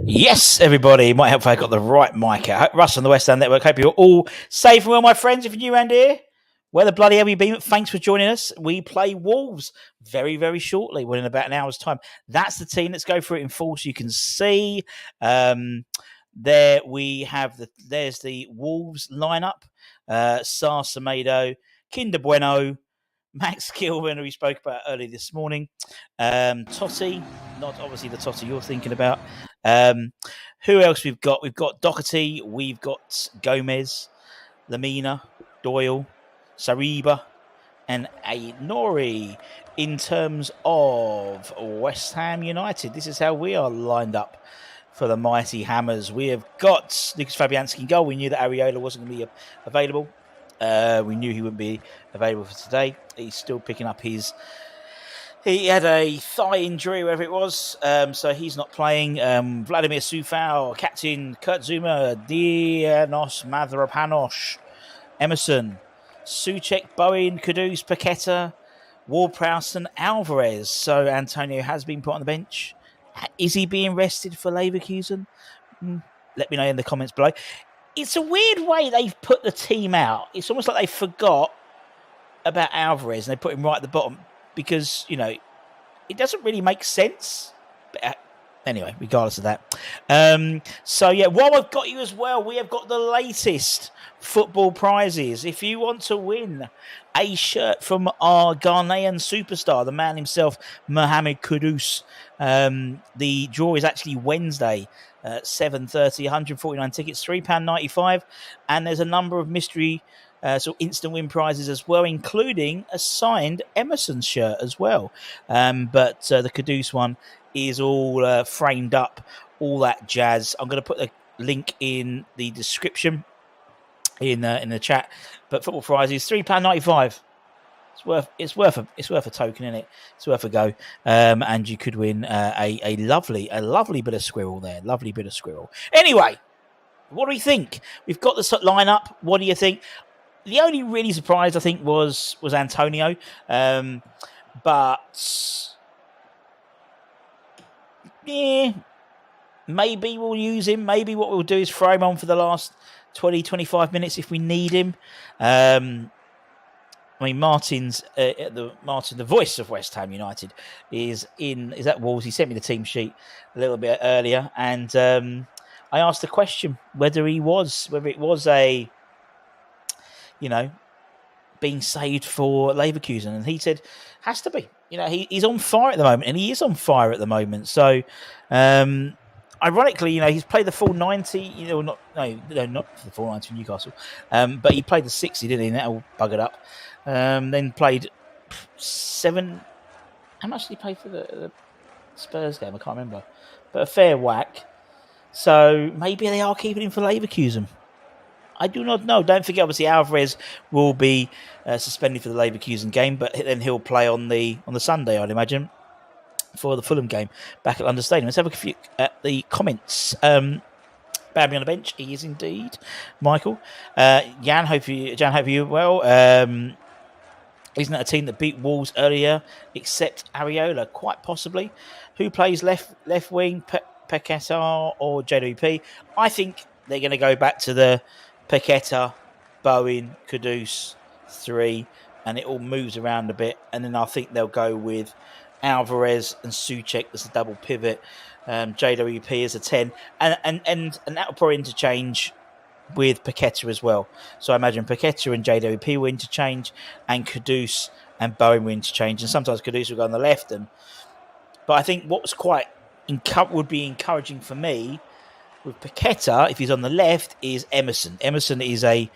Yes, everybody. It might help if I got the right mic out. Russ on the West Ham Network. Hope you're all safe and well, my friends. If you're new around here, where the bloody hell you been? Thanks for joining us. We play Wolves very, very shortly. We're in about an hour's time. That's the team. Let's go through it in full so you can see. There we have there's the Wolves lineup. Sar Semedo, Kinder Bueno, Max Gilman, who we spoke about earlier this morning. Totti, not obviously the Totti you're thinking about. Who else we've got? We've got Doherty, we've got Gomez, Lamina, Doyle, Sariba, and Ainori. In terms of West Ham United, this is how we are lined up for the mighty Hammers. We have got Lucas Fabianski in goal. We knew that Areola wasn't going to be available. We knew he wouldn't be available for today. He's still picking up his... He had a thigh injury, wherever it was, so he's not playing. Vladimir Sufau, captain Kurt Zuma, Dianos Mavropanos, Emerson, Souček, Bowen, Kudus, Paqueta, Ward-Prowse and Alvarez. So Antonio has been put on the bench. Is he being rested for Leverkusen? Let me know in the comments below. It's a weird way they've put the team out. It's almost like they forgot about Alvarez and they put him right at the bottom because, you know, it doesn't really make sense. But anyway, regardless of that. So, yeah, while I've got you as well, we have got the latest football prizes. If you want to win a shirt from our Ghanaian superstar, the man himself, Mohamed Kudus, the draw is actually Wednesday at 7:30, 149 tickets, £3.95. And there's a number of mystery instant win prizes as well, including a signed Emerson shirt as well. But the Kudus one is all framed up, all that jazz. I'm going to put a link in the description in the chat. But football prizes, £3.95. It's worth a token, isn't it? It's worth a go, and you could win a lovely bit of squirrel there. Lovely bit of squirrel. Anyway, what do you think? We've got the lineup. What do you think? The only really surprise I think was Antonio, but yeah, maybe we'll use him. Maybe what we'll do is throw him on for the last 20-25 minutes if we need him. I mean, Martin, the voice of West Ham United, is at Wolves. He sent me the team sheet a little bit earlier, and I asked the question whether it was a, you know, being saved for Leverkusen, and he said has to be. You know, he's on fire at the moment, and he is on fire at the moment. So, ironically, you know, he's played the full 90. You know, not for the full 90 for Newcastle, but he played the 60, didn't he? And that all buggered up. Then played 7. How much did he play for the Spurs game? I can't remember, but a fair whack. So maybe they are keeping him for Leverkusen. I do not know. Don't forget, obviously, Alvarez will be suspended for the Leverkusen game, but then he'll play on the Sunday, I'd imagine, for the Fulham game back at London Stadium. Let's have a few at the comments. Babby on the bench, he is indeed. Michael, Jan, hope you well. Isn't that a team that beat Wolves earlier, except Areola? Quite possibly. Who plays left wing, Paqueta or JWP? I think they're going to go back to the Paqueta, Bowen, Kudus 3, and it all moves around a bit. And then I think they'll go with Alvarez and Souček as a double pivot, JWP as a 10, and that will probably interchange with Paqueta as well. So I imagine Paqueta and JWP will interchange, and Kudus and Bowen will interchange, and sometimes Kudus will go on the left. But I think what was would be encouraging for me with Paqueta, if he's on the left, is Emerson. Emerson is I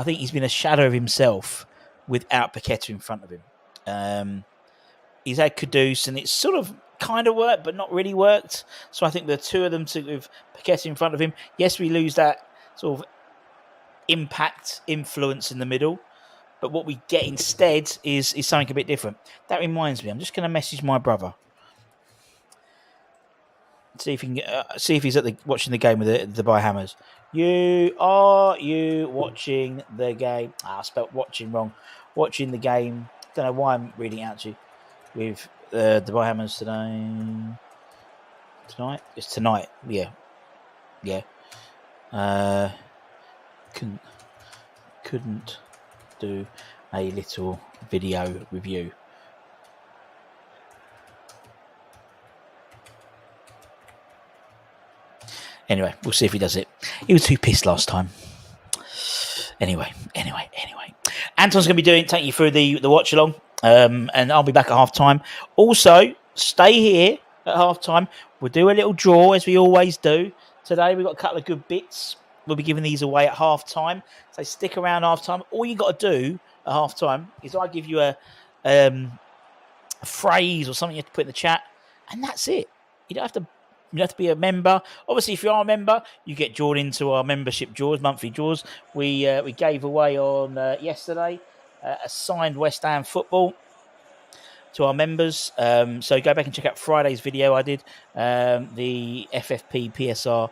think he's been a shadow of himself without Paqueta in front of him. He's had Kudus, and it's sort of kind of worked, but not really worked. So I think the two of them with Paqueta in front of him, yes, we lose that sort of impact, influence in the middle, but what we get instead is something a bit different. That reminds me, I'm just going to message my brother. See if you can see if he's watching the game with the Dubai Hammers. Are you watching the game? I spelt watching wrong. Watching the game. Don't know why I'm reading it out to you with Dubai Hammers today. Tonight? It's tonight. Yeah. Couldn't do a little video review. Anyway, we'll see if he does it. He was too pissed last time. Anyway. Anton's going to be taking you through the watch along, and I'll be back at half time. Also, stay here at half time. We'll do a little draw as we always do. Today we've got a couple of good bits. We'll be giving these away at half time. So stick around half time. All you got to do at half time is I give you a phrase or something you have to put in the chat, and that's it. You don't have to. You have to be a member. Obviously, if you are a member, you get drawn into our membership draws, monthly draws. We gave away on yesterday a signed West Ham football to our members. So go back and check out Friday's video I did. The FFP PSR,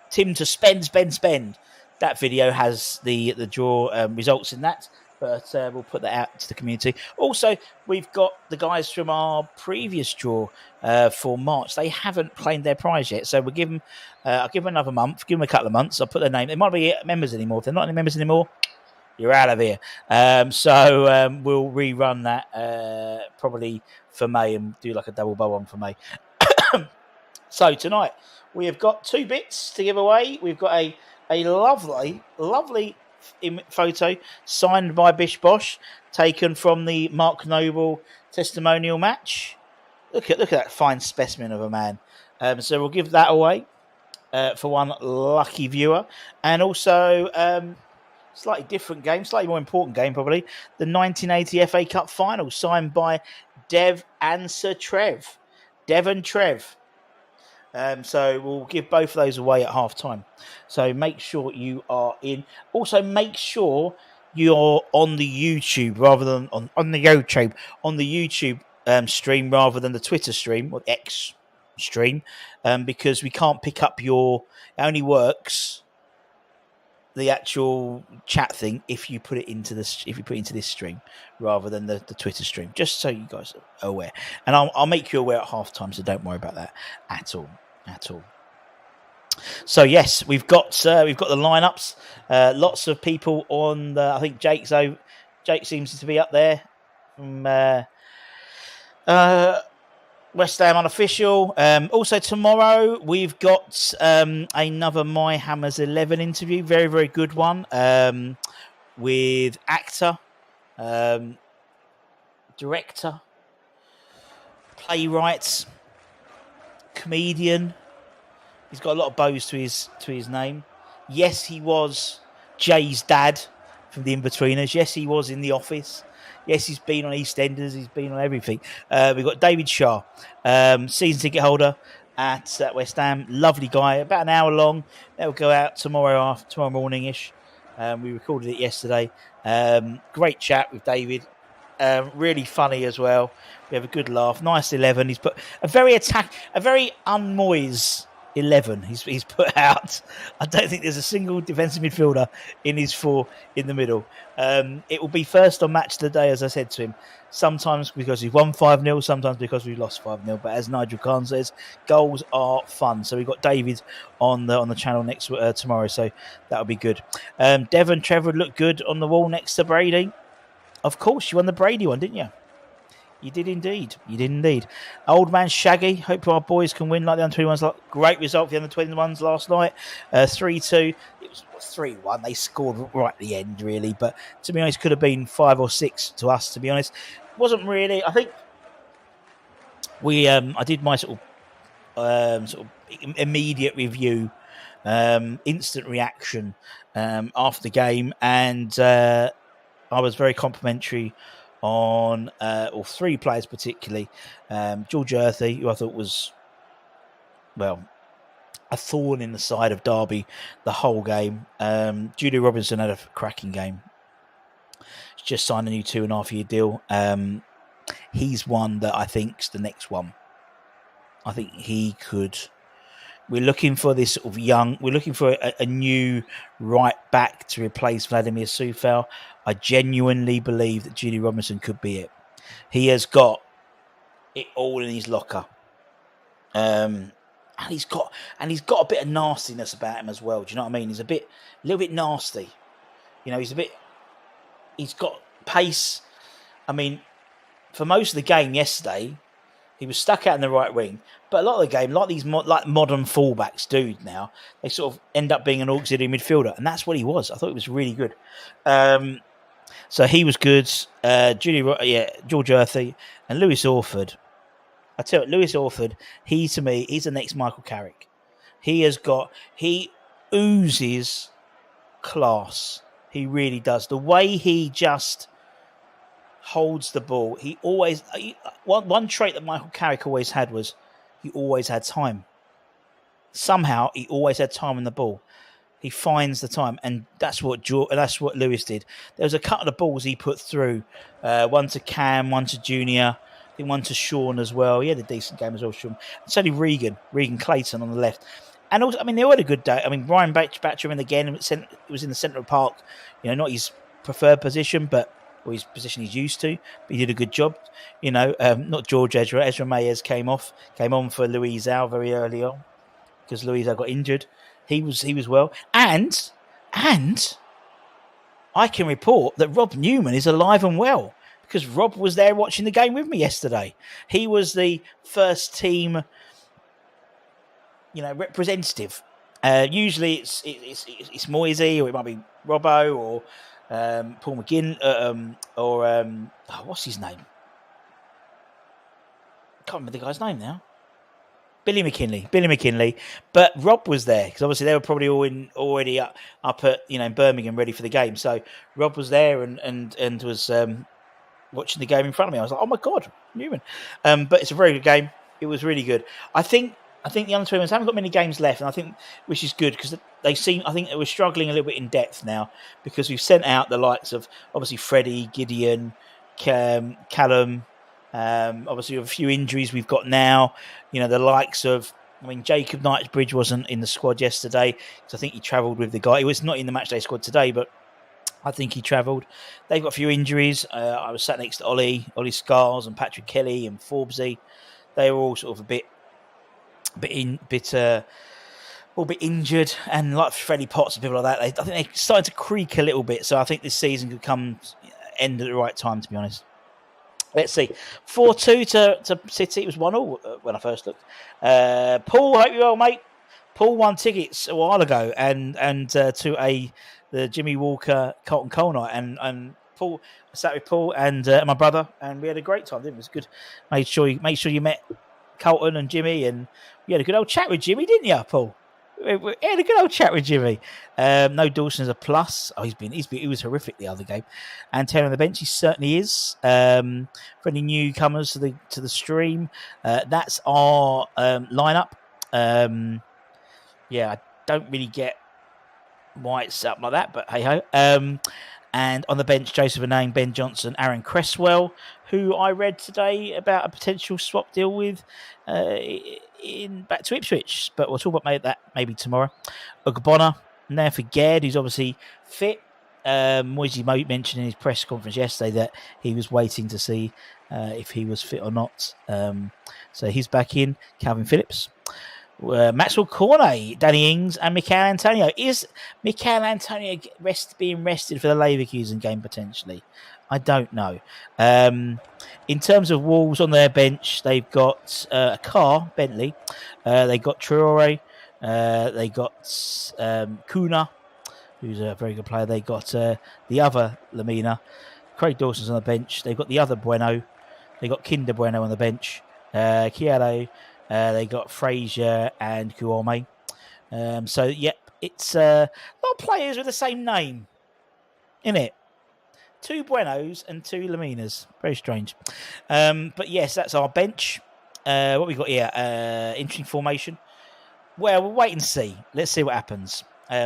Tim to spend. That video has the draw results in that. But we'll put that out to the community. Also, we've got the guys from our previous draw for March. They haven't claimed their prize yet. So we'll give them, I'll give them another month, give them a couple of months. I'll put their name. They might be members anymore. If they're not any members anymore, you're out of here. So we'll rerun that probably for May and do like a double bow on for May. So tonight, we have got 2 bits to give away. We've got a lovely photo signed by Bish Bosh, taken from the Mark Noble testimonial match. Look at that fine specimen of a man. So we'll give that away for one lucky viewer, and also slightly different game, slightly more important game probably, the 1980 FA Cup final, signed by Dev and Sir Trev. Dev and Trev. So we'll give both of those away at half time. So make sure you are in. Also, make sure you're on the YouTube rather than on the YouTube stream rather than the Twitter stream or X stream, because we can't pick up it only works the actual chat thing if you put it into this stream rather than the Twitter stream. Just so you guys are aware, and I'll make you aware at half time. So don't worry about that at all. So yes, we've got the lineups. Lots of people on I think Jake seems to be up there from West Ham Unofficial. Also tomorrow we've got another My Hammers 11 interview. Very, very good one with actor, director, playwright, comedian. He's got a lot of bows to his name. Yes, he was Jay's dad from The Inbetweeners. Yes, he was in The Office. Yes, he's been on EastEnders. He's been on everything. We've got David Shah, season ticket holder at West Ham. Lovely guy. About an hour long. That will go out tomorrow morning-ish. We recorded it yesterday. Great chat with David. Really funny as well. We have a good laugh. Nice 11. He's put a very unmoise 11 he's put out. I don't think there's a single defensive midfielder in his 4 in the middle. It will be first on match of the day, as I said to him. Sometimes because we've won 5-0, sometimes because we've lost 5-0. But as Nigel Khan says, goals are fun. So we've got David on the channel next tomorrow. So that'll be good. Devon Trevor looked good on the wall next to Brady. Of course, you won the Brady one, didn't you? You did indeed. Old man Shaggy. Hope our boys can win like the under-21s. Great result for the under-21s last night. 3-2. It was 3-1. They scored right at the end, really. But to be honest, could have been 5 or 6 to us, to be honest. Wasn't really. I think I did my sort of immediate review, instant reaction after the game. And I was very complimentary on 3 players particularly. George Earthy, who I thought was, a thorn in the side of Derby the whole game. Judy Robinson had a cracking game. He's just signed a new 2.5-year deal. He's one that I think's the next one. I think he could We're looking for this sort of young. We're looking for a new right back to replace Vladimir Sufal. I genuinely believe that Julie Robinson could be it. He has got it all in his locker, and he's got a bit of nastiness about him as well. Do you know what I mean? He's a little bit nasty. He's got pace. I mean, for most of the game yesterday, he was stuck out in the right wing. But a lot of the game, like these modern fullbacks do now, they sort of end up being an auxiliary midfielder. And that's what he was. I thought he was really good. So he was good. George Earthy and Lewis Orford. I tell you, Lewis Orford, to me, he's the next Michael Carrick. He oozes class. He really does. The way he just holds the ball. One trait that Michael Carrick always had was he always had time. Somehow he always had time on the ball. He finds the time, and that's what Lewis did. There was a couple of balls he put through, one to Cam, one to Junior, I think one to Sean as well. He had a decent game as well, Sean. It's only Regan Clayton on the left. And also, I mean, they all had a good day. I mean, Ryan Batchman again, it was in the centre of the park, not his preferred position, or his position he's used to, but he did a good job. Not George Ezra. Ezra Mayers came on for Luis Al very early on because Luis Al got injured. He was well. And I can report that Rob Newman is alive and well because Rob was there watching the game with me yesterday. He was the first team, representative. Usually it's Moisey, or it might be Robbo, or Paul McGinn, what's his name? I can't remember the guy's name now. Billy McKinley. But Rob was there because obviously they were probably already up at Birmingham ready for the game. So Rob was there and was watching the game in front of me. I was like, oh my God, Newman. But it's a very good game. It was really good. I think the under 21s haven't got many games left, and I think which is good because I think they were struggling a little bit in depth now because we've sent out the likes of obviously Freddie, Gideon, Callum. Obviously, with a few injuries we've got now, the likes of, Jacob Knightsbridge wasn't in the squad yesterday because I think he travelled with the guy. He was not in the matchday squad today, but I think he travelled. They've got a few injuries. I was sat next to Ollie Scars and Patrick Kelly and Forbesy. They were all sort of a bit injured, and like Freddie Potts and people like that, I think they're starting to creak a little bit. So I think this season could end at the right time, to be honest. Let's see. 4-2 to City. It was 1-1 when I first looked. Paul, hope you're well, mate. Paul won tickets a while ago and to the Jimmy Walker Colton Cole night, and Paul, I sat with Paul and my brother, and we had a great time. It was good. Made sure you met Colton and Jimmy, and we had a good old chat with Jimmy, didn't you, Paul? We had a good old chat with Jimmy. No Dawson's a plus. Oh, he was horrific the other game. And Terry on the bench, he certainly is. For any newcomers to the stream, that's our lineup. I don't really get why it's set up like that, but hey ho. And on the bench, Joseph Anane, Ben Johnson, Aaron Cresswell, who I read today about a potential swap deal with back to Ipswich. But we'll talk about that maybe tomorrow. Ogbonna, and there for Gerd, who's obviously fit. Moisey mentioned in his press conference yesterday that he was waiting to see if he was fit or not. So he's back in. Calvin Phillips. Maxwell Cornet, Danny Ings, and Mikel Antonio. Is Mikel Antonio being rested for the Leverkusen game potentially? I don't know. In terms of Wolves on their bench, they've got a car, Bentley. They got Traore. They got Kuna, who's a very good player. They got the other Lamina. Craig Dawson's on the bench. They've got the other Bueno. They got Kinder Bueno on the bench. Chiaro. They got Frazier and Kuome. It's a lot of players with the same name, isn't it? 2 Buenos and 2 Laminas. Very strange. But yes, that's our bench. What we got here? Interesting formation. Well, we'll wait and see. Let's see what happens.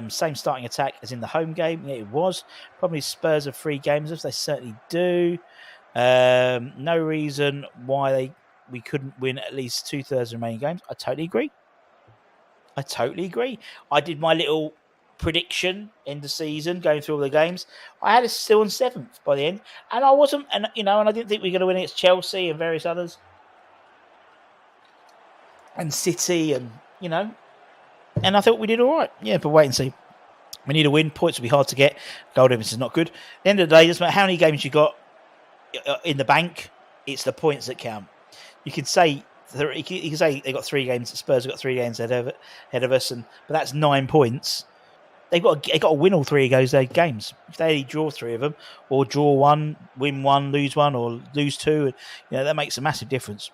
Same starting attack as in the home game. Yeah, it was. Probably Spurs have 3 games left. They certainly do. No reason why we couldn't win at least 2/3 of the remaining games. I totally agree. I totally agree. I did my little prediction in the season, going through all the games. I had us still on 7th by the end, and I wasn't, and and I didn't think we were going to win against Chelsea and various others, and City, and and I thought we did all right. Yeah, but wait and see. We need a win. Points will be hard to get. Goal difference is not good. At the end of the day, it doesn't matter how many games you got in the bank. It's the points that count. You could say they got 3 games. Spurs have got 3 games ahead of us, but that's 9 points. They got to win all 3 of those games. If they draw 3 of them, or draw 1, win 1, lose 1, or lose 2, that makes a massive difference.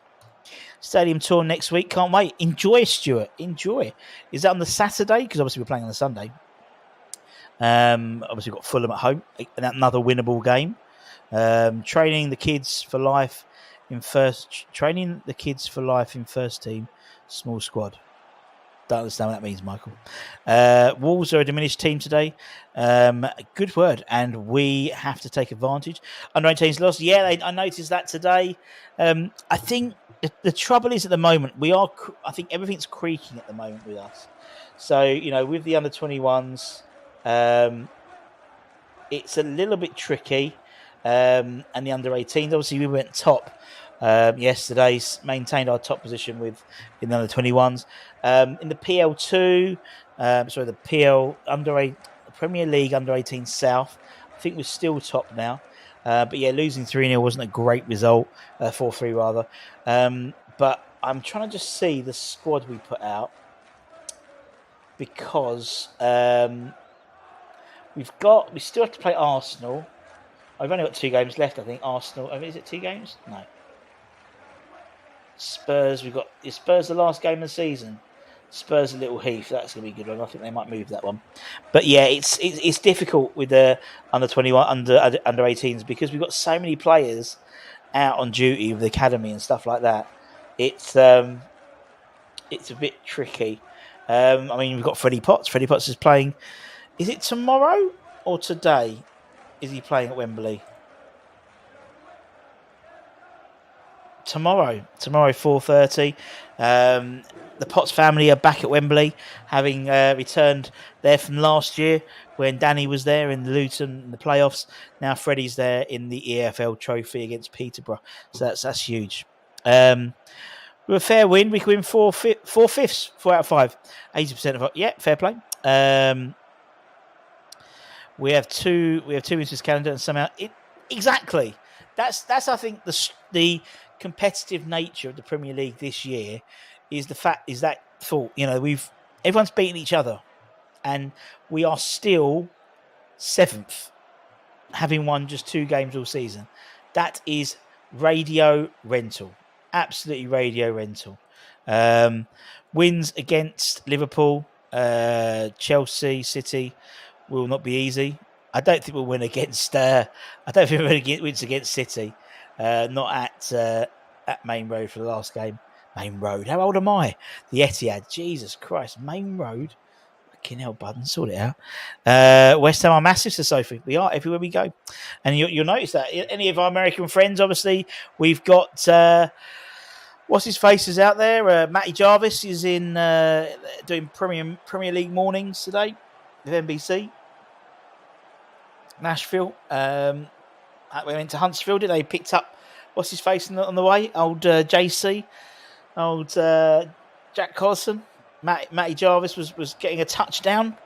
Stadium tour next week. Can't wait. Enjoy, Stuart. Enjoy. Is that on the Saturday? Because obviously we're playing on the Sunday. Obviously we've got Fulham at home. Another winnable game. Training the kids for life in first team, small squad. Don't understand what that means, Michael. Wolves are a diminished team today. Good word, and we have to take advantage. Under 18s lost. Yeah, I noticed that today. I think the trouble is at the moment I think everything's creaking at the moment with us. So with the under 21s, it's a little bit tricky. And the under 18s, obviously we went top yesterday, maintained our top position in the under 21s. In the PL2, the PL Premier League under 18 South, I think we're still top now. But yeah, losing 3-0 wasn't a great result, 4-3 rather. But I'm trying to just see the squad we put out, because we still have to play Arsenal. I've only got 2 games left, I think. Arsenal. Is it 2 games? No. Spurs. Is Spurs the last game of the season? Spurs and Little Heath. That's going to be a good one. I think they might move that one. But yeah, it's difficult with the under 21, under 18s, because we've got so many players out on duty with the academy and stuff like that. It's a bit tricky. We've got Freddie Potts. Freddie Potts is playing. Is it tomorrow or today? Is he playing at Wembley? Tomorrow, 4:30. The Potts family are back at Wembley, having returned there from last year when Danny was there in the Luton in the playoffs. Now Freddie's there in the EFL Trophy against Peterborough, so that's huge. With a fair win, we can win 4/5, 4 out of 5, 80% of. Yeah, fair play. We have two wins this calendar, and somehow exactly. That's I think the competitive nature of the Premier League this year is that thought. Everyone's beating each other, and we are still 7th, having won just 2 games all season. That is radio rental, absolutely radio rental. Wins against Liverpool, Chelsea, City will not be easy. I don't think we'll win against. I don't think we'll win against City. Not at Main Road for the last game. Main Road. How old am I? The Etihad. Jesus Christ. Main Road. Fucking hell, Budden. Sort it out. West Ham are massive to Sophie. We are everywhere we go. And you'll notice that. Any of our American friends, obviously, we've got. What's his face is out there? Matty Jarvis is in doing Premier League mornings today with NBC. Nashville. We went to Huntsville. They picked up what's his face on the way? Old JC, old Jack Collison. Matty Jarvis was getting a touchdown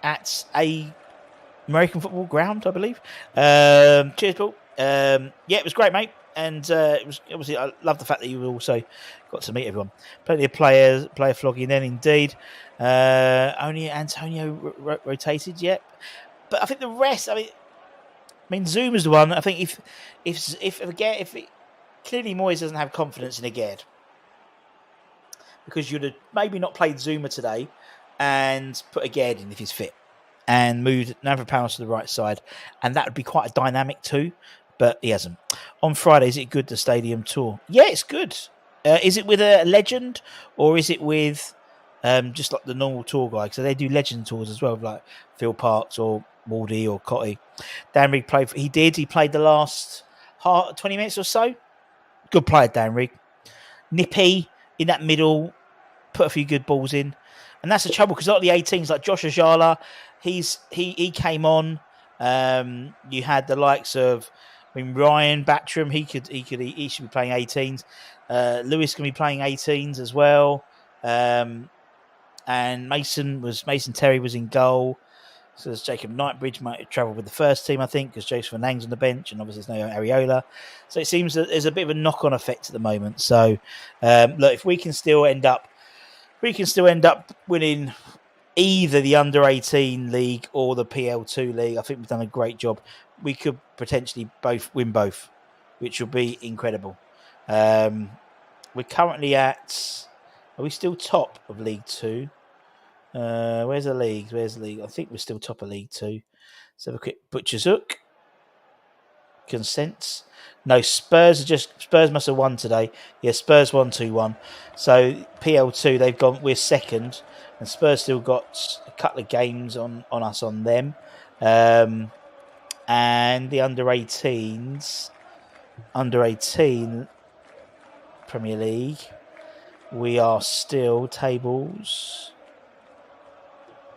at a American football ground, I believe. Cheers, Paul. It was great, mate. And it was obviously, I love the fact that you also got to meet everyone. Plenty of player flogging then, indeed. Only Antonio rotated yet. But I think the rest, Zoom is the one. I think if clearly Moyes doesn't have confidence in Aged, because you'd have maybe not played Zuma today and put Aged in if he's fit and moved Navrapanos to the right side, and that would be quite a dynamic too. But he hasn't. On Friday, is it good, the stadium tour? Yeah, it's good. Is it with a legend, or is it with just like the normal tour guide? So they do legend tours as well, like Phil Parks or Mordy or Cotty. Dan Rigg played. He played the last 20 minutes or so. Good player, Dan Rigg. Nippy in that middle, put a few good balls in. And that's the trouble, because a lot of the 18s, like Josh Ajala, he came on. You had the likes of, Ryan Battram. He should be playing 18s. Lewis can be playing 18s as well. And Mason Terry was in goal. So there's Jacob Knightbridge might travel with the first team, I think, because Joseph Nang's on the bench, and obviously there's no Areola. So it seems that there's a bit of a knock-on effect at the moment. So look, if we can still end up winning either the under-18 league or the PL2 league, I think we've done a great job. We could potentially win both, which would be incredible. We're currently at... Are we still top of League 2? Where's the league? I think we're still top of League 2. Let's have a quick butcher's hook. Consents. No, Spurs must have won today. Yeah, Spurs won 2-1. So PL2, we're second, and Spurs still got a couple of games on us on them. And the under 18 Premier League, we are still tables.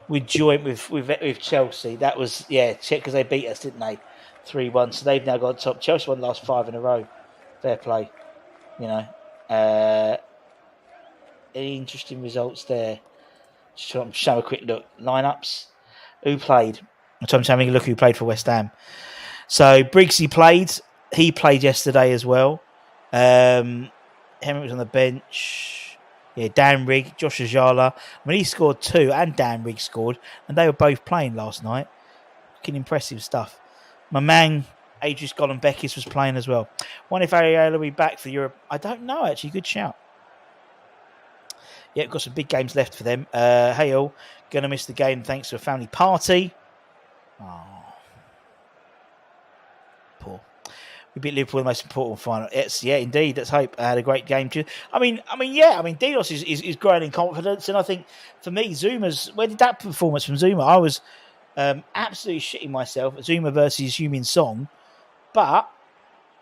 We joined with Chelsea. That was, because they beat us, didn't they? 3-1. So they've now got top. Chelsea won the last 5 in a row. Fair play. Any interesting results there? Just show a quick look. Lineups. Who played? I'm having a look who played for West Ham. So Briggsy played. He played yesterday as well. Henry was on the bench. Yeah, Dan Rigg, Josh Ajala. He scored 2, and Dan Rigg scored, and they were both playing last night. Fucking impressive stuff. My man, Adrius Golombekis, was playing as well. Wonder if Areola will be back for Europe. I don't know, actually. Good shout. Yeah, got some big games left for them. Hey all, gonna miss the game thanks to a family party. Oh, poor. We beat Liverpool in the most important final. Indeed. Let's hope. I had a great game too. Dinos is growing in confidence, and I think for me, where did that performance from Zuma? I was absolutely shitting myself at Zuma versus Heung-min Song, but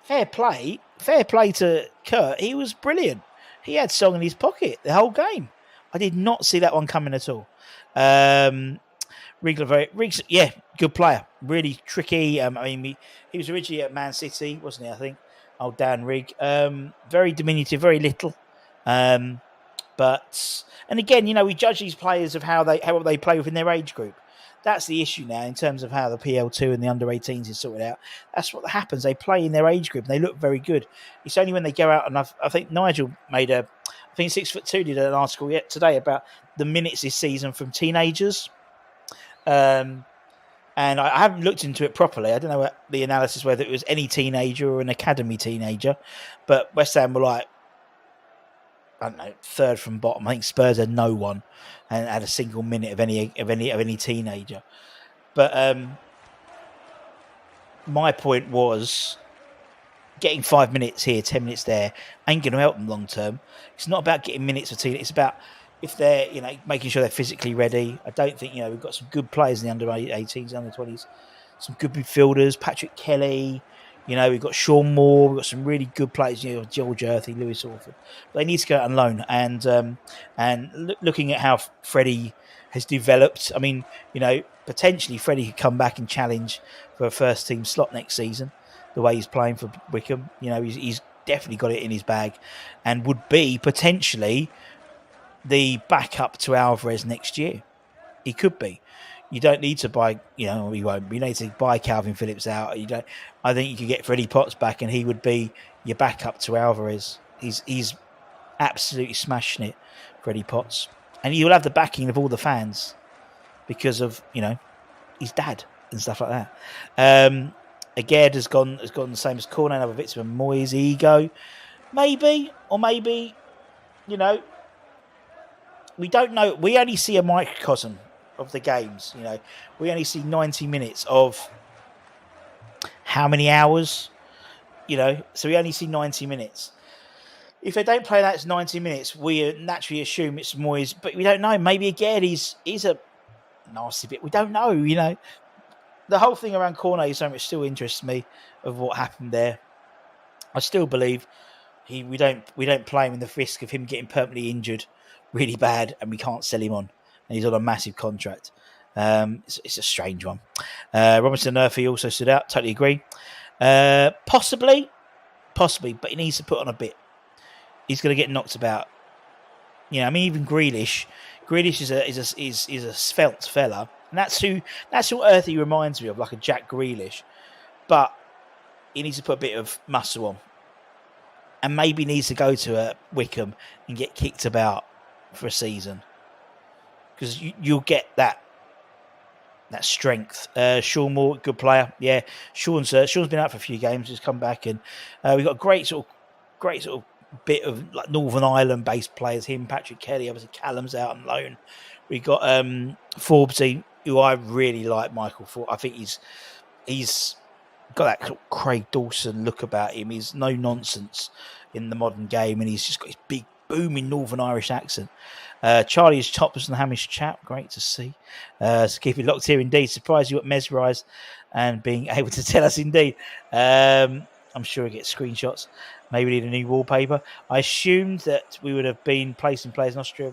fair play to Kurt. He was brilliant. He had Song in his pocket the whole game. I did not see that one coming at all. Riggs, good player. Really tricky. He was originally at Man City, wasn't he? I think. Old Dan Rigg. Very diminutive, very little. But again, we judge these players of how they play within their age group. That's the issue now in terms of how the PL2 and the under-18s is sorted out. That's what happens. They play in their age group and they look very good. It's only when they go out, and I think Nigel made 6'2" did an article today about the minutes this season from teenagers. And I haven't looked into it properly. I don't know the analysis, whether it was any teenager or an academy teenager, but West Ham were like, I don't know, third from bottom. I think Spurs had no one and had a single minute of any teenager. But my point was, getting 5 minutes here, 10 minutes there ain't going to help them long term. It's not about getting minutes for teenagers. It's about if they're, making sure they're physically ready. I don't think, we've got some good players in the under 18s, under 20s, some good midfielders. Patrick Kelly, we've got Sean Moore, we've got some really good players, George Earthy, Lewis Orford. But they need to go out on loan. And looking at how Freddie has developed, potentially Freddie could come back and challenge for a first team slot next season, the way he's playing for Wickham. He's definitely got it in his bag and would be potentially the backup to Alvarez next year. He could be. You don't need to buy, he won't. You need to buy Calvin Phillips out. I think you could get Freddie Potts back and he would be your backup to Alvarez. He's absolutely smashing it, Freddie Potts. And you'll have the backing of all the fans because of, his dad and stuff like that. Aged has gone the same as Cornet, another victim of Moyes' ego. Maybe, we don't know. We only see a microcosm of the games. We only see 90 minutes of how many hours, so we only see 90 minutes. If they don't play that 90 minutes, we naturally assume it's Moyes, but we don't know. Maybe again, he's a nasty bit. We don't know, The whole thing around Cornet is something that still interests me of what happened there. I still believe we don't play him in the risk of him getting permanently injured really bad and we can't sell him on. and he's on a massive contract. It's a strange one. Robinson Murphy also stood out. Totally agree. Possibly, but he needs to put on a bit. He's going to get knocked about. I mean, even Grealish. Grealish is a svelte fella, and that's who Earthy reminds me of, like a Jack Grealish. But he needs to put a bit of muscle on, and maybe needs to go to Wickham and get kicked about for a season, because you'll get that strength. Sean Moore, good player. Yeah, Sean's been out for a few games. He's come back, and we've got a great sort of bit of like Northern Ireland based players. Him, Patrick Kelly, obviously Callum's out on loan. We got Forbesy, who I really like. Michael Forbes. I think he's got that sort of Craig Dawson look about him. He's no nonsense in the modern game, and he's just got his big booming Northern Irish accent. Charlie is topless in the Hamish chat. Great to see. So keep it locked here indeed. Surprised you got mesmerised and being able to tell us indeed. I'm sure we get screenshots. Maybe need a new wallpaper. I assumed that we would have been placing players in Austria.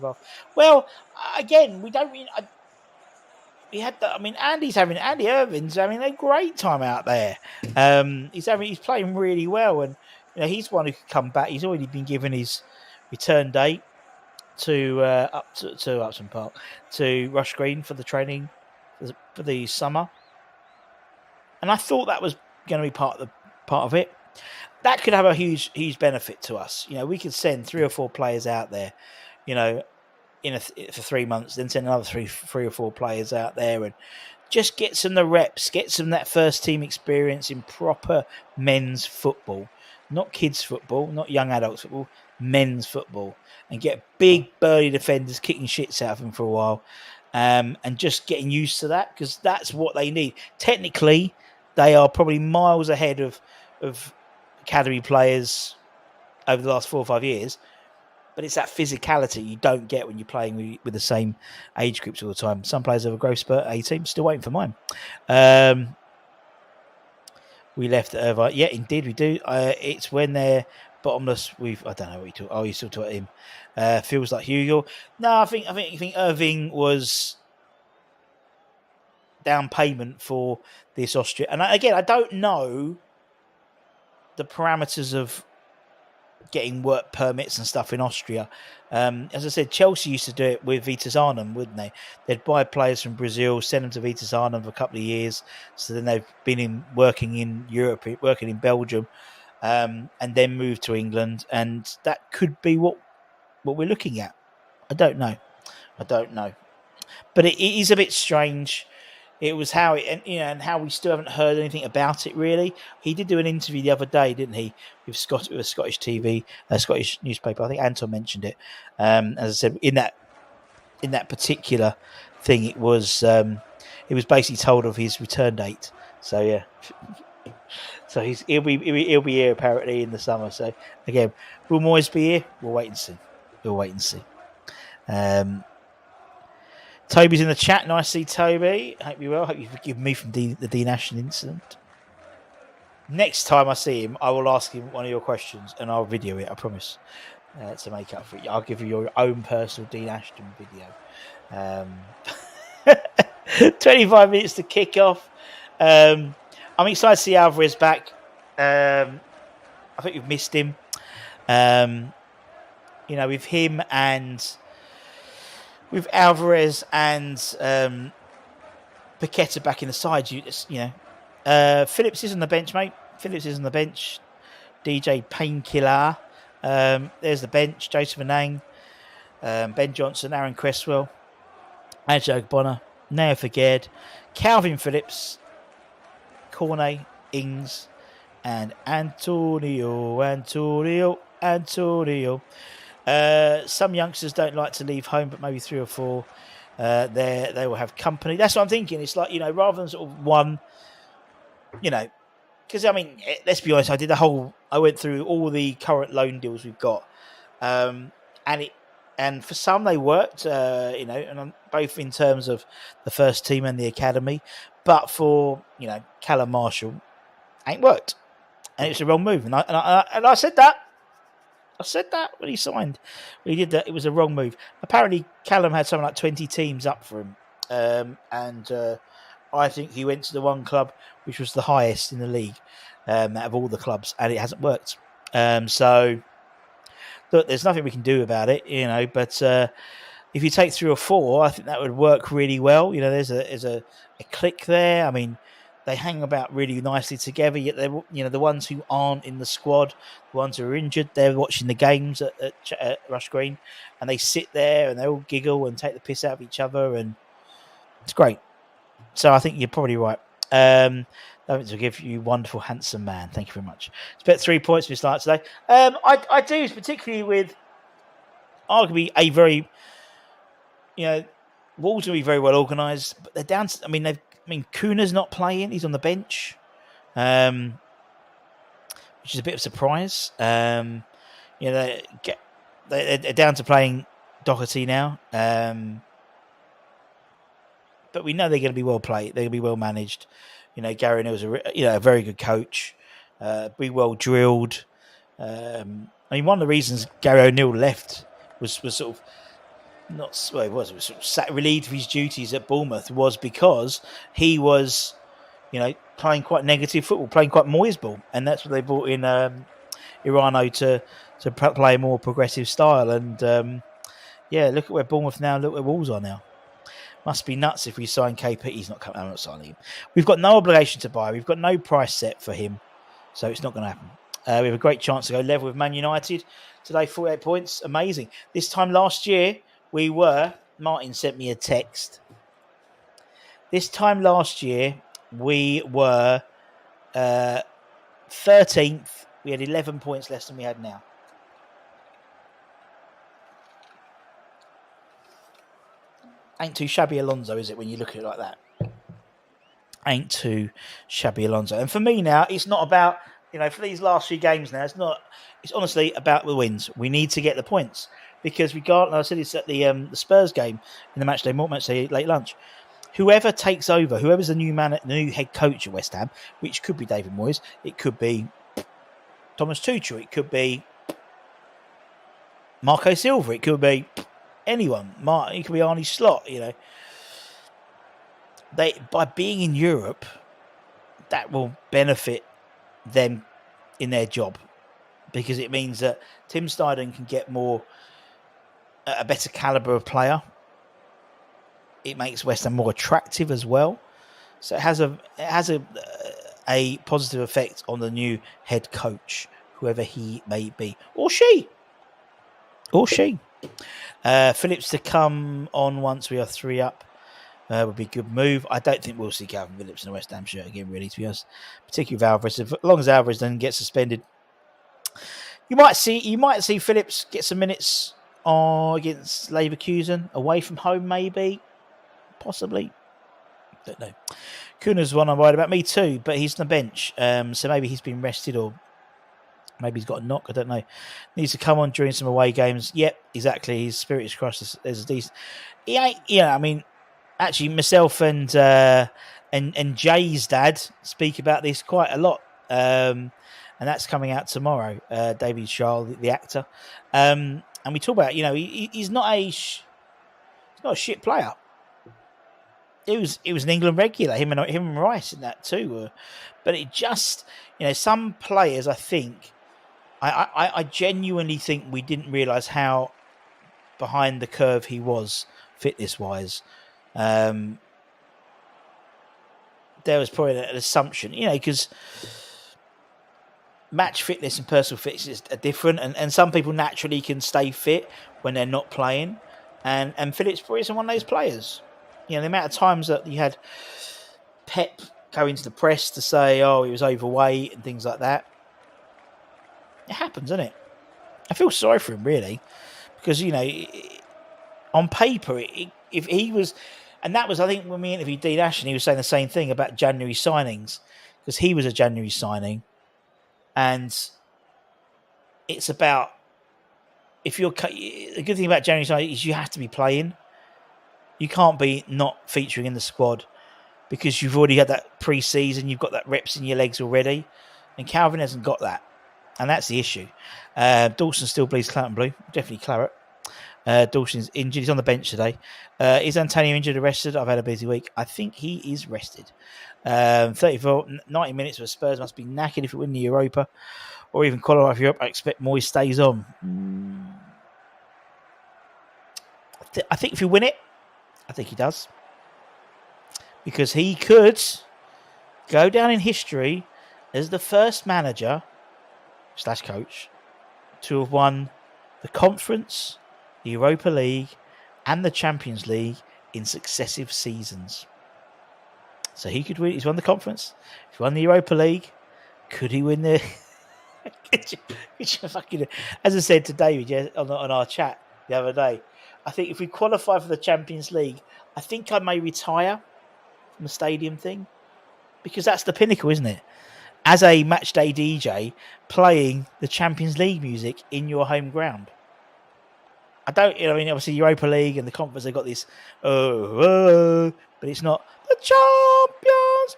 Well, again, we don't really. We had that. I mean, Andy Irvin's having a great time out there. He's playing really well, and he's one who could come back. He's already been given his return date to Upton Park, to Rush Green for the training for the summer, and I thought that was going to be part of it. That could have a huge benefit to us. We could send 3 or 4 players out there, for 3 months, then send another three or 4 players out there, and just get some of the reps, get some of that first team experience in proper men's football, not kids football, not young adults football, men's football, and get big burly defenders kicking shits out of them for a while, and just getting used to that, because that's what they need. Technically, they are probably miles ahead of academy players over the last 4 or 5 years, but it's that physicality you don't get when you're playing with the same age groups all the time. Some players have a growth spurt. 18, still waiting for mine. We left at Irvine. Yeah, indeed we do. It's when they're bottomless. I don't know what you talk. Oh, you still talk him. Feels like Hugo. No, I think Irving was down payment for this Austria. And again, I don't know the parameters of getting work permits and stuff in Austria. As I said, Chelsea used to do it with Vitas Arnhem, wouldn't they? They'd buy players from Brazil, send them to Vitas Arnhem for a couple of years. So then they've been working in Europe, working in Belgium, and then move to England. And that could be what we're looking at. I don't know. But it is a bit strange. It was how and how we still haven't heard anything about it, really. He did do an interview the other day, didn't he, with Scottish TV, Scottish newspaper. I think Anton mentioned it. As I said, in that particular thing, it was basically told of his return date. So yeah, so he'll be here apparently in the summer. So again, will Moyes be here? We'll wait and see. Toby's in the chat. Nice to see Toby. Hope you're well. Hope you forgive me from the Dean Ashton incident. Next time I see him, I will ask him one of your questions and I'll video it, I promise, to make up for it. I'll give you your own personal Dean Ashton video. 25 minutes to kick off. I'm excited to see Alvarez back. I think we've missed him. With him and with Alvarez and Paqueta back in the side, Phillips is on the bench, mate. Phillips is on the bench. DJ Painkiller. There's the bench. Joseph Anang, Ben Johnson, Aaron Cresswell, Ajay Bonner, Neo Faged, Calvin Phillips, Cornet, Ings, and Antonio. Some youngsters don't like to leave home, but maybe 3 or 4 they will have company. That's what I'm thinking. It's like, rather than sort of one, because let's be honest, I went through all the current loan deals we've got, and for some they worked, and both in terms of the first team and the academy, but for Callum Marshall ain't worked, and it's a wrong move, and I said that. I said that when he signed. When he did that, it was a wrong move. Apparently, Callum had something like 20 teams up for him. And I think he went to the one club which was the highest in the league out of all the clubs, and it hasn't worked. So, look, there's nothing we can do about it, but if you take 3 or 4, I think that would work really well. There's a click there. I mean, they hang about really nicely together. Yet they're, the ones who aren't in the squad, the ones who are injured, they're watching the games at Rush Green, and they sit there and they all giggle and take the piss out of each other, and it's great. So I think you're probably right. Don't forgive you, wonderful, handsome man. Thank you very much. It's about 3 points for start today. I do, particularly with arguably a very, Wolves will be very well organised, but they're down. Kuna's not playing; he's on the bench, which is a bit of a surprise. They're down to playing Doherty now, but we know they're going to be well played. They're going to be well managed. Gary O'Neill's a very good coach. Be well drilled. One of the reasons Gary O'Neill left was sort of relieved of his duties at Bournemouth was because he was, playing quite negative football, playing quite Moyes ball, and that's what they brought in Irano to play a more progressive style. And look at where Bournemouth now. Look where Wolves are now. Must be nuts if we sign KP. He's not coming. I'm not signing him. We've got no obligation to buy. We've got no price set for him, so it's not going to happen. We have a great chance to go level with Man United today. 48 points, amazing. This time last year. Martin sent me a text. This time last year, we were 13th. We had 11 points less than we had now. Ain't too shabby Alonso, is it, when you look at it like that? Ain't too shabby Alonso. And for me now, it's not about, for these last few games now, it's honestly about the wins. We need to get the points. Because I said it's at the Spurs game in the matchday late lunch. Whoever takes over, whoever's the new head coach at West Ham, which could be David Moyes, it could be Thomas Tuchel, it could be Marco Silva, it could be anyone. It could be Arne Slot. By being in Europe, that will benefit them in their job, because it means that Tim Steidten can get a better calibre of player. It makes West Ham more attractive as well. So it has a positive effect on the new head coach, whoever he may be, or she. Phillips to come on once we are 3 up would be a good move. I don't think we'll see Calvin Phillips in a West Ham shirt again, really, to be honest. Particularly with Alvarez. As long as Alvarez doesn't get suspended, you might see Phillips get some minutes against Leverkusen, away from home, maybe, possibly. Don't know. Kuna's one I'm worried about. Me too, but he's on the bench, so maybe he's been rested, or maybe he's got a knock. I don't know. Needs to come on during some away games. Yep, exactly. His spirit is crushed. There's a decent. He ain't. Actually, myself and Jay's dad speak about this quite a lot, and that's coming out tomorrow. David Charles, the actor. And we talk about, he's not a shit player. He was an England regular, him and Rice in that too. But it just, some players, I think, I genuinely think we didn't realise how behind the curve he was fitness wise. There was probably an assumption, because match fitness and personal fitness are different, and some people naturally can stay fit when they're not playing, and Phillips probably isn't one of those players. The amount of times that you had Pep go into the press to say, he was overweight and things like that. It happens, doesn't it? I feel sorry for him, really, because, on paper, if he was, and that was, I think, when we interviewed Dean Ashton, he was saying the same thing about January signings, because he was a January signing. And it's about, the good thing about January signing is you have to be playing. You can't be not featuring in the squad, because you've already had that pre-season, you've got that reps in your legs already. And Calvin hasn't got that. And that's the issue. Dawson still bleeds claret and blue. Definitely claret. Dawson's injured. He's on the bench today. Is Antonio injured or rested? I've had a busy week. I think he is rested. 34, 90 minutes for Spurs must be knackered if we win the Europa or even qualify for Europe. I expect Moyes stays on. I think if you win it, I think he does. Because he could go down in history as the first manager / coach to have won the Conference, the Europa League, and the Champions League in successive seasons. So he could win. He's won the Conference. He's won the Europa League. Could he win the... As I said to David on our chat the other day, I think if we qualify for the Champions League, I think I may retire from the stadium thing, because that's the pinnacle, isn't it? As a matchday DJ, playing the Champions League music in your home ground. Obviously Europa League and the Conference, they've got this, but it's not the champions.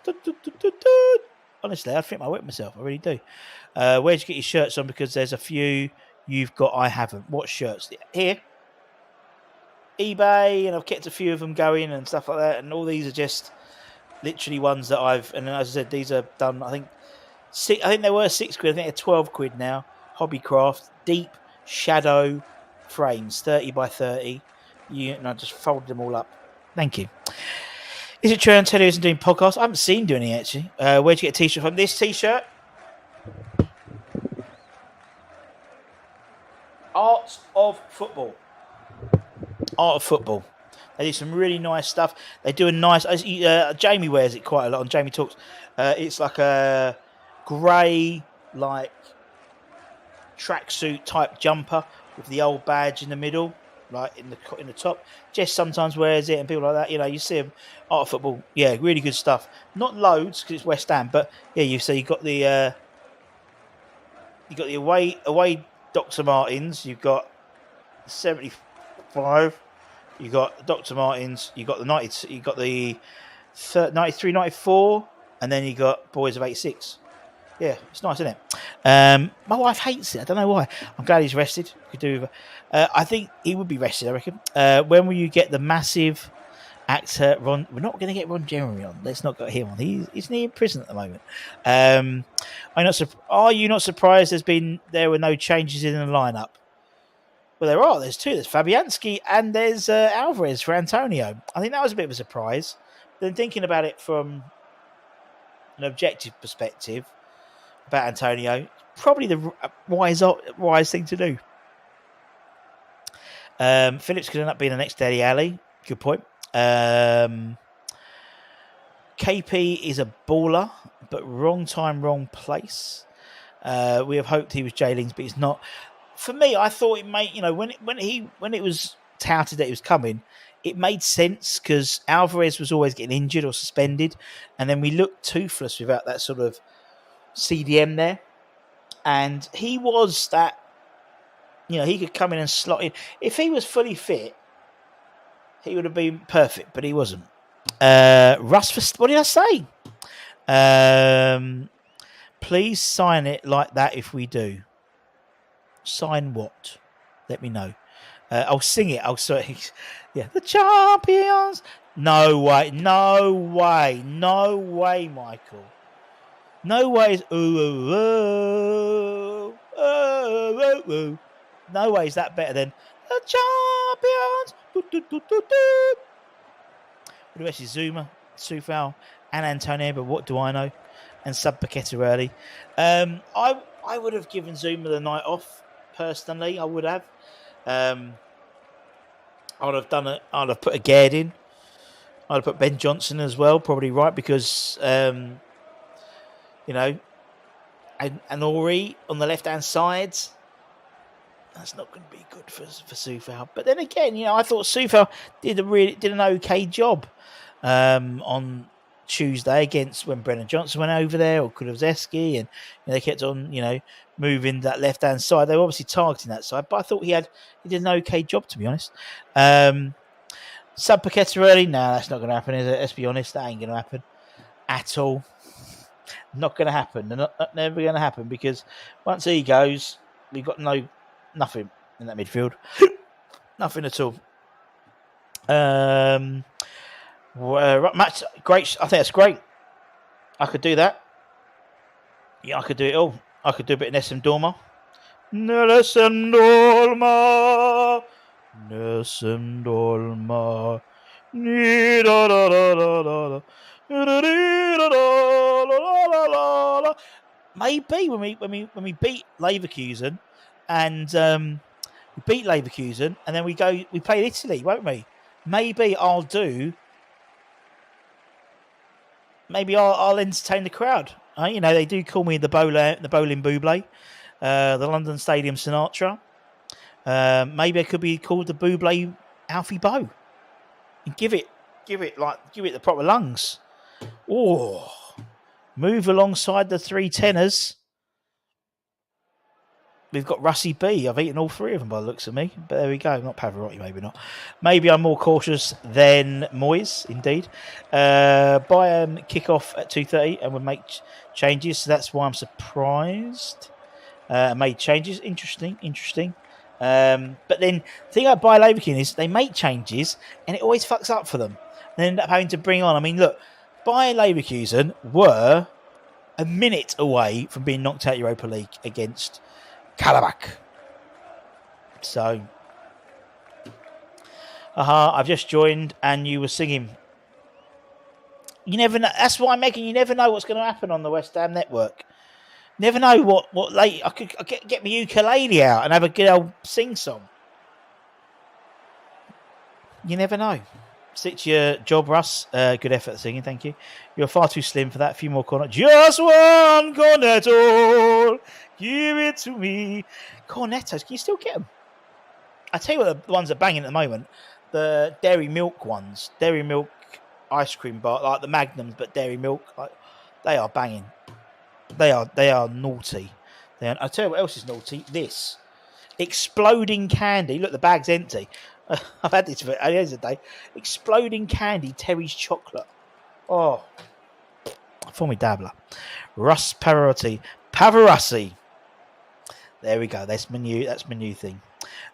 Honestly, I'd fit my whip myself. I really do. Where'd you get your shirts on? Because there's a few you've got, I haven't. What shirts? Here. eBay, and I've kept a few of them going and stuff like that. And all these are just literally ones that and as I said, these are done, I think they were £6. I think they're 12 quid now. Hobbycraft, deep shadow frames, 30 by 30. And I just folded them all up. Thank you. Is it true Antonio isn't doing podcasts? I haven't seen doing it, actually. Where'd you get a t-shirt from? This t-shirt. Art of Football. They do some really nice stuff. They do a nice... Jamie wears it quite a lot on Jamie Talks. It's like a grey, like, tracksuit type jumper with the old badge in the middle, like in the top. Jess sometimes wears it and people like that. You see them. Art of Football. Yeah, really good stuff. Not loads because it's West Ham, but yeah, you got the away Dr. Martens. You've got 75. You got Dr. Martens. You got the 90. You got the 93, 94, and then you got Boys of 86. Yeah, it's nice, isn't it? My wife hates it. I don't know why. I'm glad he's rested. Could do. I think he would be rested, I reckon. When will you get the massive actor Ron? We're not going to get Ron Jeremy on. Let's not get him on. Isn't he in prison at the moment? Are you not surprised there were no changes in the lineup? Well, there are. There's two. There's Fabianski and there's Alvarez for Antonio. I think that was a bit of a surprise. Then thinking about it from an objective perspective about Antonio, probably the wise thing to do. Phillips could end up being the next Dele Alli. Good point. KP is a baller, but wrong time, wrong place. We have hoped he was J-Lings, but he's not. For me, I thought it made, when it was touted that he was coming, it made sense because Alvarez was always getting injured or suspended, and then we looked toothless without that sort of CDM there. And he was that, he could come in and slot in. If he was fully fit, he would have been perfect, but he wasn't. Russ, what did I say? Please sign it like that if we do. Sign what? Let me know. I'll sing it. Yeah, the champions. No way, Michael. No way is no way is that better than the champions. The rest is Zuma, Soufal, and Antonio, but what do I know? And Sub Paqueta early. I would have given Zuma the night off. Personally, I would have. I'd have done it. I'd have put a Gerd in. I'd have put Ben Johnson as well, probably right, because and Ori on the left hand side. That's not going to be good for Soufal. But then again, I thought Soufal did an okay job on Tuesday against when Brennan Johnson went over there, or Kulusevski, and they kept on, moving that left hand side. They were obviously targeting that side, but I thought he did an okay job, to be honest. Sub Paqueta early, no, that's not going to happen, is it? Let's be honest, that ain't going to happen at all. Not going to happen. Never going to happen because once he goes, we've got nothing in that midfield. Nothing at all. Match, great. I think that's great. I could do that. Yeah, I could do it all. I could do a bit of Nessun Dorma. Nessun Dorma. Nessun Dorma. Maybe when we beat Leverkusen and we beat Leverkusen and then we play Italy, won't we? Maybe I'll entertain the crowd. They do call me the bowling Buble, the London Stadium Sinatra. Maybe I could be called the Buble Alfie Bow. And give it the proper lungs. Oh, move alongside the three tenors. We've got Russie B. I've eaten all three of them by the looks of me. But there we go. Not Pavarotti, maybe not. Maybe I'm more cautious than Moyes, indeed. Bayern kick off at 2:30 and we'll make changes. So that's why I'm surprised. Made changes. Interesting. But then the thing about Bayer Leverkusen is they make changes and it always fucks up for them. They end up having to bring on. I mean, look, Bayer Leverkusen were a minute away from being knocked out Europa League against Karabakh. So, I've just joined and you were singing. You never know. That's why I'm making. You never know what's going to happen on the West Ham network. Never know what late I could get my ukulele out and have a good old sing song. You never know. Stick to your job, Russ. Good effort at singing, thank you. You're far too slim for that. A few more cornets. Just one cornetto. Give it to me. Cornettos, can you still get them? I tell you what, the ones that are banging at the moment, the dairy milk ones, dairy milk ice cream bar, like the Magnums, but dairy milk, they are banging. They are naughty. I'll tell you what else is naughty. This exploding candy. Look, the bag's empty. I've had this for years a day. Exploding candy, Terry's chocolate. Oh, formidable. Russ Pavarotti. There we go. That's my new thing.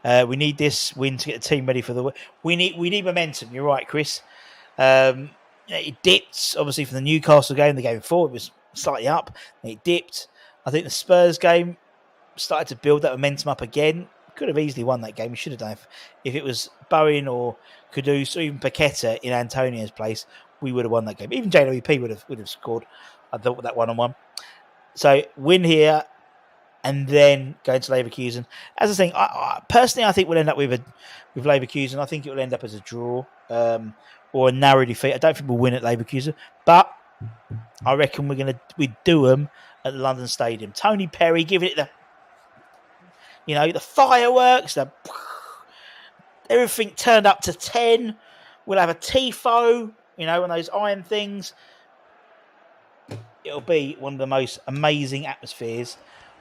We need this win to get the team ready for the. We need momentum. You're right, Chris. It dipped obviously from the Newcastle game. The game before it was slightly up. It dipped. I think the Spurs game started to build that momentum up again. Could have easily won that game. We should have done if it was Bowen or Kudus or even Paqueta in Antonio's place. We would have won that game. Even JWP would have scored. I thought that 1-on-1. So win here and then go into Leverkusen. As I think, personally, I think we'll end up with Leverkusen. I think it will end up as a draw or a narrow defeat. I don't think we'll win at Leverkusen, but I reckon we do them at the London Stadium. Tony Perry giving it the fireworks, everything turned up to 10. We'll have a tifo, one of those iron things. It'll be one of the most amazing atmospheres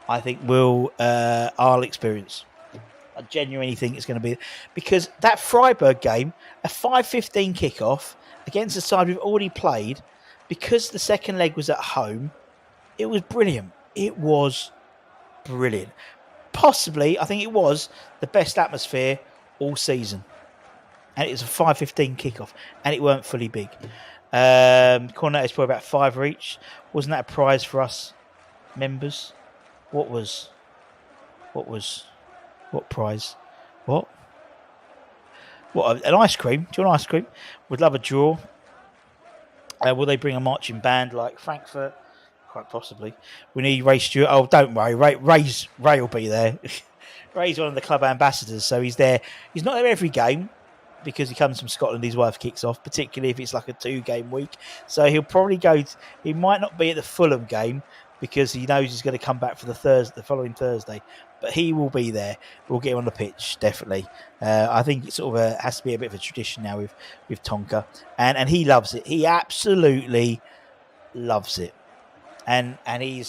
I think I'll experience. I genuinely think it's going to be, because that Freiburg game, a 5:15 kickoff against a side we've already played, because the second leg was at home, it was brilliant. It was brilliant. Possibly, I think it was the best atmosphere all season. And it was a 5:15 kickoff, and it weren't fully big. Cornet is probably about 5 each. Wasn't that a prize for us members? What prize? What? An ice cream? Do you want ice cream? Would love a draw. Will they bring a marching band like Frankfurt? Quite possibly. We need Ray Stewart. Oh, don't worry. Ray will be there. Ray's one of the club ambassadors, so he's there. He's not there every game because he comes from Scotland. His wife kicks off, particularly if it's like a 2-game week. So he'll probably go. He might not be at the Fulham game because he knows he's going to come back for the following Thursday. But he will be there. We'll get him on the pitch, definitely. I think it sort of has to be a bit of a tradition now with Tonka. And he loves it. He absolutely loves it. And he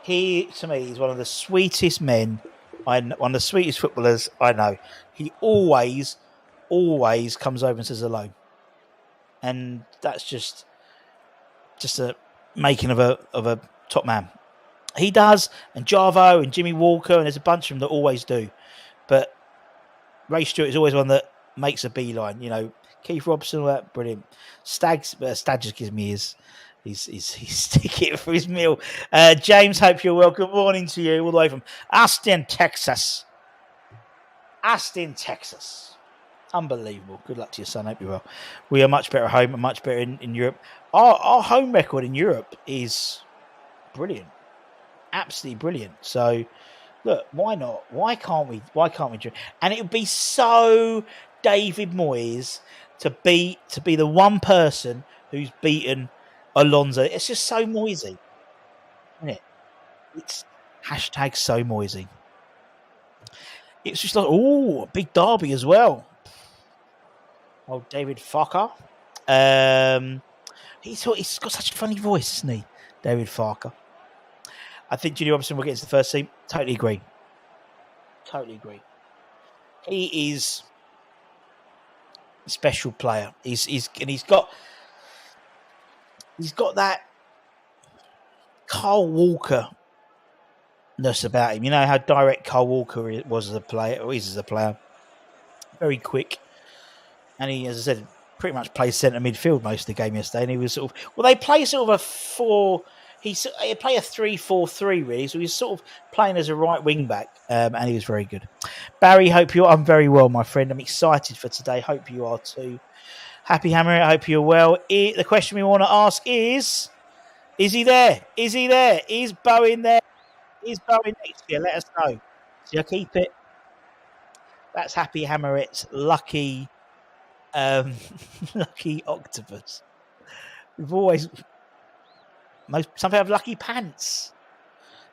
to me is one of the sweetest men, one of the sweetest footballers I know. He always comes over and says hello. And that's just a making of a top man. He does, and Jarvo and Jimmy Walker, and there's a bunch of them that always do. But Ray Stewart is always one that makes a beeline. You know, Keith Robson, all that brilliant. Stag just gives me his ticket for his meal. James, hope you're well. Good morning to you, all the way from Austin, Texas. Unbelievable. Good luck to your son. Hope you're well. We are much better at home and much better in Europe. Our home record in Europe is brilliant. Absolutely brilliant. So, look, why not? Why can't we do it? And it would be so David Moyes to be the one person who's beaten Alonso. It's just so Moisey, isn't it? It's hashtag so Moisey. It's just like, a big derby as well. Oh, David Farker. He's got such a funny voice, isn't he? David Farker. I think Junior Robinson will get into the first team. Totally agree. He is a special player. He's got that Carl Walker-ness about him. You know how direct Carl Walker was as a player, or is as a player. Very quick. And he, as I said, pretty much plays centre midfield most of the game yesterday. And he was sort of, they play sort of a 4. He play a 3-4-3 really, so he's sort of playing as a right wing back, and he was very good. Barry, I'm very well, my friend. I'm excited for today. Hope you are too. Happy Hammer, I hope you're well. The question we want to ask is he there? Is Bowen there? Is Bowen next year? Let us know. So keep it. That's Happy Hammeret's lucky octopus. We've always. Some people have lucky pants.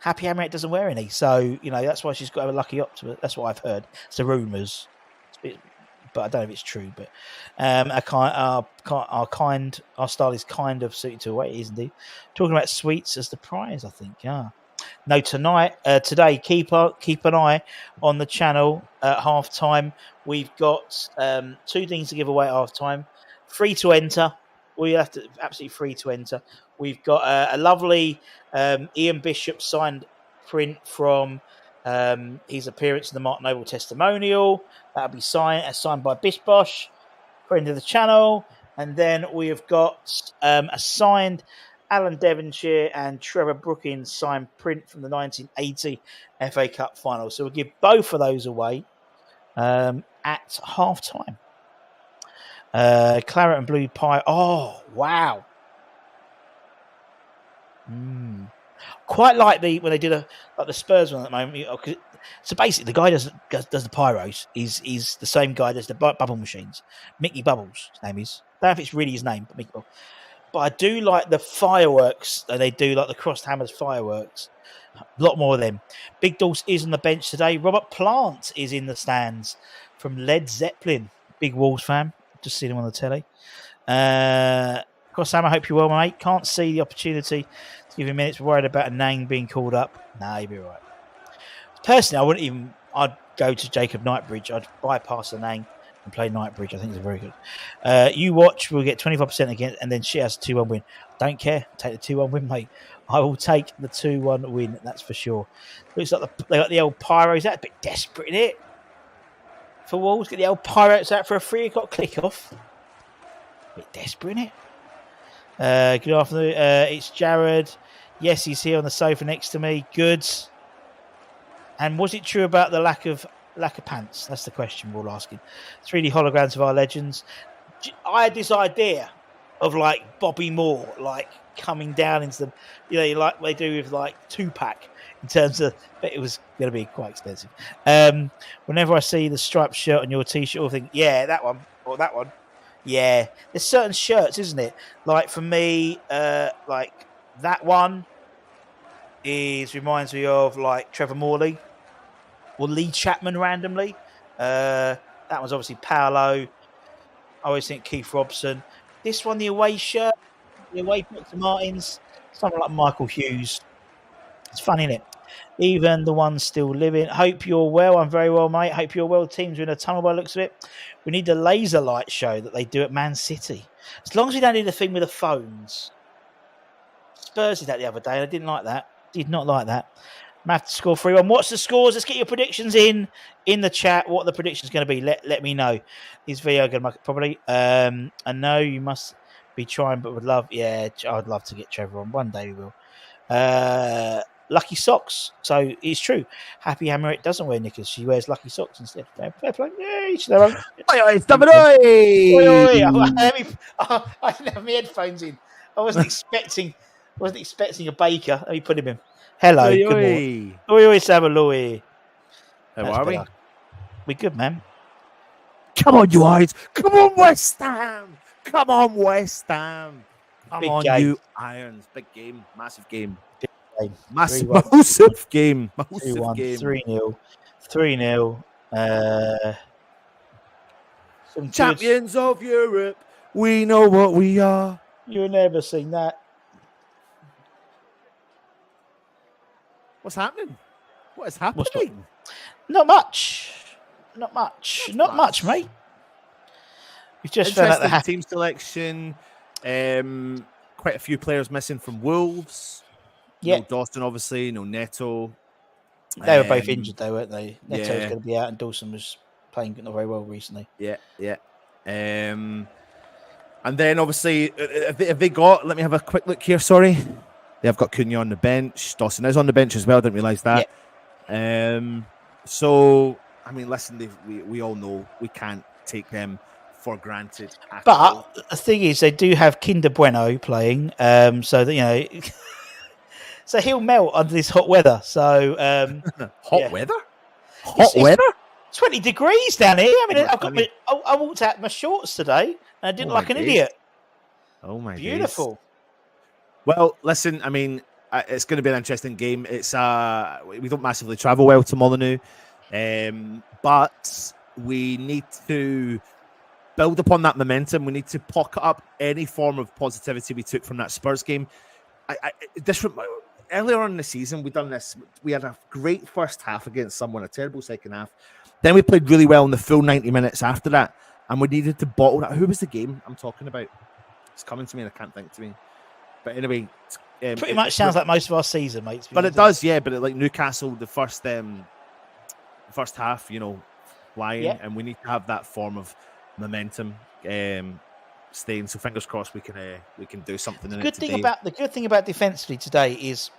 Happy Hammerette doesn't wear any, so that's why she's got a lucky octopus. That's what I've heard. It's the rumours, but I don't know if it's true. But our style is kind of suited to a way, isn't he? Talking about sweets as the prize, I think. Yeah. No, today, keep an eye on the channel at half time. We've got 2 things to give away at half time. Free to enter. We have to absolutely free to enter. We've got a lovely Ian Bishop signed print from his appearance in the Mark Noble testimonial. That'll be signed by Bish Bosh, friend of the channel. And then we have got a signed Alan Devonshire and Trevor Brookins signed print from the 1980 FA Cup final. So we'll give both of those away at half time. Claret and blue pie. Oh, wow. Quite like when they do the Spurs one at the moment. So basically, the guy does the pyros is the same guy that does the bubble machines. Mickey Bubbles, his name is. I don't know if it's really his name, but Mickey Bubbles. But I do like the fireworks that they do, like the Crossed Hammers fireworks. A lot more of them. Big Dawes is on the bench today. Robert Plant is in the stands from Led Zeppelin. Big Wolves fan. Just seen him on the telly. Cross Hammer, hope you're well, mate. Can't see the opportunity to give you minutes. Worried about a name being called up. Nah, you'll be right. Personally, I'd go to Jacob Knightbridge. I'd bypass the name and play Knightbridge. I think it's very good. You watch, we'll get 25% again, and then she has a 2-1 win. Don't care. Take the 2-1 win, mate. I will take the 2-1 win, that's for sure. Looks like they got the old pyros. That's a bit desperate, isn't it? For Wolves, get the old Pirates out for a 3 o'clock kickoff. A bit desperate, isn't it? Good afternoon. It's Jared. Yes, he's here on the sofa next to me. Good. And was it true about the lack of pants? That's the question we're all asking. 3D holograms of our legends. I had this idea of like Bobby Moore, like coming down into them, like they do with like Tupac. In terms of, but it was going to be quite expensive. Whenever I see the striped shirt on your t-shirt, I think, yeah, that one or that one. Yeah, there's certain shirts, isn't it? Like for me, like that one reminds me of like Trevor Morley or Lee Chapman randomly. That one's obviously Paolo. I always think Keith Robson. This one, the away shirt, the away Dr. Martins, someone like Michael Hughes. It's fun, isn't it? Even the ones still living. Hope you're well. I'm very well, mate. Hope you're well. Teams are in a tunnel by the looks of it. We need the laser light show that they do at Man City. As long as we don't do the thing with the phones. Spurs did that the other day, and I didn't like that. Did not like that. Math to score 3-1. What's the scores? Let's get your predictions in the chat. What are the predictions going to be? Let me know. Is video going to make it? Probably. I know you must be trying, but would love. Yeah, I'd love to get Trevor on. One day we will. Lucky socks. So it's true. Happy Hammer it doesn't wear knickers. She wears lucky socks instead. Fair play. Yeah, each their own. Oi, I didn't have my headphones in. I wasn't expecting a baker. Let me put him in. Hello. Good morning. Oi, Sabaloi. How are we? We good, man. Come on, you eyes. Come on, West Ham. Come on, West Ham. Come on, you Irons. Big game. Massive game. Massive game. 3-0. 3-0. Champions of Europe. We know what we are. You've never seen that. What's happening? What is happening? Not much. Not much, mate. We've just found out the team selection. Quite a few players missing from Wolves. Yeah. No Dawson, obviously. No Neto. They were both injured, though, weren't they? Neto was going to be out, and Dawson was playing not very well recently. Yeah. And then, obviously, have they got... Let me have a quick look here, sorry. They have got Cunha on the bench. Dawson is on the bench as well. Didn't realise that. Yeah. So, I mean, listen, we all know we can't take them for granted. But the thing is, they do have Kinder Bueno playing, so that, you know... So he'll melt under this hot weather. So weather? Hot weather? 20 degrees down here. I mean, I walked out in my shorts today and I didn't like an idiot. Oh my! Beautiful. Days. Well, listen. I mean, it's going to be an interesting game. It's we don't massively travel well to Molyneux, but we need to build upon that momentum. We need to pocket up any form of positivity we took from that Spurs game. Earlier on in the season, we've done this. We had a great first half against someone, a terrible second half. Then we played really well in the full 90 minutes after that, and we needed to bottle that. Who was the game I'm talking about? It's coming to me, and I can't think to me. But anyway, pretty much sounds like most of our season, mate. But it does, yeah. But like Newcastle, the first half, lying, and we need to have that form of momentum. Staying, so fingers crossed we can do something in it today. The good thing about defensively today is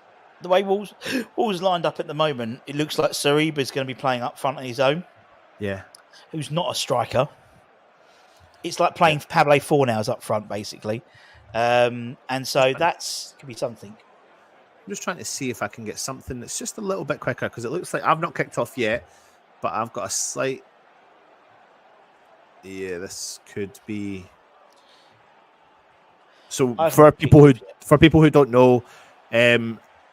the way Wolves lined up at the moment. It looks like Saliba is going to be playing up front on his own. Yeah, who's not a striker. It's like playing Pablo Fornals up front, basically, and so that's could be something. I'm just trying to see if I can get something that's just a little bit quicker because it looks like I've not kicked off yet, but I've got a slight. Yeah, this could be. So for people who don't know,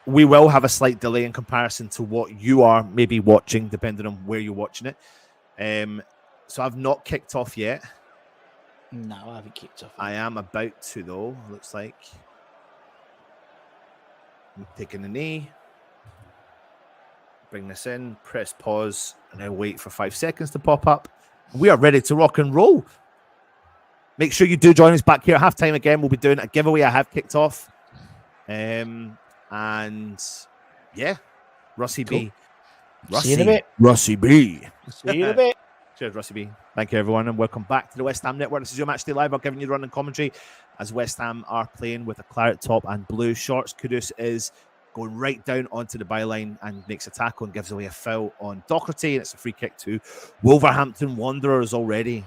we will have a slight delay in comparison to what you are maybe watching, depending on where you're watching it. So I've not kicked off yet. No, I haven't kicked off. I am about to, though. Looks like I'm taking the knee. Bring this in, press pause, and then wait for 5 seconds to pop up. We are ready to rock and roll. Make sure you do join us back here at halftime again. We'll be doing a giveaway. I have kicked off. And yeah, Russie cool. B. See you in a bit. Russie B. See you in a bit. Cheers, Russie B. Thank you, everyone, and welcome back to the West Ham Network. This is your Matchday Live. I'm giving you the running commentary as West Ham are playing with a claret top and blue shorts. Kudus is going right down onto the byline and makes a tackle and gives away a foul on Doherty, and it's a free kick to Wolverhampton Wanderers already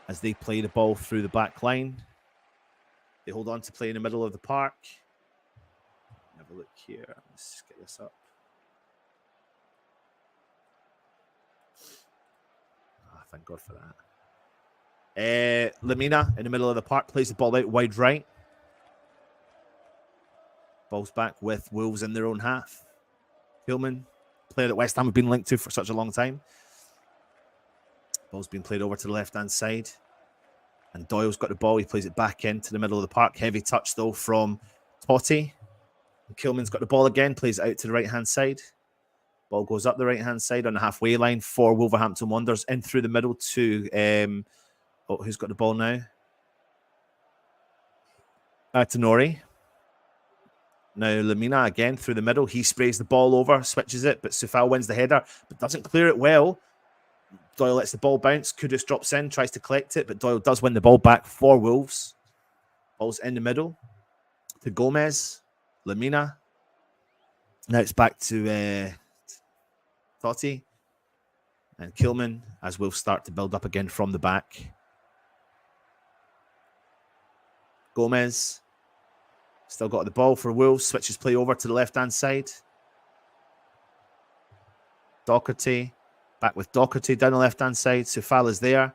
as they play the ball through the back line. They hold on to play in the middle of the park. Have a look here. Let's get this up. Thank God for that. Lamina in the middle of the park plays the ball out wide right. Ball's back with Wolves in their own half. Hillman, player that West Ham have been linked to for such a long time. Ball's been played over to the left-hand side. And Doyle's got the ball. He plays it back into the middle of the park. Heavy touch, though, from Totti. And Kilman's got the ball again. Plays it out to the right-hand side. Ball goes up the right-hand side on the halfway line for Wolverhampton Wanderers. In through the middle to... who's got the ball now? To Nori. Now Lamina again through the middle. He sprays the ball over, switches it, but Sufal wins the header, but doesn't clear it well. Doyle lets the ball bounce. Kudus drops in, tries to collect it, but Doyle does win the ball back for Wolves. Ball's in the middle to Gomez. Lamina. Now it's back to Totti and Kilman as Wolves start to build up again from the back. Gomez still got the ball for Wolves. Switches play over to the left-hand side. Doherty. Back with Doherty down the left-hand side. Sufal is there.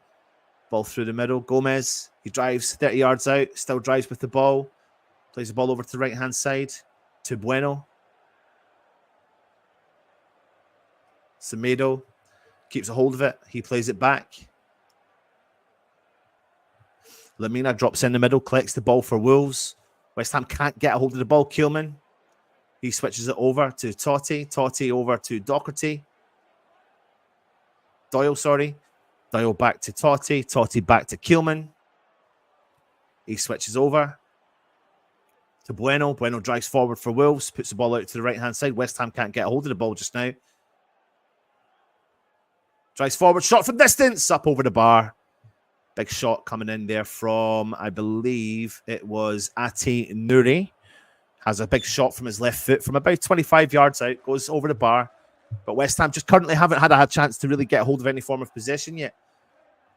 Ball through the middle. Gomez. He drives 30 yards out. Still drives with the ball. Plays the ball over to the right-hand side. To Bueno. Semedo. Keeps a hold of it. He plays it back. Lamina drops in the middle. Collects the ball for Wolves. West Ham can't get a hold of the ball. Keelman. He switches it over to Totti. Totti over to Doherty. Doyle, sorry. Doyle back to Totti. Totti back to Keelman. He switches over to Bueno. Bueno drives forward for Wolves. Puts the ball out to the right-hand side. West Ham can't get a hold of the ball just now. Drives forward. Shot from distance. Up over the bar. Big shot coming in there from, I believe it was Ati Nouri. Has a big shot from his left foot from about 25 yards out. Goes over the bar. But West Ham just currently haven't had a chance to really get hold of any form of possession yet.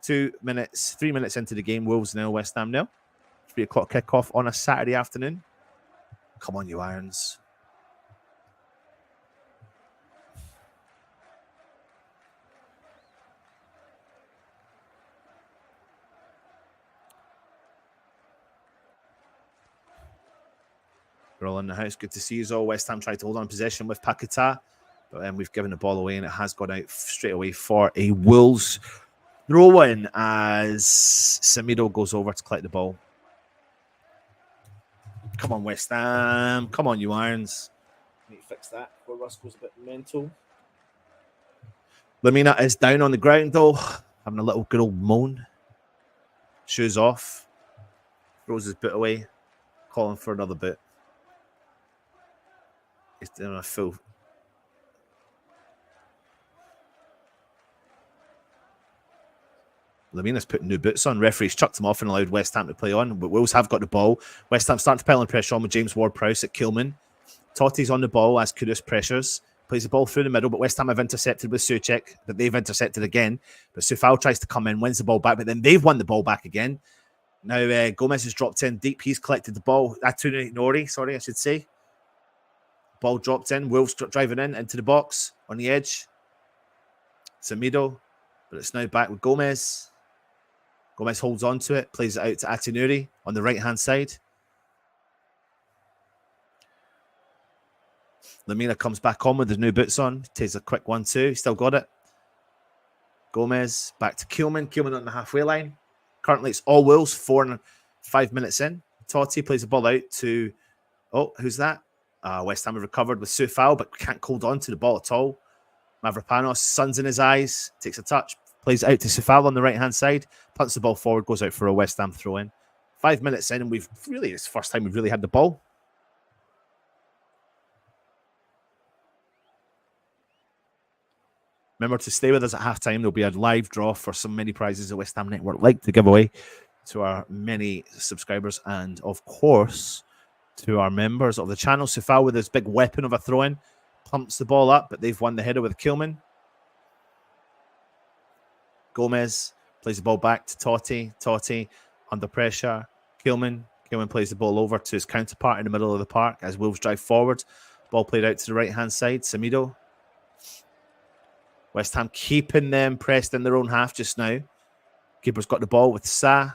3 minutes into the game. Wolves nil, West Ham nil. 3 o'clock kickoff on a Saturday afternoon. Come on, you Irons. We're all in the house. Good to see you all. West Ham tried to hold on possession with Paquetá, but then we've given the ball away and it has gone out straight away for a Wolves throw-in as Semedo goes over to collect the ball. Come on, West Ham. Come on, you Irons. Need to fix that before Russ goes a bit mental. Lamina is down on the ground, though, having a little good old moan. Shoes off. Throws his boot away. Calling for another boot. He's doing a full... Lamina's putting new boots on. Referees chucked him off and allowed West Ham to play on. But Wolves have got the ball. West Ham starting to pile on pressure on with James Ward-Prowse at Kilman. Totti's on the ball as Kudus pressures. Plays the ball through the middle, but West Ham have intercepted with Souček. But they've intercepted again. But Sufal tries to come in, wins the ball back, but then they've won the ball back again. Now Gomez has dropped in deep. He's collected the ball. Nori, sorry, I should say. Ball dropped in. Wolves driving in into the box on the edge. Semedo, but it's now back with Gomez. Gomez holds on to it, plays it out to Atinuri on the right-hand side. Lamina comes back on with his new boots on. Takes a quick 1-2. Still got it. Gomez back to Keelman. Keelman on the halfway line. Currently, it's all Wolves, 4 and 5 minutes in. Totti plays the ball out to... Oh, who's that? West Ham have recovered with Sufal, but can't hold on to the ball at all. Mavropanos, sun's in his eyes, takes a touch, plays it out to Sufal on the right-hand side, punts the ball forward, goes out for a West Ham throw-in. 5 minutes in, and it's the first time we've really had the ball. Remember to stay with us at halftime. There'll be a live draw for some mini prizes that West Ham Network like to give away to our many subscribers and, of course, to our members of the channel. Sufal with his big weapon of a throw-in pumps the ball up, but they've won the header with Kilman. Gomez plays the ball back to Totti. Totti under pressure. Kilman plays the ball over to his counterpart in the middle of the park as Wolves drive forward. Ball played out to the right-hand side. Semedo. West Ham keeping them pressed in their own half just now. Keeper's got the ball with Sa.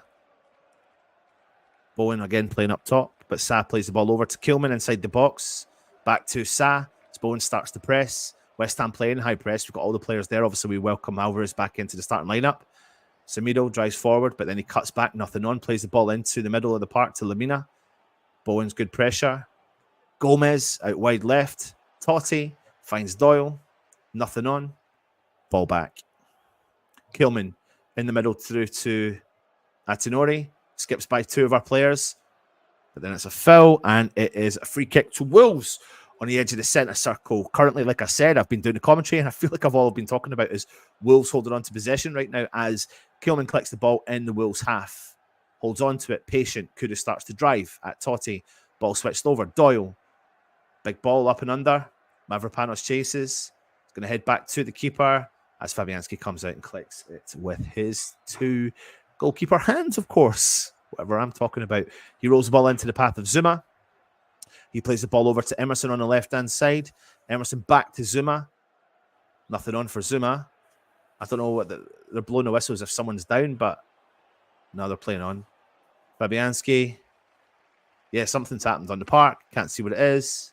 Bowen again playing up top, but Sa plays the ball over to Kilman inside the box. Back to Sa. As Bowen starts to press. West Ham playing high press. We've got all the players there. Obviously, we welcome Alvarez back into the starting lineup. Semedo drives forward, but then he cuts back. Nothing on. Plays the ball into the middle of the park to Lamina. Bowen's good pressure. Gomez out wide left. Totti finds Doyle. Nothing on. Ball back. Kilman in the middle through to Atinori. Skips by 2 of our players. But then it's a foul, and it is a free kick to Wolves on the edge of the centre circle. Currently, like I said, I've been doing the commentary, and I feel like all I've been talking about is Wolves holding on to possession right now as Kilman collects the ball in the Wolves half. Holds on to it, patient. Kudus starts to drive at Totti. Ball switched over. Doyle. Big ball up and under. Mavropanos chases. He's going to head back to the keeper as Fabianski comes out and collects it with his 2 goalkeeper hands, of course. Whatever I'm talking about. He rolls the ball into the path of Zuma. He plays the ball over to Emerson on the left-hand side. Emerson back to Zuma. Nothing on for Zuma. I don't know what they're blowing the whistles if someone's down, but no, they're playing on. Fabianski. Yeah, something's happened on the park. Can't see what it is.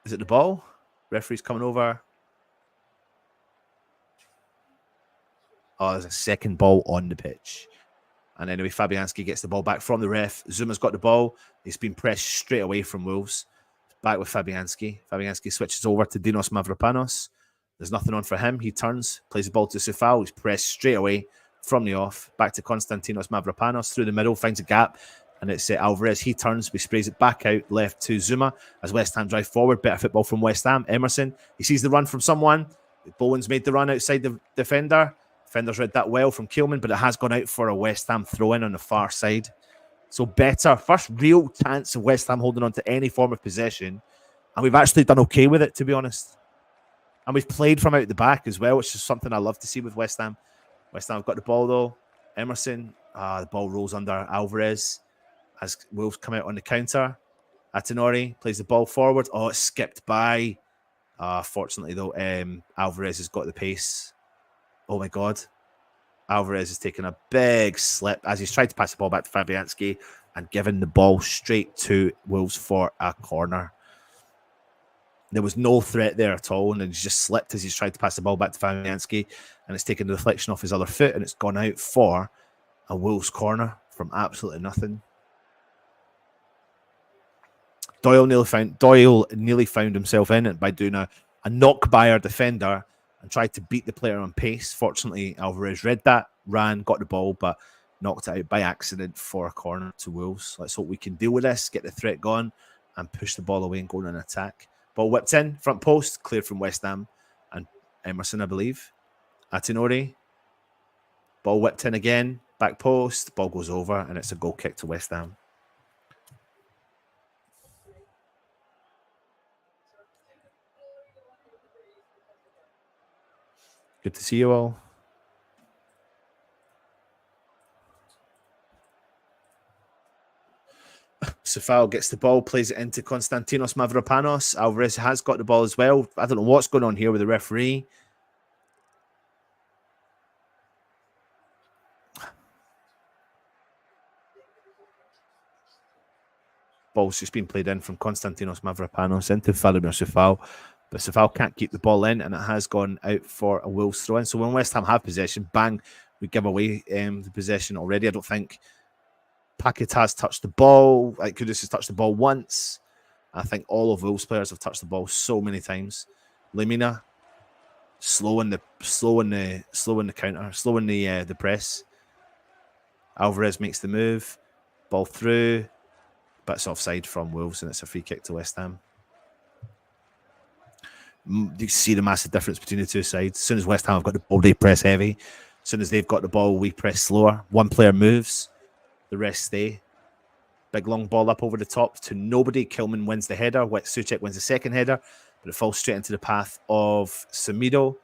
Is it the ball? Referee's coming over. Oh, there's a second ball on the pitch. And anyway, Fabianski gets the ball back from the ref. Zuma's got the ball. He's been pressed straight away from Wolves. Back with Fabianski. Fabianski switches over to Dinos Mavropanos. There's nothing on for him. He turns, plays the ball to Sufal. He's pressed straight away from the off. Back to Konstantinos Mavropanos. Through the middle, finds a gap. And it's Alvarez. He turns, he sprays it back out left to Zuma as West Ham drive forward. Better football from West Ham. Emerson, he sees the run from someone. Bowen's made the run outside the defender. Defender's read that well from Kilman, but it has gone out for a West Ham throw-in on the far side. So better. First real chance of West Ham holding on to any form of possession. And we've actually done okay with it, to be honest. And we've played from out the back as well, which is something I love to see with West Ham. West Ham have got the ball, though. Emerson, the ball rolls under Alvarez as Wolves come out on the counter. Atenori plays the ball forward. Oh, it's skipped by. Fortunately, though, Alvarez has got the pace. Oh, my God. Alvarez has taken a big slip as he's tried to pass the ball back to Fabianski and given the ball straight to Wolves for a corner. There was no threat there at all, and he's just slipped as he's tried to pass the ball back to Fabianski, and it's taken the deflection off his other foot, and it's gone out for a Wolves corner from absolutely nothing. Doyle nearly found himself in it by doing a knock by our defender and tried to beat the player on pace. Fortunately, Alvarez read that, ran, got the ball, but knocked it out by accident for a corner to Wolves. Let's hope we can deal with this, get the threat gone, and push the ball away and go on an attack. Ball whipped in, front post, cleared from West Ham and Emerson, I believe. Atenori. Ball whipped in again, back post, ball goes over, and it's a goal kick to West Ham. Good to see you all. Sefao gets the ball, plays it into Konstantinos Mavropanos. Alvarez has got the ball as well. I don't know what's going on here with the referee. Ball's just been played in from Konstantinos Mavropanos into Vladimir Sefao. But Sefao can't keep the ball in, and it has gone out for a Wolves throw-in. So when West Ham have possession, bang, we give away the possession already. I don't think Paquet has touched the ball. Like Kudus has touched the ball once. I think all of Wolves players have touched the ball so many times. Lemina slowing the counter, slowing the press. Alvarez makes the move, ball through, but it's offside from Wolves, and it's a free kick to West Ham. You see the massive difference between the two sides. As soon as West Ham have got the ball, they press heavy. As soon as they've got the ball, we press slower. One player moves, the rest stay. Big long ball up over the top to nobody. Kilman wins the header. Souček wins the second header, but it falls straight into the path of Semedo.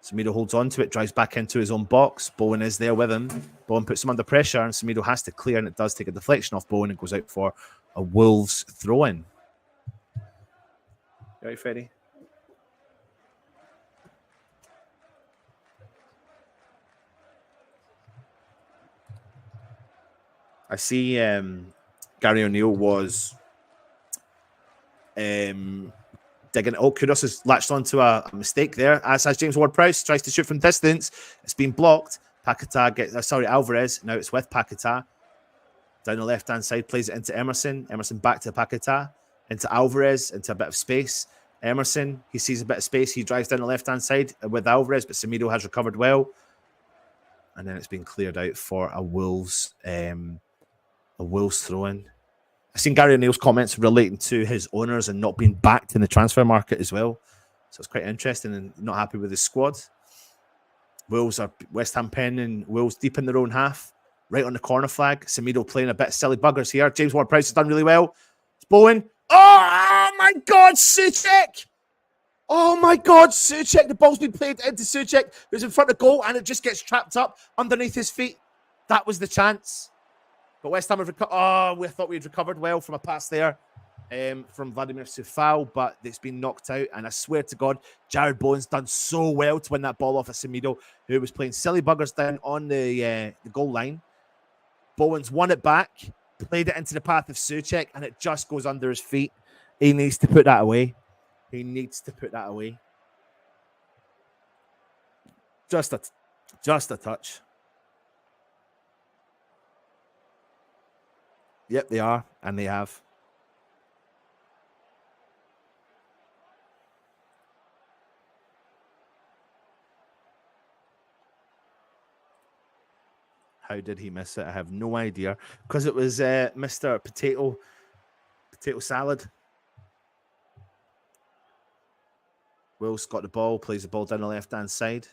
Semedo holds on to it, drives back into his own box. Bowen is there with him. Bowen puts him under pressure, and Semedo has to clear, and it does take a deflection off Bowen and goes out for a Wolves throw-in. You right, Freddie? I see Gary O'Neill was digging. Oh, Kudus has latched onto a mistake there, as has James Ward-Prowse. Tries to shoot from distance. It's been blocked. Alvarez. Now it's with Paquet. Down the left-hand side, plays it into Emerson. Emerson back to Paquet. Into Alvarez, into a bit of space. Emerson, he sees a bit of space. He drives down the left-hand side with Alvarez, but Semedo has recovered well. And then it's been cleared out for a Wolves A Wolves throw-in. I've seen Gary O'Neill's comments relating to his owners and not being backed in the transfer market as well. So it's quite interesting and not happy with his squad. Wolves are West Ham penning Wolves deep in their own half. Right on the corner flag. Semedo playing a bit of silly buggers here. James Ward-Prowse has done really well. It's Bowen. Oh my God, Souček! Oh my God, Souček. The ball's been played into Souček, who's in front of goal, and it just gets trapped up underneath his feet. That was the chance. But West Ham have recovered. Oh, we thought we'd recovered well from a pass there from Vladimir Coufal, but it's been knocked out. And I swear to God, Jared Bowen's done so well to win that ball off of Semedo, who was playing silly buggers down on the goal line. Bowen's won it back, played it into the path of Souček, and it just goes under his feet. He needs to put that away. He needs to put that away. Just a touch. Yep, they are, and they have. How did he miss it? I have no idea. Because it was Mr. Potato Salad. Will's got the ball, plays the ball down the left-hand side.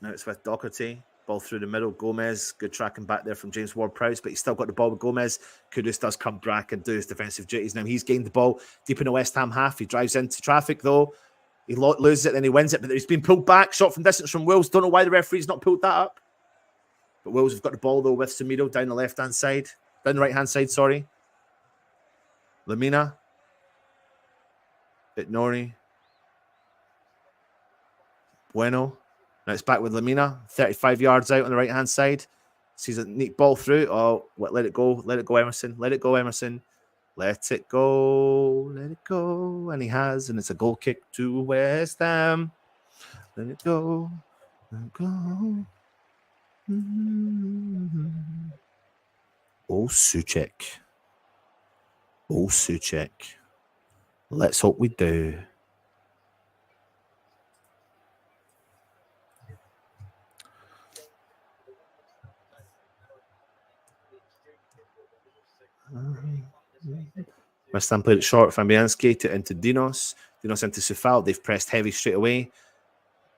Now it's with Doherty. Ball through the middle. Gomez, good tracking back there from James Ward-Prowse, but he's still got the ball with Gomez. Kudus does come back and do his defensive duties. Now he's gained the ball deep in the West Ham half. He drives into traffic, though. He loses it, then he wins it, but he's been pulled back. Shot from distance from Wills. Don't know why the referee's not pulled that up. But Wills have got the ball, though, with Semedo down the left-hand side. Down the right-hand side, sorry. Lamina. Itnori. Bueno. Now it's back with Lamina. 35 yards out on the right-hand side. Sees a neat ball through. Oh, let it go. Let it go, Emerson. Let it go, Emerson. Let it go. Let it go. And he has. And it's a goal kick to West Ham. Let it go. Let it go. Oh, Souček. Oh, Souček. Let's hope we do. West Ham played it short. Fabianski into Dinos. Dinos into Coufal. They've pressed heavy straight away.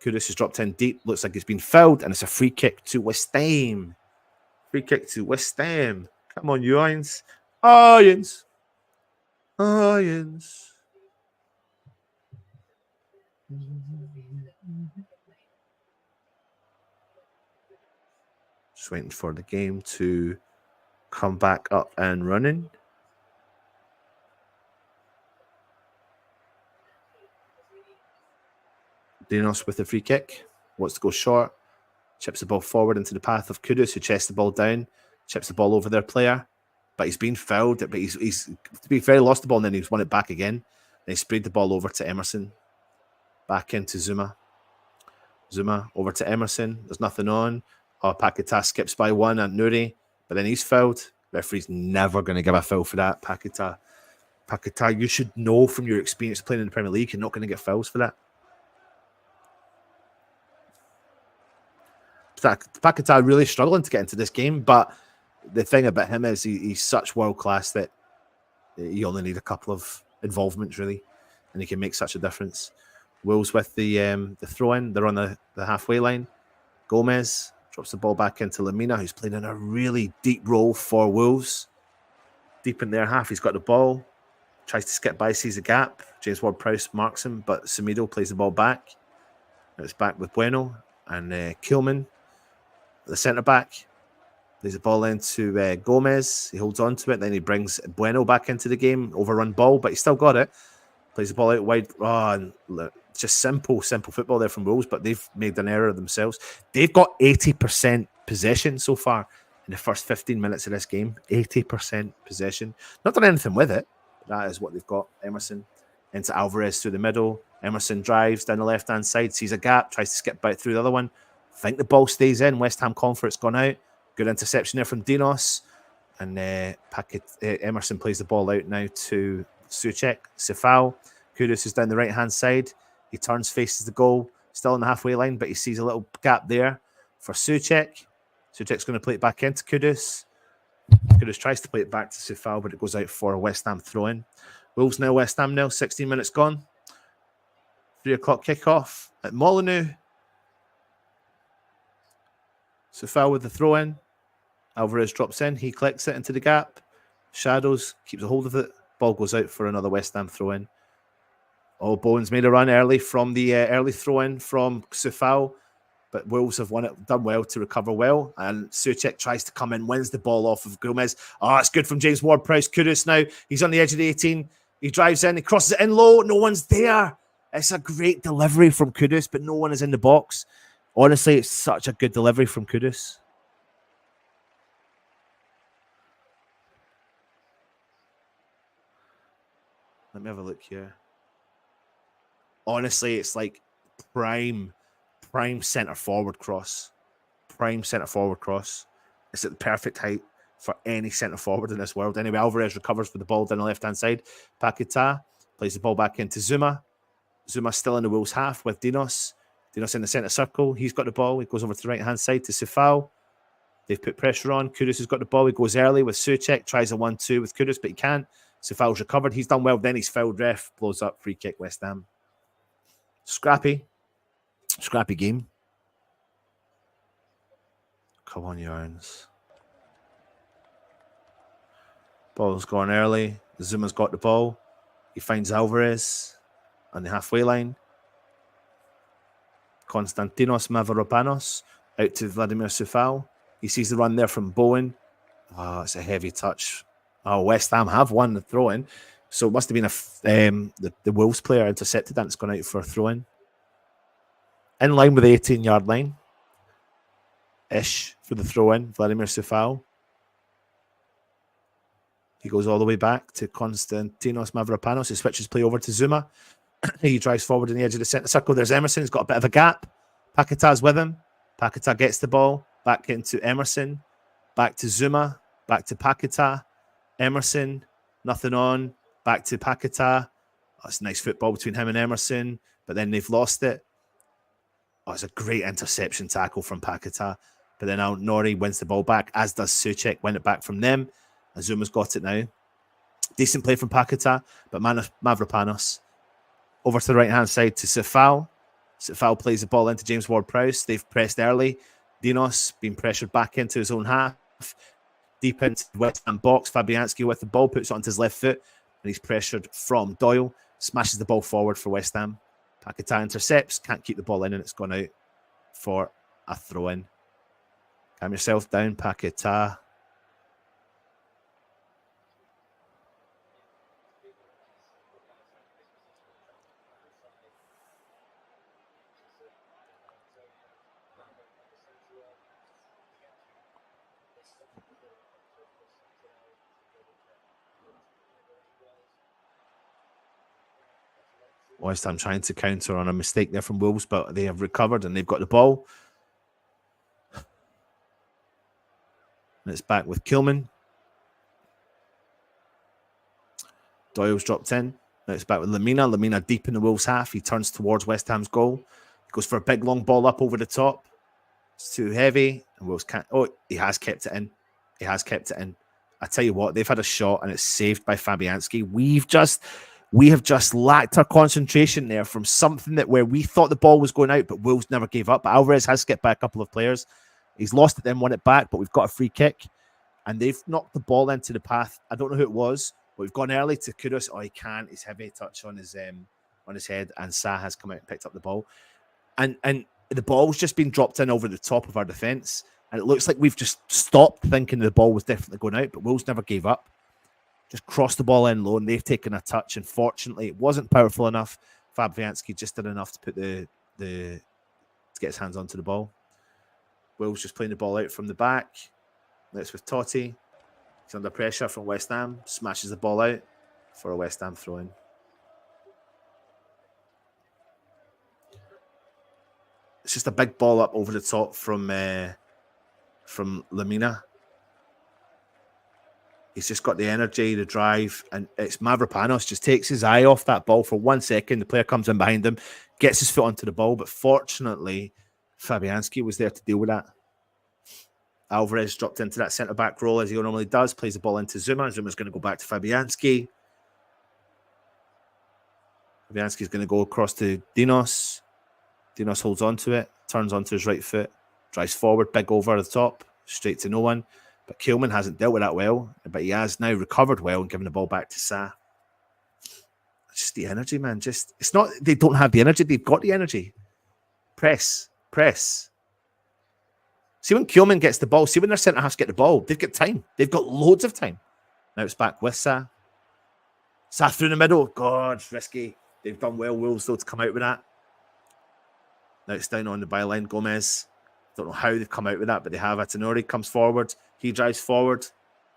Kudus has dropped in deep. Looks like it's been fouled, and it's a free kick to West Ham. Free kick to West Ham. Come on, you Irons. Irons. Irons. Just waiting for the game to come back up and running. Dinos with the free kick. Wants to go short. Chips the ball forward into the path of Kudus, who chests the ball down. Chips the ball over their player. But he's been fouled. But he's to be fair, lost the ball and then he's won it back again. Then he sprayed the ball over to Emerson. Back into Zuma. Zuma over to Emerson. There's nothing on. Oh, Paquetá skips by one and Nuri. But then he's fouled. Referee's never going to give a foul for that. Paquetá, you should know from your experience playing in the Premier League, you're not going to get fouls for that. Paquetá really struggling to get into this game, but the thing about him is he's such world class that you only need a couple of involvements really, and he can make such a difference. Wolves with the throw in, they're on the halfway line. Gomez drops the ball back into Lamina, who's playing in a really deep role for Wolves. Deep in their half, he's got the ball, tries to skip by, sees a gap. James Ward-Prowse marks him, but Semedo plays the ball back. Now it's back with Bueno and Kilman. The centre-back plays the ball into Gomez. He holds on to it. Then he brings Bueno back into the game. Overrun ball, but he still got it. Plays the ball out wide. Oh, and just simple football there from Wolves, but they've made an error themselves. They've got 80% possession so far in the first 15 minutes of this game. 80% possession. Not done anything with it. That is what they've got. Emerson into Alvarez through the middle. Emerson drives down the left-hand side, sees a gap, tries to skip back through the other one. I think the ball stays in. West Ham comfort's gone out. Good interception there from Dinos. And Emerson plays the ball out now to Souček. Coufal. Kudus is down the right-hand side. He turns, faces the goal. Still on the halfway line, but he sees a little gap there for Souček. Souček's going to play it back into Kudus. Kudus tries to play it back to Sufal, but it goes out for a West Ham throw-in. Wolves now, West Ham now, 16 minutes gone. 3 o'clock kickoff at Molyneux. Sufal with the throw-in. Alvarez drops in. He collects it into the gap. Shadows, keeps a hold of it. Ball goes out for another West Ham throw-in. Oh, Bowen's made a run early from the early throw-in from Sufal, but Wolves have done well to recover well. And Souček tries to come in, wins the ball off of Gomez. Oh, it's good from James Ward-Prowse. Kudus now. He's on the edge of the 18. He drives in. He crosses it in low. No one's there. It's a great delivery from Kudus, but no one is in the box. Honestly, it's such a good delivery from Kudus. Let me have a look here. Honestly, it's like prime centre forward cross. Prime centre forward cross. It's at the perfect height for any centre forward in this world. Anyway, Alvarez recovers with the ball down the left-hand side. Paquetá plays the ball back into Zuma. Zuma still in the Wolves half with Dinos. Dinos in the centre circle. He's got the ball. He goes over to the right-hand side to Sufal. They've put pressure on. Kudus has got the ball. He goes early with Souček. Tries a 1-2 with Kudus, but he can't. Sufal's recovered. He's done well. Then he's fouled. Ref blows up. Free kick, West Ham. Scrappy game. Come on, Yarns. Ball's gone early. Zuma's got the ball. He finds Alvarez on the halfway line. Konstantinos Mavropanos out to Vladimir Sufal. He sees the run there from Bowen. Oh, it's a heavy touch. Oh, West Ham have won the throw-in. So it must have been the Wolves player intercepted that and it's gone out for a throw-in. In line with the 18-yard line. Ish for the throw-in. Vladimir Sufal. He goes all the way back to Konstantinos Mavropanos. He switches play over to Zuma. He drives forward in the edge of the centre circle. There's Emerson. He's got a bit of a gap. Paquetá's with him. Paquetá gets the ball. Back into Emerson. Back to Zuma. Back to Paquetá. Emerson. Nothing on. Back to Paquetá. Oh, it's nice football between him and Emerson. But then they've lost it. Oh, it's a great interception tackle from Paquetá. But then Nori wins the ball back, as does Souček. Win it back from them. Azuma's got it now. Decent play from Paquetá, but Mavropanos over to the right-hand side to Sufal. Sufal plays the ball into James Ward-Prowse. They've pressed early. Dinos being pressured back into his own half. Deep into the West Ham box. Fabianski with the ball, puts it onto his left foot, and he's pressured from Doyle. Smashes the ball forward for West Ham. Paquetá intercepts, can't keep the ball in, and it's gone out for a throw-in. Calm yourself down, Paquetá. West Ham trying to counter on a mistake there from Wolves, but they have recovered and they've got the ball. And it's back with Kilman. Doyle's dropped in. Now it's back with Lamina. Lamina deep in the Wolves half. He turns towards West Ham's goal. He goes for a big long ball up over the top. It's too heavy. And Wolves can't. Oh, he has kept it in. He has kept it in. I tell you what, they've had a shot and it's saved by Fabianski. We have just lacked our concentration there from something that where we thought the ball was going out, but Wolves never gave up. But Alvarez has skipped by a couple of players. He's lost it, then won it back, but we've got a free kick. And they've knocked the ball into the path. I don't know who it was, but we've gone early to Kudus. Oh, he can't. He's heavy touch on his head, and Sa has come out and picked up the ball. And the ball's just been dropped in over the top of our defence. And it looks like we've just stopped thinking the ball was definitely going out, but Wolves never gave up. Just crossed the ball in low, and they've taken a touch. Unfortunately, it wasn't powerful enough. Fabianski just did enough to put to get his hands onto the ball. Will's just playing the ball out from the back. That's with Totti. He's under pressure from West Ham. Smashes the ball out for a West Ham throw-in. It's just a big ball up over the top from Lamina. He's just got the energy, the drive, and it's Mavropanos just takes his eye off that ball for 1 second. The player comes in behind him, gets his foot onto the ball, but fortunately, Fabianski was there to deal with that. Alvarez dropped into that centre-back role as he normally does, plays the ball into Zuma. Zuma's going to go back to Fabianski. Fabianski's going to go across to Dinos. Dinos holds on to it, turns onto his right foot, drives forward, big over the top, straight to no one. But Keelman hasn't dealt with that well, but he has now recovered well and given the ball back to Sa. Just the energy, man. It's not they don't have the energy, they've got the energy. Press. See when Keelman gets the ball, see when their centre halves get the ball, they've got time. They've got loads of time. Now it's back with Sa. Sa through the middle. God, it's risky. They've done well, Wolves, though, to come out with that. Now it's down on the byline. Gomez. Don't know how they've come out with that, but they have. Atenori comes forward. He drives forward.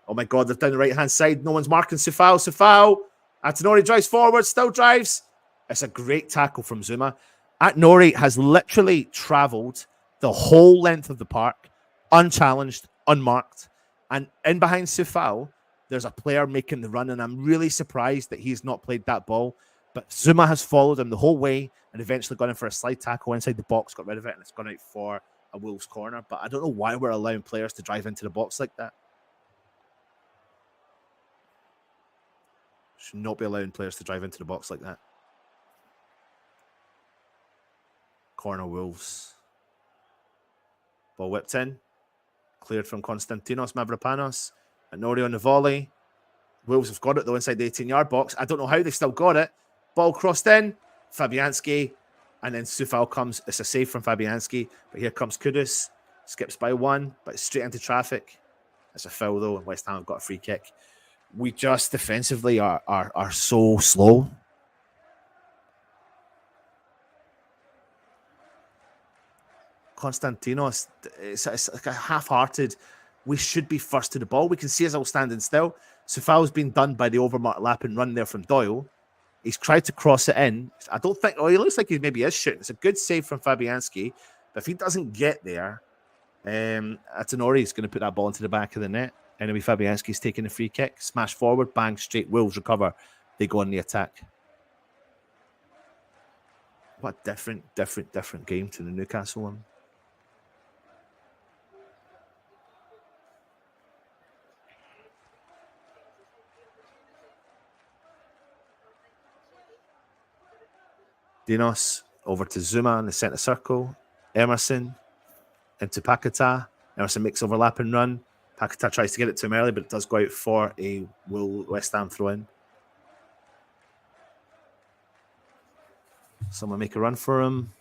Oh my God, they're down the right-hand side. No one's marking Sufal. Atenori drives forward, still drives. It's a great tackle from Zuma. Atenori has literally travelled the whole length of the park, unchallenged, unmarked. And in behind Sufal, there's a player making the run, and I'm really surprised that he's not played that ball. But Zuma has followed him the whole way and eventually gone in for a slide tackle inside the box, got rid of it, and it's gone out for a Wolves corner. But I don't know why we're allowing players to drive into the box like that. Should not be allowing players to drive into the box like that. Corner Wolves. Ball whipped in. Cleared from Konstantinos Mavropanos. And Nori on the volley. Wolves have got it though inside the 18-yard box. I don't know how they've still got it. Ball crossed in. Fabianski. And then Sufal comes. It's a save from Fabianski. But here comes Kudus. Skips by one. But it's straight into traffic. It's a foul though. And West Ham have got a free kick. We just defensively are so slow. Konstantinos, it's like a half-hearted. We should be first to the ball. We can see us all standing still. Sufal's been done by the overmarked lap and run there from Doyle. He's tried to cross it in. I don't think. Oh, he looks like he maybe is shooting. It's a good save from Fabianski, but if he doesn't get there, Atenori is going to put that ball into the back of the net. Anyway, Fabianski's taking a free kick. Smash forward, bang, straight. Wolves recover. They go on the attack. What a different game to the Newcastle one. Dinos over to Zuma in the centre circle. Emerson into Paquetá. Emerson makes overlapping run. Paquetá tries to get it to him early, but it does go out for a West Ham throw-in. Someone make a run for him.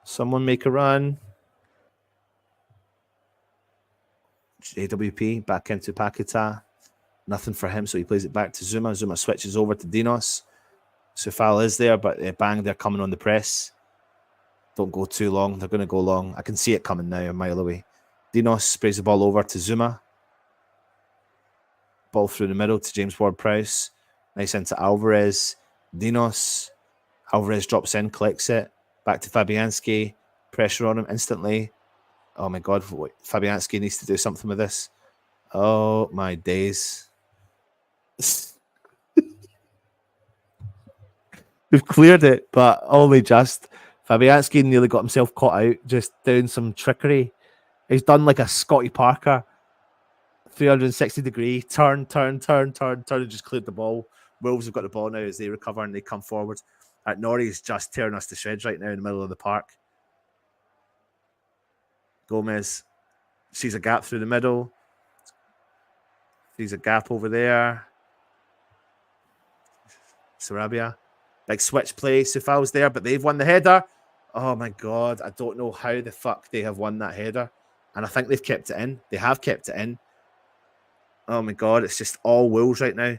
Someone make a run. AWP back into Paquetá. Nothing for him, so he plays it back to Zuma. Zuma switches over to Dinos. Sufal is there, but bang, they're coming on the press. Don't go too long. They're going to go long. I can see it coming now a mile away. Dinos sprays the ball over to Zuma. Ball through the middle to James Ward-Prowse. Nice into Alvarez. Dinos. Alvarez drops in, collects it. Back to Fabianski. Pressure on him instantly. Oh my God. Fabianski needs to do something with this. Oh my days. We've cleared it, but only just. Fabianski nearly got himself caught out, just doing some trickery. He's done like a Scotty Parker 360-degree turn, and just cleared the ball. Wolves have got the ball now as they recover and they come forward. Nori is just tearing us to shreds right now in the middle of the park. Gomez sees a gap through the middle. Sees a gap over there. Sarabia. Big switch play. Sufal's there, but they've won the header. Oh my God. I don't know how the fuck they have won that header. And I think they've kept it in. They have kept it in. Oh my God. It's just all Wolves right now.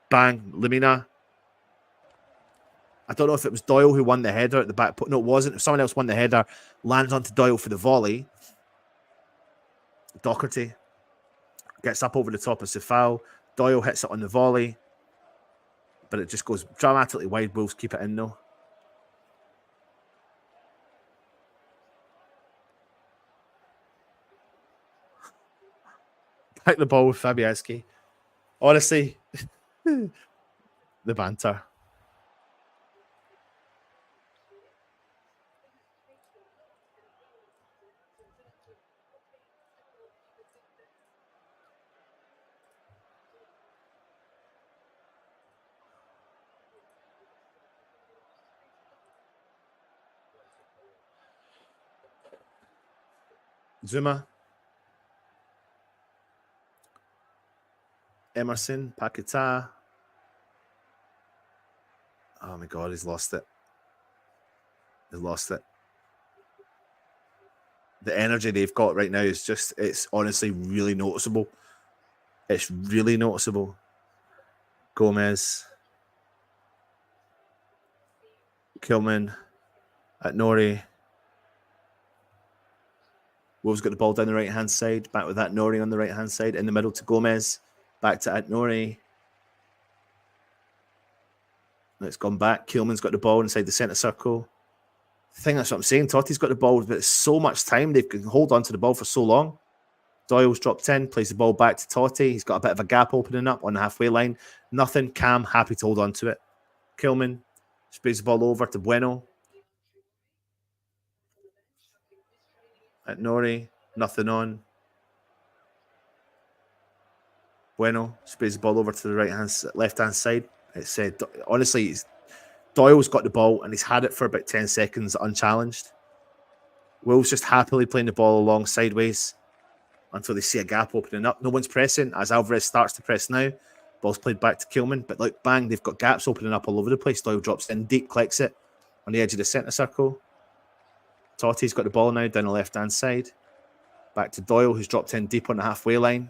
Bang. Lamina. I don't know if it was Doyle who won the header at the back. No, it wasn't. If someone else won the header, lands onto Doyle for the volley. Doherty gets up over the top of Sufal. Doyle hits it on the volley. But it just goes dramatically wide. Wolves keep it in though. Back the ball with Fabianski. Honestly, the banter. Zuma. Emerson, Paquetá. Oh my God, he's lost it. He's lost it. The energy they've got right now is just, it's honestly really noticeable. It's really noticeable. Gomez. Kilman. At Nori. Wolves got the ball down the right-hand side. Back with that Nori on the right-hand side. In the middle to Gomez. Back to Nori. It's gone back. Kilman's got the ball inside the centre circle. I think that's what I'm saying. Totti's got the ball, but it's so much time. They can hold on to the ball for so long. Doyle's dropped in, plays the ball back to Totti. He's got a bit of a gap opening up on the halfway line. Nothing. Cam, happy to hold on to it. Kilman sprays the ball over to Bueno. At Nori, nothing on. Bueno sprays the ball over to the left-hand side. It's honestly, Doyle's got the ball and he's had it for about 10 seconds unchallenged. Will's just happily playing the ball along sideways until they see a gap opening up. No one's pressing as Alvarez starts to press now. Ball's played back to Kilman, but look, bang, they've got gaps opening up all over the place. Doyle drops in deep, collects it on the edge of the centre circle. Totti's got the ball now down the left-hand side. Back to Doyle, who's dropped in deep on the halfway line.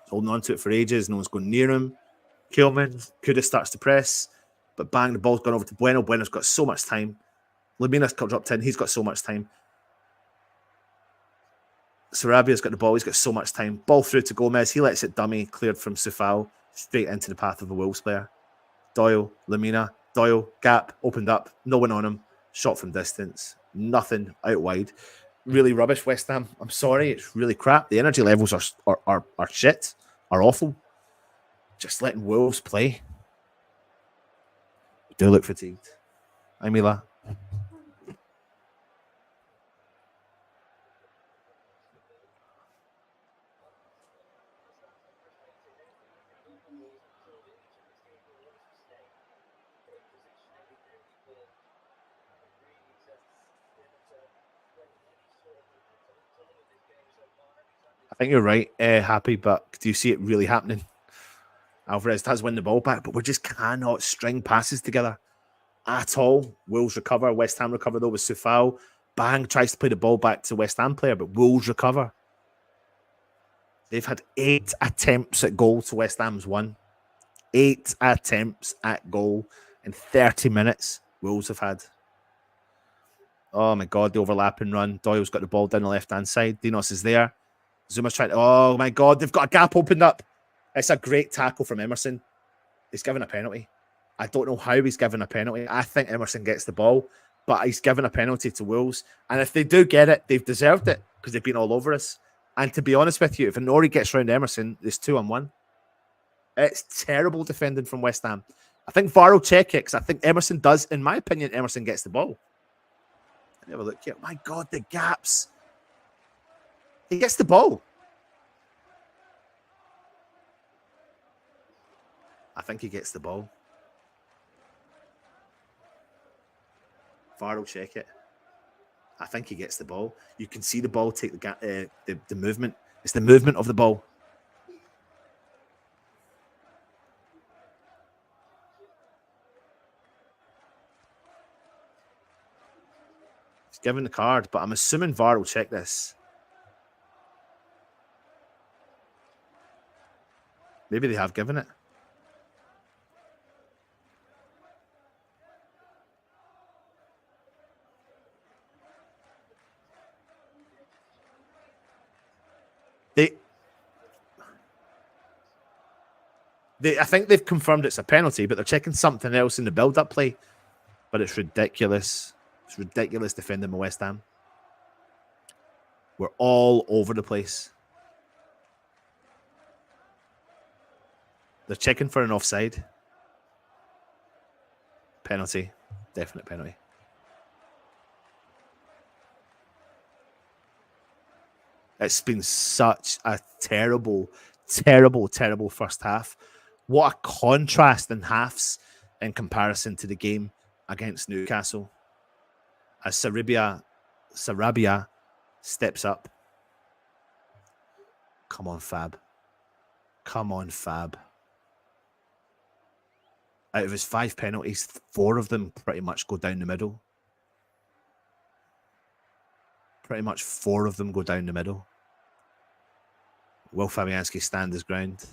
He's holding on to it for ages. No one's going near him. Kilman, Kudus starts to press, but bang, the ball's gone over to Bueno. Bueno's got so much time. Lemina's dropped in. He's got so much time. Sarabia's got the ball. He's got so much time. Ball through to Gomez. He lets it dummy. Cleared from Sufal. Straight into the path of a Wolves player. Doyle, Lamina. Doyle, gap, opened up. No one on him. Shot from distance. Nothing out wide. Really rubbish, West Ham. I'm sorry. It's really crap. The energy levels are shit. Are awful. Just letting Wolves play. Do look fatigued. I'm Mila. I think you're right, Happy, but do you see it really happening? Alvarez does win the ball back, but we just cannot string passes together at all. Wolves recover. West Ham recover, though, with Sufal. Bang tries to play the ball back to West Ham player, but Wolves recover. They've had 8 attempts at goal to West Ham's 1. 8 attempts at goal in 30 minutes. Wolves have had. Oh, my God, the overlapping run. Doyle's got the ball down the left-hand side. Dinos is there. Zuma's trying to... Oh, my God, they've got a gap opened up. It's a great tackle from Emerson. He's given a penalty. I don't know how he's given a penalty. I think Emerson gets the ball, but he's given a penalty to Wolves. And if they do get it, they've deserved it because they've been all over us. And to be honest with you, if Nori gets round Emerson, there's 2-on-1. It's terrible defending from West Ham. I think VAR will check it because I think Emerson does. In my opinion, Emerson gets the ball. Let me have a look here. My God, the gaps. He gets the ball. I think he gets the ball. VAR will check it. I think he gets the ball. You can see the ball take the movement. It's the movement of the ball. He's given the card, but I'm assuming VAR will check this. Maybe they have given it. I think they've confirmed it's a penalty, but they're checking something else in the build-up play. But it's ridiculous. It's ridiculous defending my West Ham. We're all over the place. They're checking for an offside. Penalty. Definite penalty. It's been such a terrible first half. What a contrast in halves in comparison to the game against Newcastle. As Sarabia steps up. Come on, Fab. Come on, Fab. Out of his 5 penalties, 4 of them pretty much go down the middle. Pretty much 4 of them go down the middle. Will Fabianski stand his ground?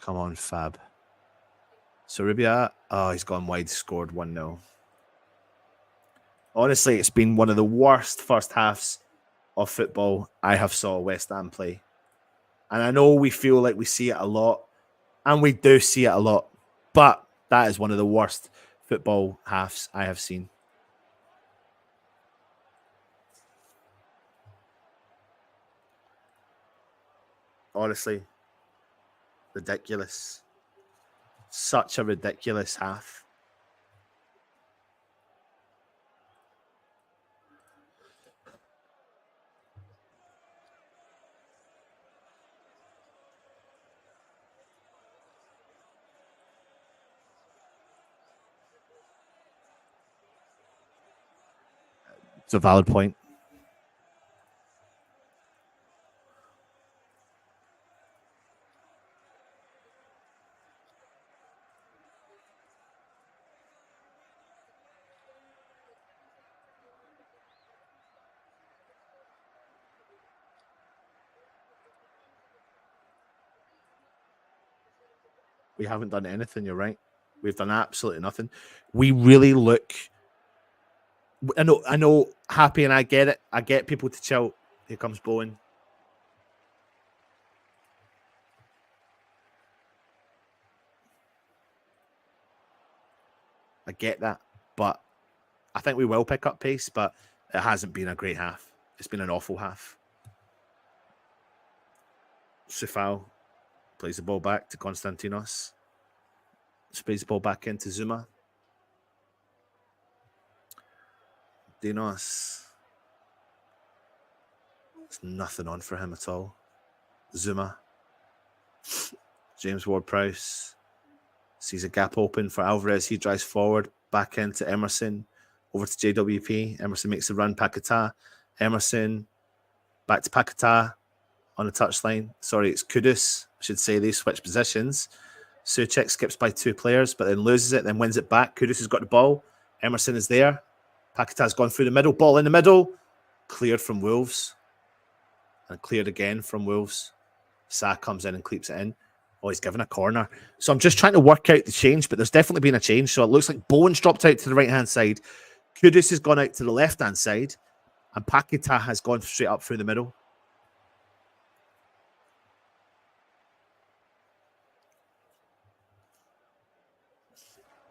Come on, Fab. Sarabia, oh, he's gone wide, scored 1-0. Honestly, it's been one of the worst first halves of football I have saw West Ham play. And I know we feel like we see it a lot, and we do see it a lot, but that is one of the worst football halves I have seen. Honestly, ridiculous. Such a ridiculous half. It's a valid point. We haven't done anything, you're right. We've done absolutely nothing. We really look... I know, Happy, and I get it. I get people to chill. Here comes Bowen. I get that, but I think we will pick up pace, but it hasn't been a great half. It's been an awful half. Sufal plays the ball back to Konstantinos. Sprays the ball back into Zuma. Dinos. There's nothing on for him at all. Zuma. James Ward-Prowse sees a gap open for Alvarez. He drives forward, back into Emerson. Over to JWP. Emerson makes a run. Paquetá. Emerson. Back to Paquetá on the touchline. Sorry, it's Kudus. I should say they switch positions. Souček skips by 2 players, but then loses it, then wins it back. Kudus has got the ball. Emerson is there. Paquetá's gone through the middle. Ball in the middle. Cleared from Wolves. And cleared again from Wolves. Sa comes in and cleaps it in. Oh, he's given a corner. So I'm just trying to work out the change, but there's definitely been a change. So it looks like Bowen's dropped out to the right-hand side. Kudus has gone out to the left-hand side. And Paquetá has gone straight up through the middle.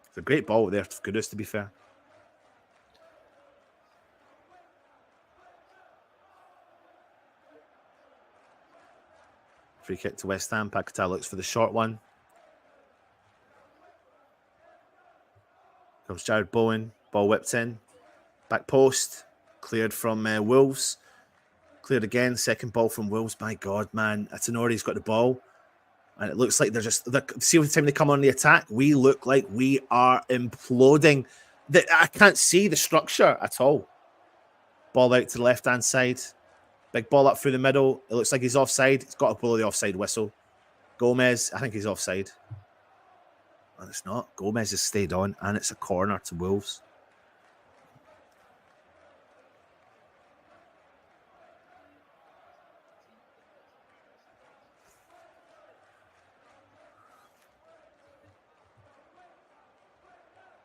It's a great ball there for Kudus, to be fair. Free kick to West Ham. Paquetá looks for the short one. Comes Jared Bowen. Ball whipped in. Back post. Cleared from Wolves. Cleared again. Second ball from Wolves. My God, man. Atenori's got the ball. And it looks like see every time they come on the attack, we look like we are imploding. I can't see the structure at all. Ball out to the left-hand side. Big ball up through the middle. It looks like he's offside. He's got to blow the offside whistle. Gomez, I think he's offside. Well, it's not. Gomez has stayed on, and it's a corner to Wolves.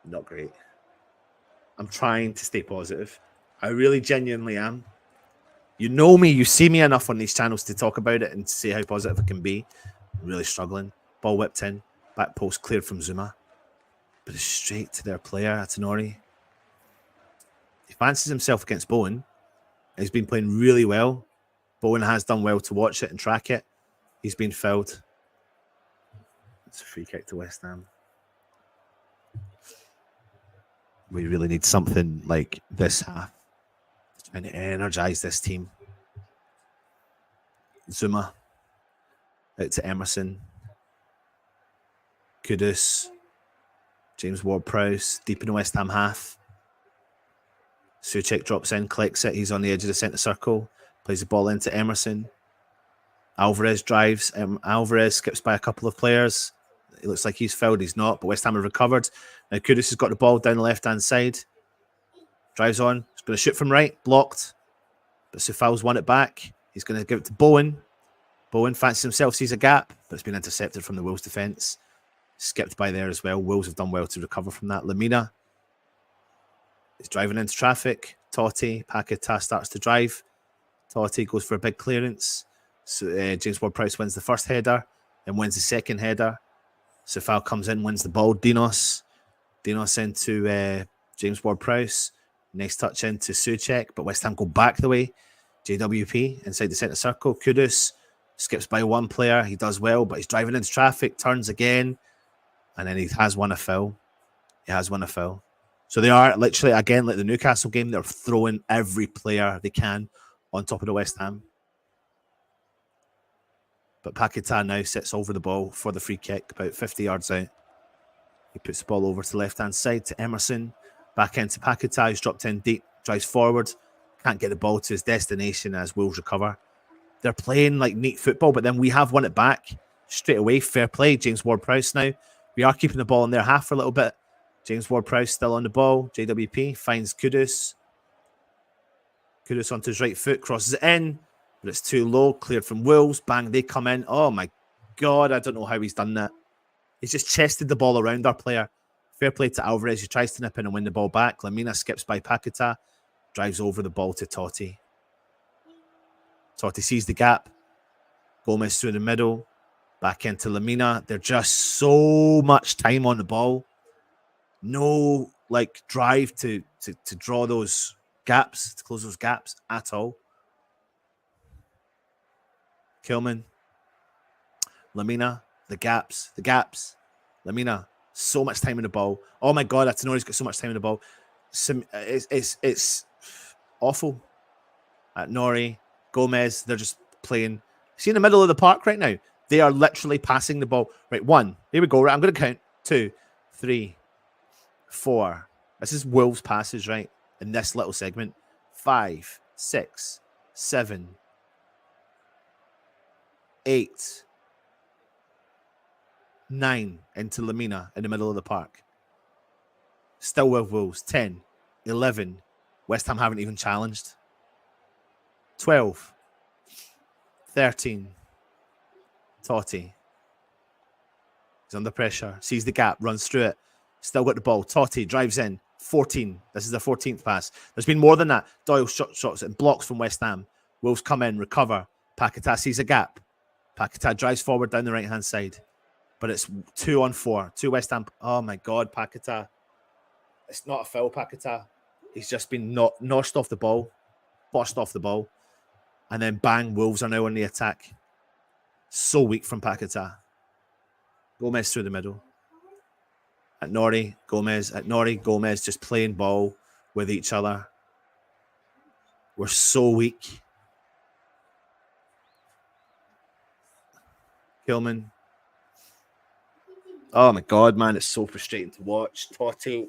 Not great. I'm trying to stay positive. I really genuinely am. You know me, you see me enough on these channels to talk about it and to see how positive it can be. I'm really struggling. Ball whipped in. Back post cleared from Zuma. But it's straight to their player, Atenori. He fancies himself against Bowen. He's been playing really well. Bowen has done well to watch it and track it. He's been fouled. It's a free kick to West Ham. We really need something like this half. Trying to energize this team. Zuma. Out to Emerson. Kudus. James Ward-Prowse deep in the West Ham half. Souček drops in, collects it. He's on the edge of the centre circle. Plays the ball into Emerson. Alvarez drives. Alvarez skips by a couple of players. It looks like he's fouled. He's not, but West Ham have recovered. Now Kudus has got the ball down the left-hand side. Drives on. He's going to shoot from right. Blocked. But Soufal's won it back. He's going to give it to Bowen. Bowen fancies himself, sees a gap, but it's been intercepted from the Wolves defence. Skipped by there as well. Wolves have done well to recover from that. Lamina is driving into traffic. Totti, Paquetá starts to drive. Totti goes for a big clearance. So James Ward-Prowse wins the first header, then wins the second header. Soufal comes in, wins the ball. Dinos into James Ward-Prowse. Nice touch into Souček, but West Ham go back the way. JWP inside the centre circle. Kudus skips by one player. He does well, but he's driving into traffic, turns again, and then he has won a foul. So they are literally, again, like the Newcastle game, they're throwing every player they can on top of the West Ham. But Paquetá now sits over the ball for the free kick, about 50 yards out. He puts the ball over to the left-hand side to Emerson. Back into Paquetá, who's dropped in deep, drives forward. Can't get the ball to his destination as Wolves recover. They're playing like neat football, but then we have won it back straight away. Fair play. James Ward-Prowse now. We are keeping the ball in their half for a little bit. James Ward-Prowse still on the ball. JWP finds Kudus. Kudus onto his right foot, crosses it in, but it's too low. Cleared from Wolves. Bang, they come in. Oh my God, I don't know how he's done that. He's just chested the ball around our player. Fair play to Alvarez, who tries to nip in and win the ball back. Lamina skips by Paquetá, drives over the ball to Totti. Totti sees the gap. Gomez through the middle. Back into Lamina. They're just so much time on the ball. No drive to draw those gaps, to close those gaps at all. Kilman. Lamina. The gaps. Lamina. So much time in the ball. Oh my God, Atenori's got so much time in the ball. It's awful. Nori, Gomez, they're just playing. See in the middle of the park right now? They are literally passing the ball. Right, 1. Here we go. Right, I'm going to count. 2, 3, 4. This is Wolves passes, right? In this little segment. 5, 6, 7, 8, 9 into Lamina in the middle of the park. Still with Wolves. 10, 11. West Ham haven't even challenged. 12, 13. Totti. He's under pressure. Sees the gap. Runs through it. Still got the ball. Totti drives in. 14. This is the 14th pass. There's been more than that. Doyle shots and blocks from West Ham. Wolves come in. Recover. Paquetá sees a gap. Paquetá drives forward down the right-hand side. But it's 2 on 4. 2 West Ham. Oh, my God, Paquetá. It's not a foul, Paquetá. He's just been noshed off the ball. Bossed off the ball. And then bang, Wolves are now on the attack. So weak from Paquetá. Gomez through the middle. At Nori, Gomez just playing ball with each other. We're so weak. Kilman. Oh my God, man, it's so frustrating to watch. Totti.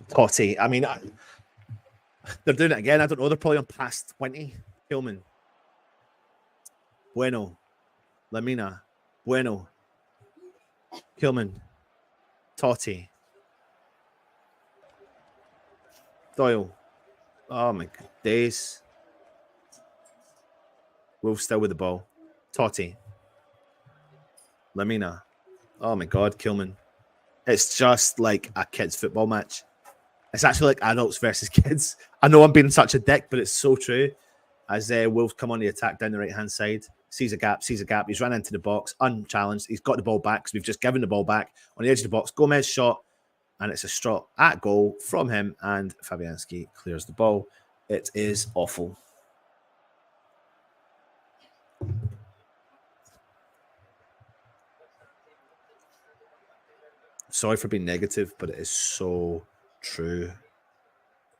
Totti. I mean, they're doing it again. I don't know. They're probably on past 20. Kilman. Bueno. Lamina. Bueno. Kilman. Totti. Doyle. Oh my days. Wolves still with the ball. Totti. Lamina. Oh my God, Kilman. It's just like a kids' football match. It's actually like adults versus kids. I know I'm being such a dick, but it's so true. As Wolves come on the attack down the right-hand side. Sees a gap. He's run into the box, unchallenged. He's got the ball back because we've just given the ball back on the edge of the box. Gomez shot, and it's a strop at goal from him, and Fabianski clears the ball. It is awful. Sorry for being negative, but it is so true.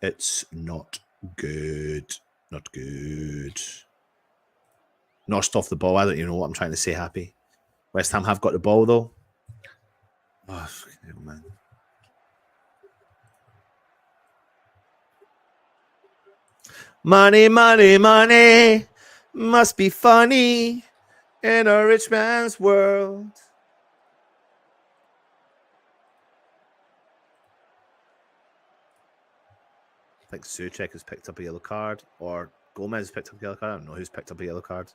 It's not good. Not good. Notched off the ball. I don't even know what I'm trying to say, Happy. West Ham have got the ball, though. Oh, hell, man. Money, money, money must be funny in a rich man's world. I think Suchek has picked up a yellow card, or Gomez has picked up a yellow card. I don't know who's picked up a yellow card.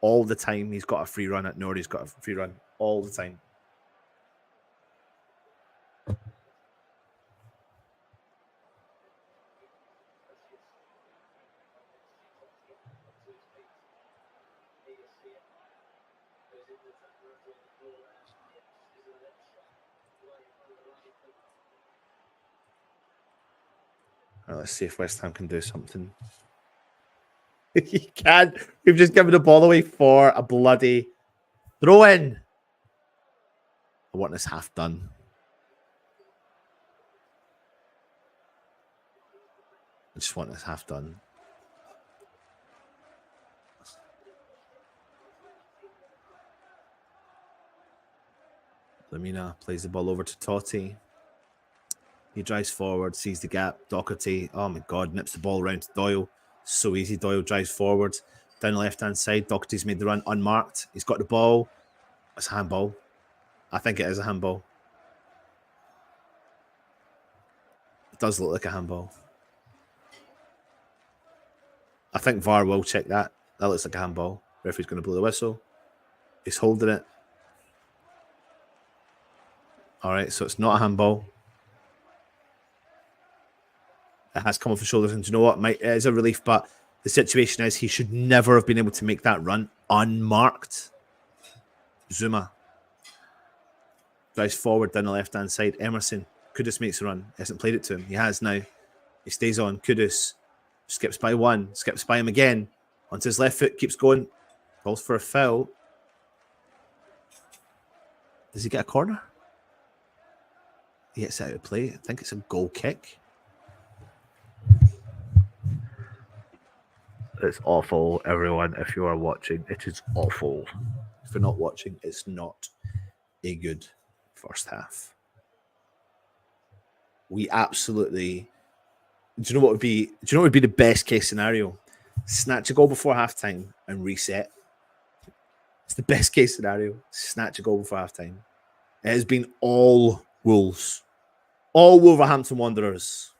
All the time he's got a free run at Nord. He's got a free run all the time. Right, let's see if West Ham can do something. He can't. We've just given the ball away for a bloody throw in. I want this half done. I just want this half done. Lamina plays the ball over to Totti. He drives forward, sees the gap. Doherty, oh my God, nips the ball around to Doyle. So easy. Doyle drives forward. Down the left-hand side, Doherty's made the run unmarked. He's got the ball. It's a handball. I think it is a handball. It does look like a handball. I think VAR will check that. That looks like a handball. Referee's going to blow the whistle. He's holding it. All right, so it's not a handball. It has come off his shoulders, and do you know what? It is a relief, but the situation is he should never have been able to make that run unmarked. Zuma drives forward down the left-hand side. Emerson. Kudus makes a run. He hasn't played it to him. He has now. He stays on. Kudus skips by one. Skips by him again. Onto his left foot. Keeps going. Calls for a foul. Does he get a corner? He gets out of play. I think it's a goal kick. It's awful, everyone. If you are watching, it is awful. If you're not watching, it's not a good first half. We absolutely. Do you know what would be? Do you know what would be the best case scenario? Snatch a goal before halftime and reset. It's the best case scenario. Snatch a goal before halftime. It has been all Wolves, all Wolverhampton Wanderers.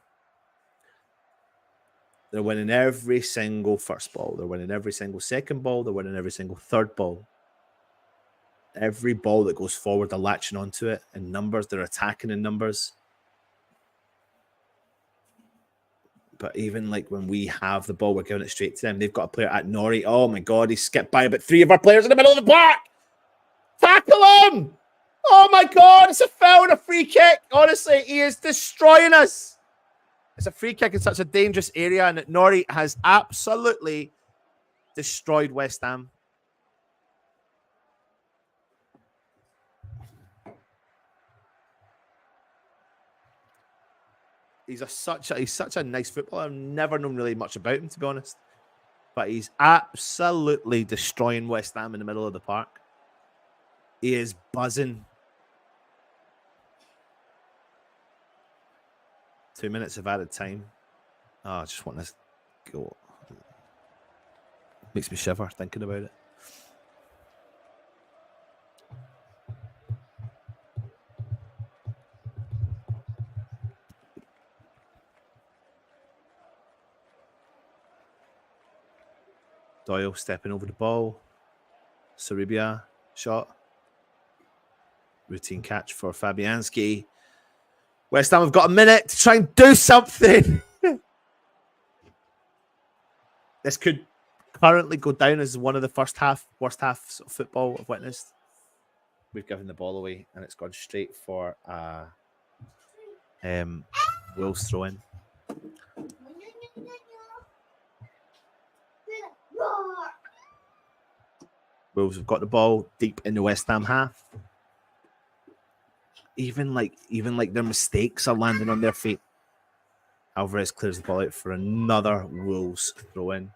They're winning every single first ball. They're winning every single second ball. They're winning every single third ball. Every ball that goes forward, they're latching onto it in numbers. They're attacking in numbers. But even like when we have the ball, we're giving it straight to them. They've got a player at Norrie. Oh my God, he skipped by about 3 of our players in the middle of the park. Tackle him! Oh my God, it's a foul and a free kick. Honestly, he is destroying us. It's a free kick in such a dangerous area, and Norrie has absolutely destroyed West Ham. He's such a nice footballer. I've never known really much about him, to be honest. But he's absolutely destroying West Ham in the middle of the park. He is buzzing. 2 minutes of added time. Oh, I just want this go. Makes me shiver thinking about it. Doyle stepping over the ball. Sarabia shot. Routine catch for Fabianski. West Ham have got a minute to try and do something. This could currently go down as one of the worst half of football I've witnessed. We've given the ball away and it's gone straight for Wolves throw in. Wolves have got the ball deep in the West Ham half. Even like their mistakes are landing on their feet. Alvarez clears the ball out for another Wolves throw in.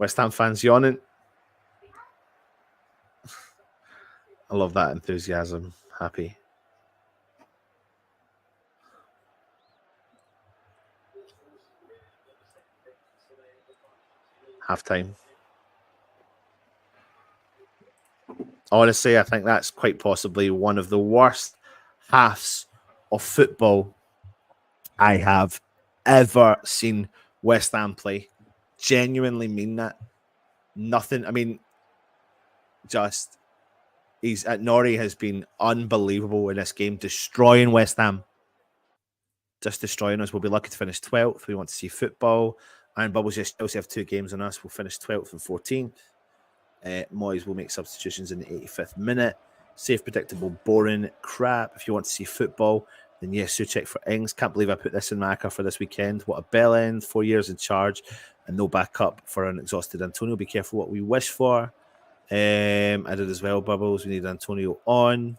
West Ham fans yawning. I love that enthusiasm. Happy. Halftime. Honestly, I think that's quite possibly one of the worst halves of football I have ever seen West Ham play. Genuinely mean that. Nothing. I mean, just he's at Norrie has been unbelievable in this game, destroying West Ham. Just destroying us. We'll be lucky to finish 12th. We want to see football. Iron Bubbles just Chelsea have 2 games on us. We'll finish 12th and 14th. Moyes will make substitutions in the 85th minute. Safe, predictable, boring crap. If you want to see football, then yes, Souček for Ings. Can't believe I put this in my ACCA for this weekend. What a bell end. 4 years in charge and no backup for an exhausted Antonio. Be careful what we wish for. I did as well, Bubbles. We need Antonio on.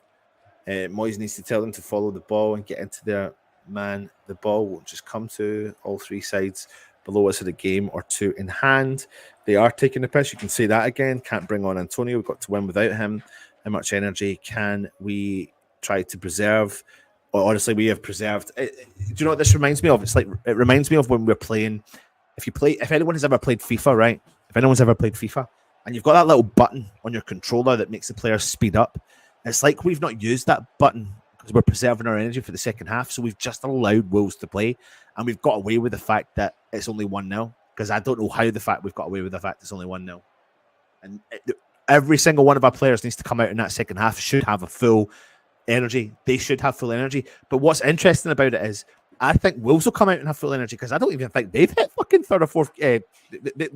Moyes needs to tell them to follow the ball and get into their man. The ball won't just come to all 3 sides below us at a game or 2 in hand. They are taking the piss. You can say that again. Can't bring on Antonio. We've got to win without him. How much energy can we try to preserve? Well, honestly, we have preserved. Do you know what this reminds me of? It's like it reminds me of when we're playing. If anyone has ever played FIFA, right? If anyone's ever played FIFA, and you've got that little button on your controller that makes the players speed up, it's like we've not used that button because we're preserving our energy for the second half. So we've just allowed Wolves to play, and we've got away with the fact that it's only 1-0. Because I don't know how we've got away with the fact it's only 1-0. And every single one of our players needs to come out in that second half, should have a full energy. They should have full energy. But what's interesting about it is I think Wolves will come out and have full energy because I don't even think they've hit fucking third or fourth. They're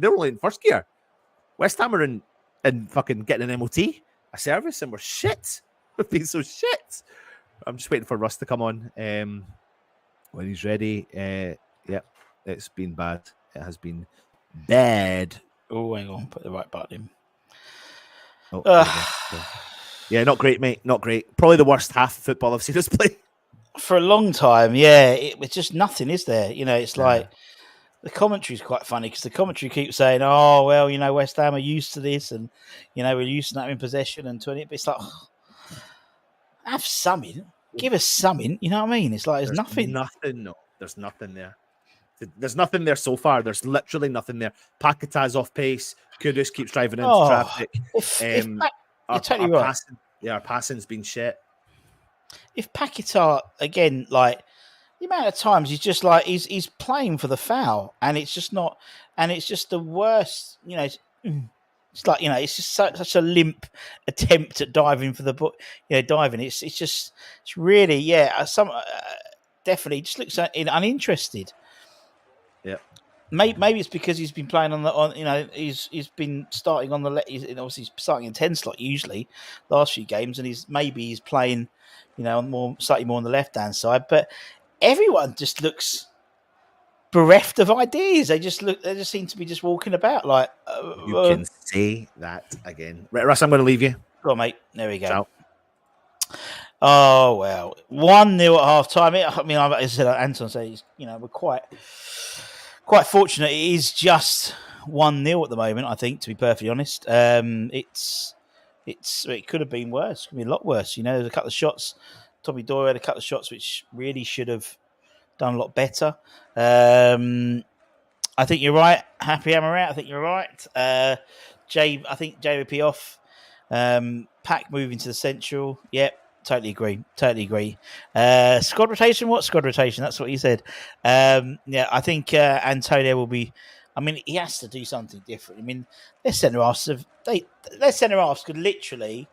only in first gear. West Ham are in fucking getting an MOT, a service, and we're shit. We've been so shit. I'm just waiting for Russ to come on when he's ready. Yep, it's been bad. It has been bad. Oh, hang on. Put the right button in. Oh, yeah, not great, mate. Not great. Probably the worst half of football I've seen us play. For a long time, yeah. It's just nothing, is there? You know, it's like the commentary is quite funny because the commentary keeps saying, oh, well, you know, West Ham are used to this and, you know, we're used to that in possession and 20. But it's like, have something. Give us something. You know what I mean? It's like there's nothing. No, there's nothing there. There's nothing there so far. There's literally nothing there. Paquetà's off pace. Kudus keeps driving into traffic. You're totally right. Our passing's been shit. If Paquetá, again, like the amount of times he's just like he's playing for the foul, and it's just not, and it's just the worst. You know, it's like, you know, it's just such a limp attempt at diving for the diving. It's really definitely just looks uninterested. Yeah. Maybe it's because he's been playing he's been starting on the he's obviously starting in 10 slot usually last few games, and he's playing, you know, slightly more on the left hand side. But everyone just looks bereft of ideas. They just seem to be just walking about like. You can say that again, right, Russ? I'm going to leave you. Go on, mate. There we go. Ciao. Oh well, 1-0 at half time. I mean, as I said, Anton says, you know, we're quite fortunate. It is just 1-0 at the moment, I think, to be perfectly honest. It could have been worse. It could be a lot worse. You know, there's a couple of shots. Tommy Doyle had a couple of shots which really should have done a lot better. I think you're right. Happy Amarat. I think you're right. I think JVP off. Pack moving to the central. Yep. Totally agree. Squad rotation? What squad rotation? That's what you said. I think Antonio will be. I mean, he has to do something different. I mean, their centre halves could literally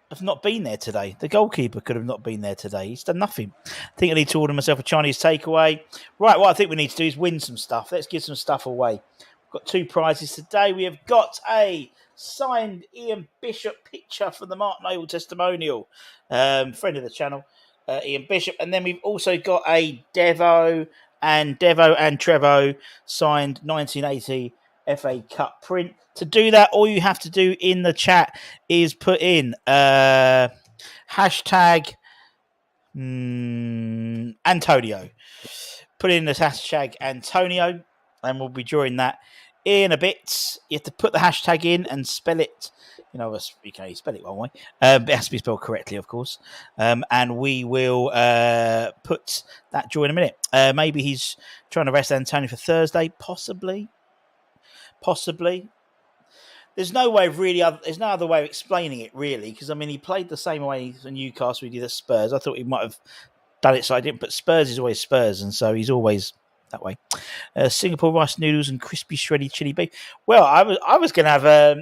have not been there today. The goalkeeper could have not been there today. He's done nothing. I think I need to order myself a Chinese takeaway. Right, what I think we need to do is win some stuff. Let's give some stuff away. We've got 2 prizes today. We have got a signed Ian Bishop picture from the Martin Oval testimonial. Friend of the channel. Ian Bishop. And then we've also got a Devo and Trevo signed 1980 FA Cup print. To do that, all you have to do in the chat is put in hashtag Antonio. Put in this hashtag Antonio, and we'll be drawing that in a bit. You have to put the hashtag in and spell it. You know, you can only spell it one way. It has to be spelled correctly, of course. And we will put that draw in a minute. Maybe he's trying to rest Antonio for Thursday. Possibly. There's no way of there's no other way of explaining it, really, because, I mean, he played the same way for Newcastle he did at Spurs. I thought he might have done it so I didn't, but Spurs is always Spurs, and so he's always that way. Singapore rice noodles and crispy shredded chili beef. Well, I was going to have...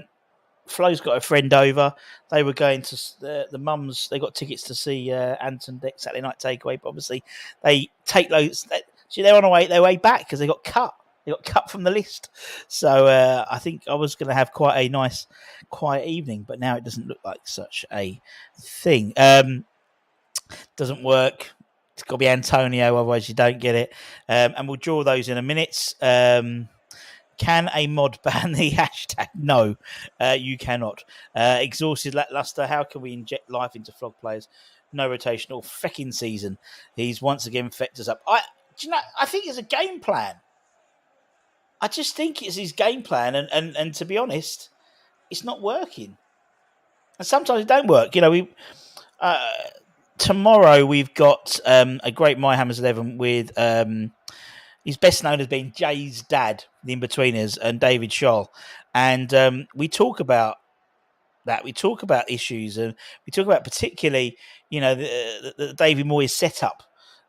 Flo's got a friend over. They were going to the mums. They got tickets to see Anton Deck Saturday Night Takeaway, but obviously they take those. They're on their way back because they got cut. They got cut from the list. So I think I was going to have quite a nice, quiet evening, but now it doesn't look like such a thing. Doesn't work. It's got to be Antonio, otherwise you don't get it. And we'll draw those in a minute. Can a mod ban the hashtag? No, you cannot. Exhausted lackluster. How can we inject life into flog players? No rotation all fecking season. He's once again fecked us up. I think it's a game plan. I just think it's his game plan, and to be honest, it's not working. And sometimes it don't work. You know, tomorrow we've got a great My Hammers 11 with. He's best known as being Jay's dad, the In-Betweeners, and David Scholl. And we talk about that. We talk about issues, and we talk about particularly, you know, the David Moyes setup.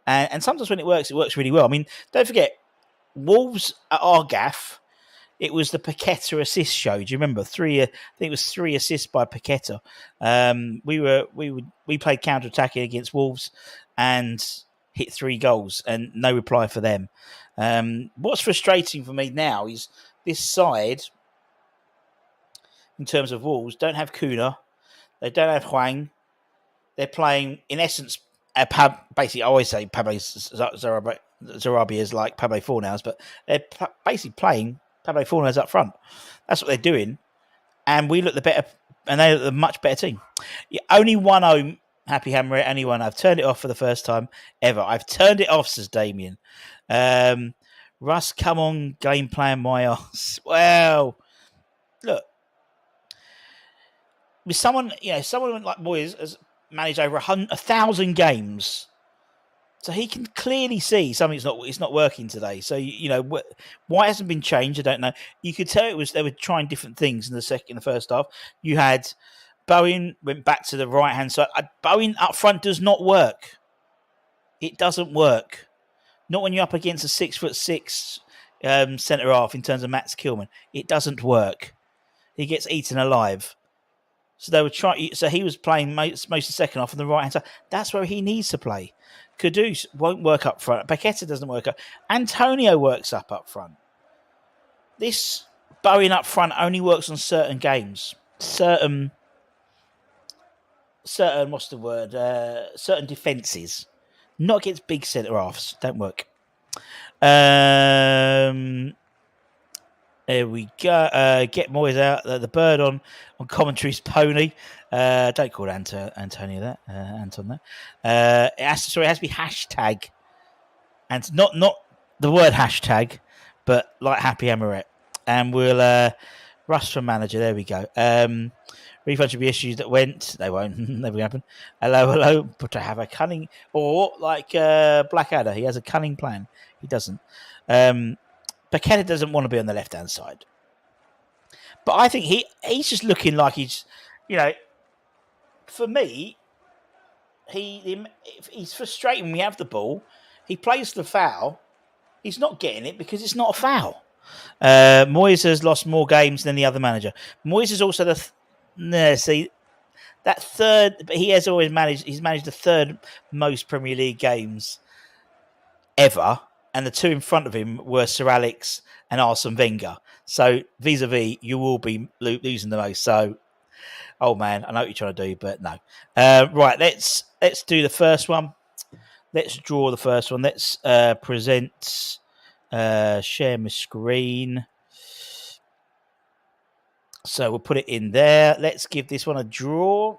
And sometimes when it works really well. I mean, don't forget, Wolves at our gaff, it was the Paqueta assist show. Do you remember? I think it was 3 assists by Paqueta. We played counter-attacking against Wolves and hit 3 goals, and no reply for them. What's frustrating for me now is this side, in terms of Wolves, don't have Kuna. They don't have Huang. They're playing, in essence, basically, I always say Pablo Zarabia is like Pablo Fornals, but they're basically playing Pablo Fornals up front. That's what they're doing. And we look the better, and they look the much better team. Yeah, only one home. Happy Hammer, anyone. I've turned it off for the first time ever. I've turned it off, says Damien. Russ, come on, game plan my ass. Well, look, with someone like Moyes has managed over 1,000 games, so he can clearly see something's not working today. So why it hasn't been changed, I don't know. You could tell they were trying different things in the first half. You had Bowen went back to the right hand side. Bowen up front does not work. It doesn't work. Not when you're up against a 6'6" centre half in terms of Max Kilman. It doesn't work. He gets eaten alive. So they were trying. So he was playing most of the second half on the right hand side. That's where he needs to play. Kudus won't work up front. Paqueta doesn't work up. Antonio works up front. This Bowen up front only works on certain games. Certain what's the word? Certain defences. Not against big centre halves. Don't work. There we go. Get Moyes out. The bird on commentary's pony. Don't call Antonio that. Anton that. It has to be hashtag, and not the word hashtag, but like Happy Amaret. And we'll rush for manager. There we go. Refund should be issues that went. They won't. Never going to happen. Hello. But to have a cunning, or like Blackadder, he has a cunning plan. He doesn't. Paqueta doesn't want to be on the left-hand side. But I think he's just looking like he's, for me, he's frustrating when we have the ball. He plays the foul. He's not getting it because it's not a foul. Moyes has lost more games than the other manager. Moyes is also that third, but he has always he's managed the third most Premier League games ever. And the 2 in front of him were Sir Alex and Arsene Wenger. So vis-a-vis, you will be losing the most. So, oh man, I know what you're trying to do, but no. Right, let's do the first one. Let's draw the first one. Let's present, share my screen. So we'll put it in there. Let's give this one a draw.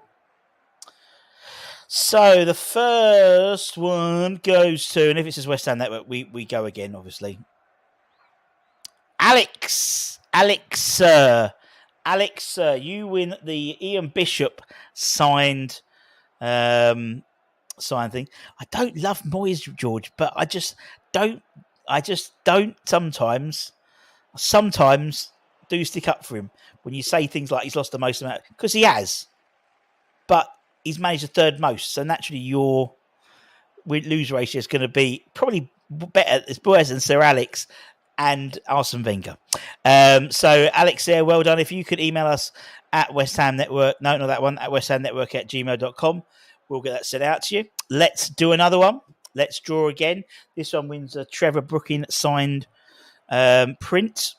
So the first one goes to, and if it says West Ham Network, we go again, obviously. Alex, you win the Ian Bishop signed thing. I don't love Moyes, George, but I just don't sometimes do stick up for him when you say things like he's lost the most amount, because he has, but he's managed the third most, so naturally your lose ratio is going to be probably better. It's better than Sir Alex and Arsene Wenger. So Alex there, well done. If you could email us at West Ham Network, no, not that one, at westhamnetwork@gmail.com, we'll get that sent out to you. Let's do another one. Let's draw again. This one wins a Trevor Brooking signed print.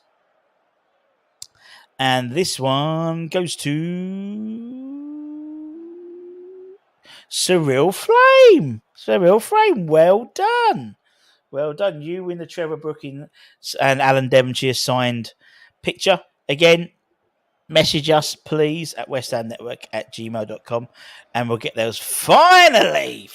And this one goes to Surreal Flame. Well done. Well done. You win the Trevor Brooking and Alan Devonshire signed picture. Again, message us, please, at westhamnetwork@gmail.com, and we'll get those finally.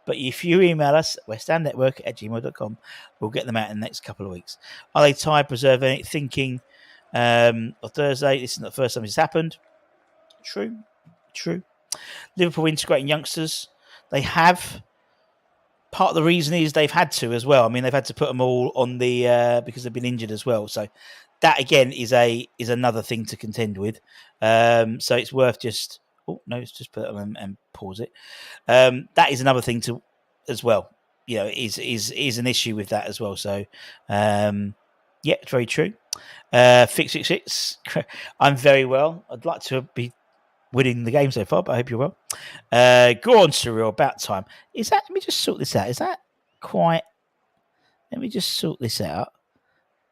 But if you email us at westhamnetwork@gmail.com, we'll get them out in the next couple of weeks. Are they tied, preserving, thinking on Thursday? This is not the first time this has happened. True. Liverpool integrating youngsters. They have. Part of the reason is they've had to as well. I mean, they've had to put them all on the because they've been injured as well. So that again is another thing to contend with. So it's worth just. Oh no, let's just put it on and pause it. That is another thing to as well. You know, is an issue with that as well. So yeah, it's very true. Fix. I'm very well. I'd like to be winning the game so far, but I hope you're well. Go on, Cyril. About time. Is that? Let me just sort this out. Is that quite? Let me just sort this out.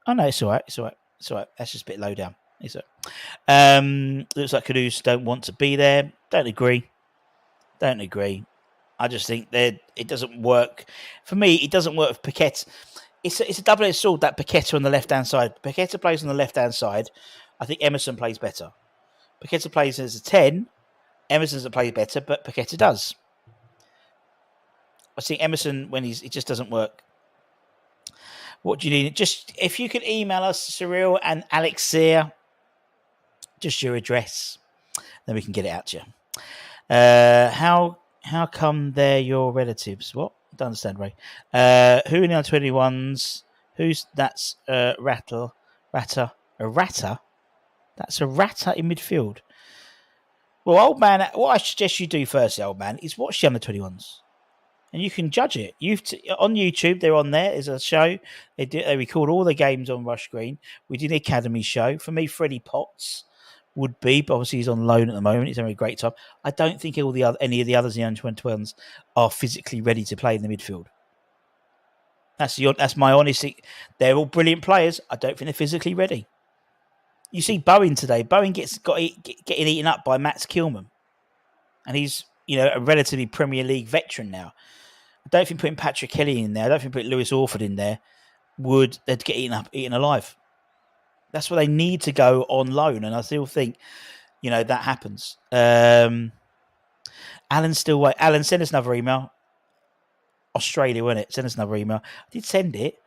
Oh no, it's all right. That's just a bit low down. It's all right. Looks like Kudus don't want to be there. Don't agree. I just think that it doesn't work for me. It doesn't work with Paqueta. It's a double-edged sword, that Paqueta on the left-hand side. Paqueta plays on the left-hand side. I think Emerson plays better. Paqueta plays as a 10. Emerson doesn't play better, but Paqueta does. I think Emerson, when it just doesn't work. What do you need? Just if you could email us, Cyril and Alexia, just your address, then we can get it out to you. How come they're your relatives? What? I don't understand, Ray. Who in the 21s? That's a ratter? That's a ratter in midfield. Well, old man, what I suggest you do first, old man, is watch the under 21s, and you can judge it. On YouTube, they're on there. There's a show. They record all the games on Rush Green. We did the academy show. For me, Freddie Potts would be, but obviously he's on loan at the moment. He's having a great time. I don't think any of the others in the under 21s are physically ready to play in the midfield. That's my honest. They're all brilliant players. I don't think they're physically ready. You see Bowen today. Bowen getting eaten up by Matt Kilman, and he's a relatively Premier League veteran now. I don't think putting Patrick Kelly in there, I don't think putting Lewis Orford in there they'd get eaten alive. That's where they need to go on loan, and I still think that happens. Alan, send us another email. Australia, wasn't it? Send us another email. I did send it.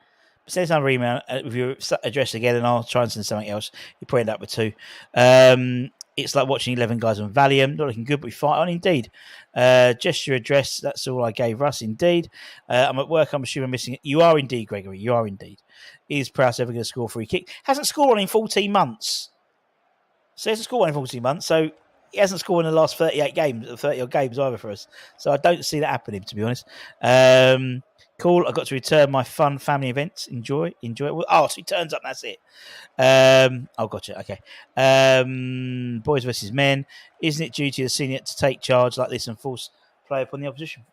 Send us another email with your address again, and I'll try and send something else. You probably end up with 2. It's like watching 11 guys on Valium. Not looking good, but we fight on indeed. Just your address. That's all I gave Russ, indeed. I'm at work. I'm assuming I'm missing it. You are indeed, Gregory. You are indeed. Is Prowse ever going to score a free kick? Hasn't scored one in 14 months. So he hasn't scored one in 14 months. So he hasn't scored in the last 38 games, 30-odd games either for us. So I don't see that happening, to be honest. Cool. I got to return my fun family events. Enjoy it. Oh, so he turns up. That's it. Gotcha. Okay. Boys versus men. Isn't it duty of the senior to take charge like this and force play upon the opposition?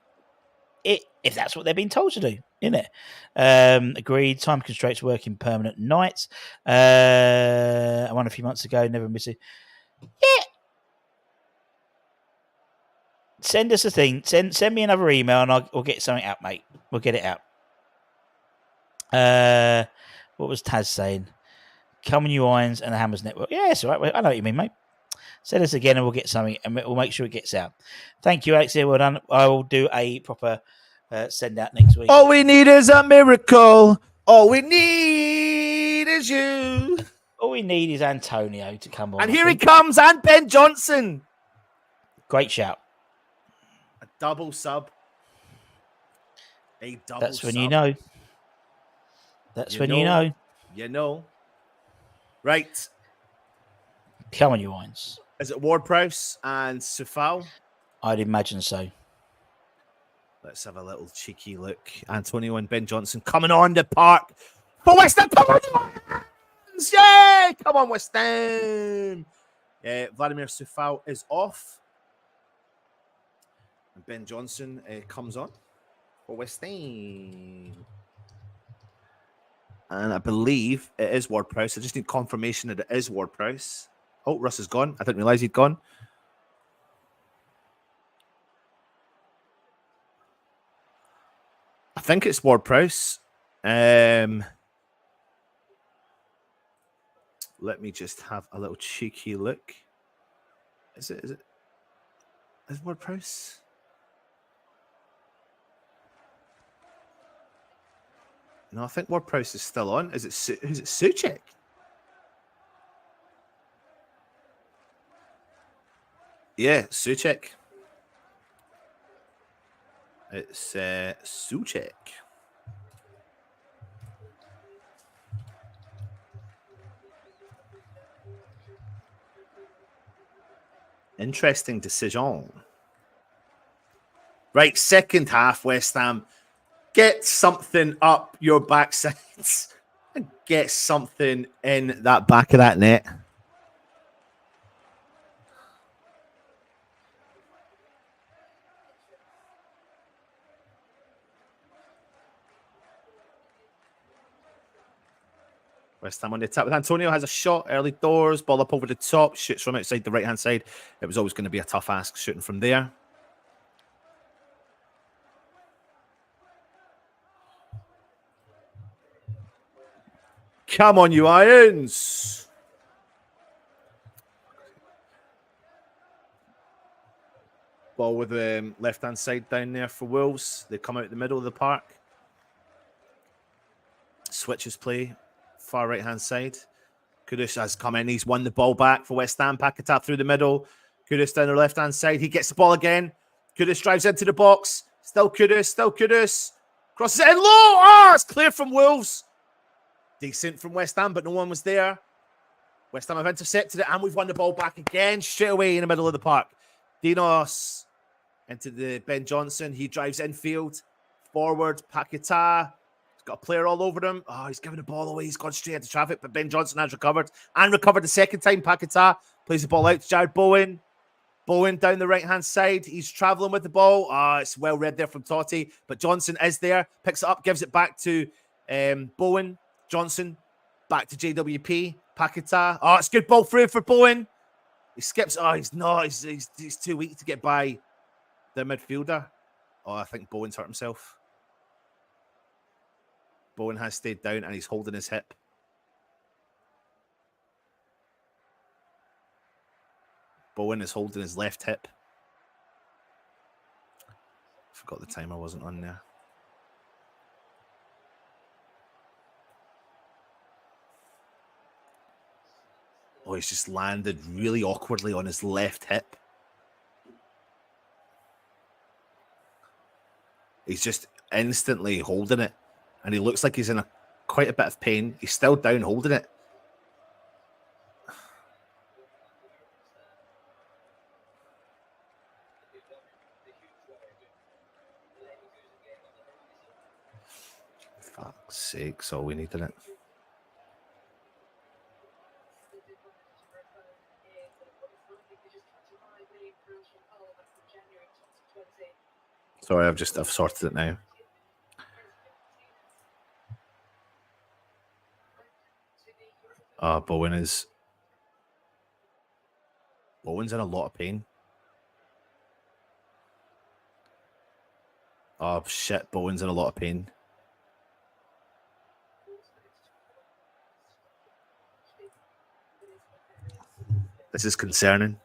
If that's what they're being told to do, isn't it? Agreed. Time constraints working permanent nights. I won a few months ago. Never miss it. Yeah. send us a thing. Send me another email, and we'll get something out, mate. We'll get it out. What was Taz saying? Come on, you irons and the Hammers Network. Yeah, it's all right. I know what you mean, mate. Send us again, and we'll get something, and we'll make sure it gets out. Thank you, Alex. Well done. I will do a proper send out next week. All we need is a miracle. All we need is you. All we need is Antonio to come on. And here he comes, and Ben Johnson. Great shout. A double sub. A double That's when sub. you know. That's when you know. You know. Right. Come on, you wines. Is it Ward-Prowse and Sufal? I'd imagine so. Let's have a little cheeky look. Antonio and Ben Johnson coming on the park for West Ham. Come on, yay! Come on, West Ham. Vladimir Sufal is off. And Ben Johnson comes on for West Ham. And I believe it is Ward-Prowse. I just need confirmation that it is Ward-Prowse. Oh, Russ is gone. I didn't realize he'd gone. I think it's Ward-Prowse. Let me just have a little cheeky look. Is Ward-Prowse? No, I think Ward-Prowse is still on. Is it Suchek? Yeah, Suchek. It's Suchek. Interesting decision. Right, second half, West Ham. Get something up your backsides and get something in that back of that net. West Ham on the attack with Antonio, has a shot, early doors, ball up over the top, shoots from outside the right-hand side. It was always going to be a tough ask shooting from there. Come on, you Irons. Ball with the left-hand side down there for Wolves. They come out the middle of the park. Switches play. Far right-hand side. Kudus has come in. He's won the ball back for West Ham. Paquetá through the middle. Kudus down the left-hand side. He gets the ball again. Kudus drives into the box. Still Kudus. Crosses it in low. Oh, it's clear from Wolves. Decent from West Ham, but no one was there. West Ham have intercepted it, and we've won the ball back again straight away in the middle of the park. Dinos into the Ben Johnson. He drives infield. Forward, Paquetá. He's got a player all over him. Oh, he's giving the ball away. He's gone straight into traffic, but Ben Johnson has recovered. And recovered the second time. Paquetá plays the ball out to Jared Bowen. Bowen down the right-hand side. He's travelling with the ball. It's well read there from Totti. But Johnson is there. Picks it up, gives it back to Bowen. Johnson back to JWP. Paquetá. Oh, it's good ball through for Bowen. He skips. Oh, he's not. He's too weak to get by the midfielder. Oh, I think Bowen's hurt himself. Bowen has stayed down and he's holding his hip. Bowen is holding his left hip. Forgot the timer wasn't on there. Oh, he's just landed really awkwardly on his left hip. He's just instantly holding it. And he looks like he's in quite a bit of pain. He's still down holding it. Fuck's sake, that's all we needed it. Sorry, I've sorted it now. Bowen's in a lot of pain. Oh, shit. Bowen's in a lot of pain. This is concerning.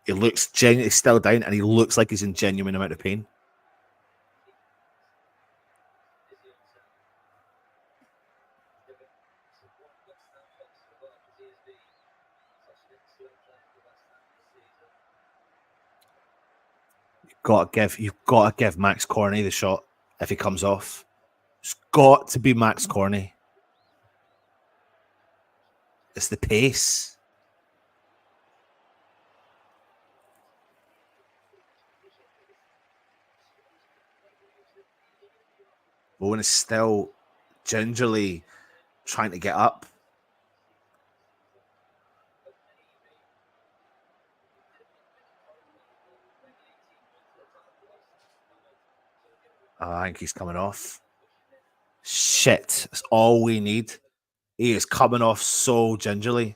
He looks genuinely still down, and he looks like he's in genuine amount of pain. You've got to give Max Corney the shot if he comes off. It's got to be Max Corney. It's the pace. Bowen is still gingerly trying to get up. I think he's coming off. Shit. That's all we need. He is coming off so gingerly.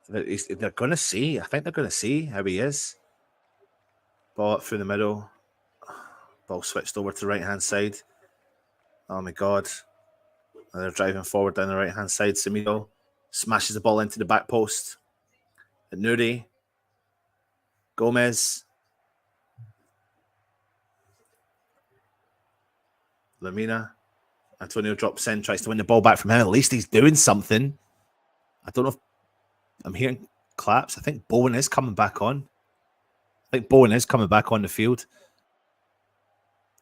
They're going to see. I think they're going to see how he is. Ball up through the middle. Ball switched over to the right-hand side. Oh, my God. And they're driving forward down the right-hand side. Semedo smashes the ball into the back post. And Nuri. Gomez. Lamina. Antonio drops in, tries to win the ball back from him. At least he's doing something. I don't know if I'm hearing claps. I think Bowen is coming back on. I think Bowen is coming back on the field.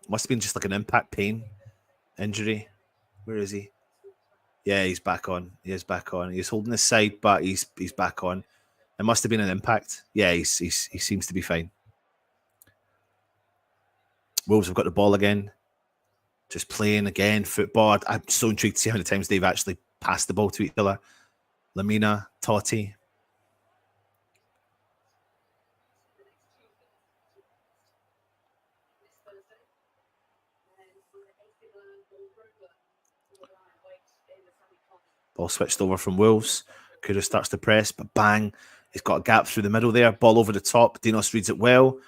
Must have been just like an impact pain injury. Where is he? Yeah, he's back on. He is back on. He's holding his side, but he's back on. It must have been an impact. Yeah, he seems to be fine. Wolves have got the ball again. Just playing again, football. I'm so intrigued to see how many times they've actually passed the ball to each other. Lamina, Totti. Ball switched over from Wolves. Kudus starts to press, but bang. He's got a gap through the middle there. Ball over the top. Dinos reads it well,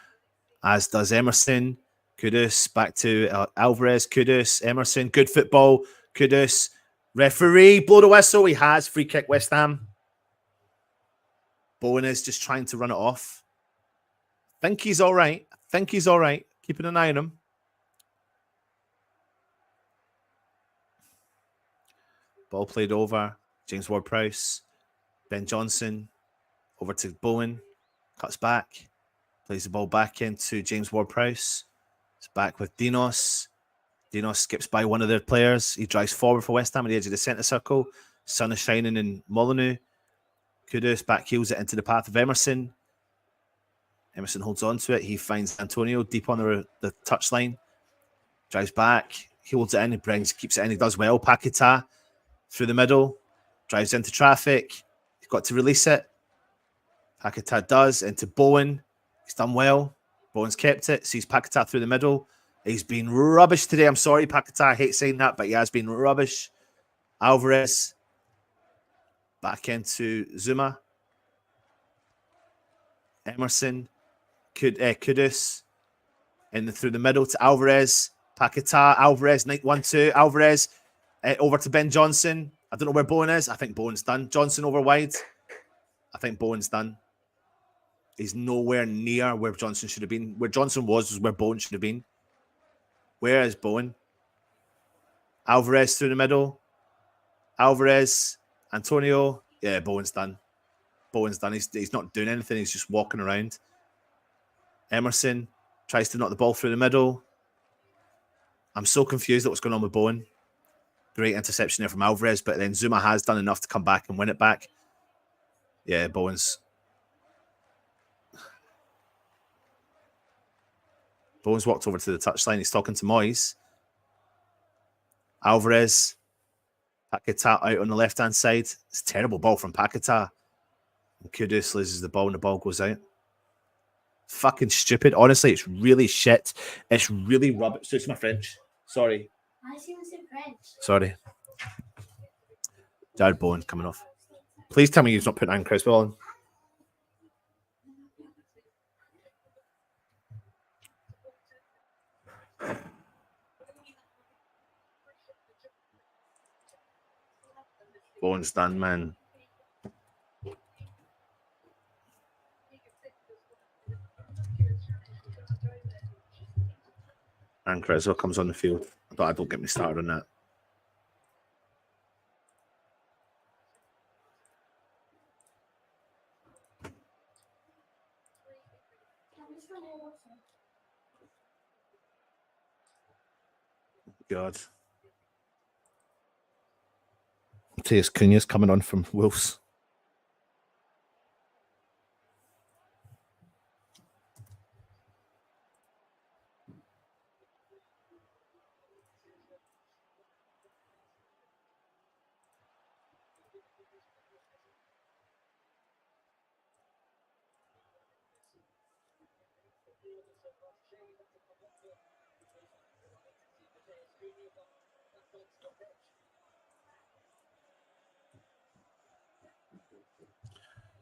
as does Emerson. Kudus back to Alvarez. Kudus, Emerson. Good football. Kudus. Referee, blow the whistle. He has. Free kick, West Ham. Bowen is just trying to run it off. Think he's all right. Keeping an eye on him. Ball played over. James Ward-Prowse. Ben Johnson. Over to Bowen. Cuts back. Plays the ball back into James Ward-Prowse. It's back with Dinos. Dinos skips by one of their players. He drives forward for West Ham at the edge of the centre circle. Sun is shining in Molyneux. Kudus back heels it into the path of Emerson. Emerson holds on to it. He finds Antonio deep on the touchline. Drives back. He holds it in. He keeps it in. He does well. Paquetá through the middle. Drives into traffic. He's got to release it. Paquetá does. Into Bowen. He's done well. Bowen's kept it. Sees Paquetá through the middle. He's been rubbish today. I'm sorry, Paquetá. I hate saying that, but he has been rubbish. Alvarez. Back into Zuma. Emerson. Kudus. Through the middle to Alvarez. Paquetá. Alvarez. 1-2. Alvarez. Over to Ben Johnson. I don't know where Bowen is. I think Bowen's done. Johnson over wide. I think Bowen's done. He's nowhere near where Johnson should have been. Where Johnson was where Bowen should have been. Where is Bowen? Alvarez through the middle. Alvarez. Antonio. Yeah, Bowen's done. Bowen's done. He's not doing anything. He's just walking around. Emerson tries to knock the ball through the middle. I'm so confused at what's going on with Bowen. Great interception there from Alvarez, but then Zuma has done enough to come back and win it back. Yeah, Bowen's walked over to the touchline. He's talking to Moyes. Alvarez. Paquetá out on the left-hand side. It's a terrible ball from Paquetá. And Kudus loses the ball and the ball goes out. Fucking stupid. Honestly, it's really shit. It's really rubbish. So it's my French. Sorry. I see what's in French. Sorry. Jared Bowen coming off. Please tell me you've not put Anne Creswell on. Bowen's done, man. And Creswell comes on the field. But I don't get me started on that. God. Mateus Cunha's coming on from Wolves.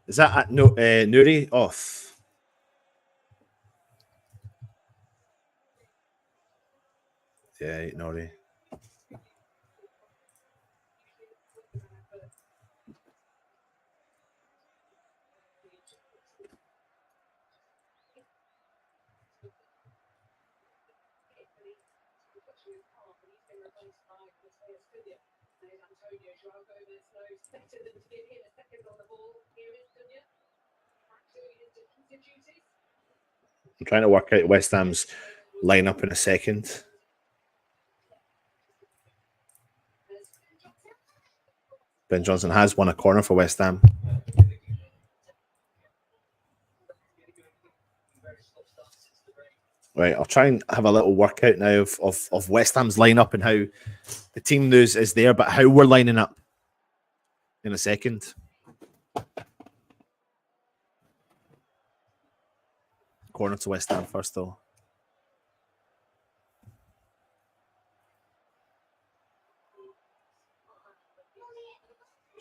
Is that Nuri off? Yeah, Nuri. I'm trying to work out West Ham's lineup in a second. Ben Johnson has won a corner for West Ham. Right, I'll try and have a little workout now of West Ham's lineup and how the team news is there, but how we're lining up in a second. Corner to West Ham first, though.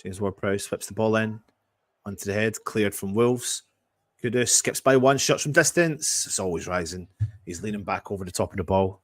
James Ward-Prowse flips the ball in onto the head, cleared from Wolves. Kudus skips by one, shots from distance. It's always rising. He's leaning back over the top of the ball.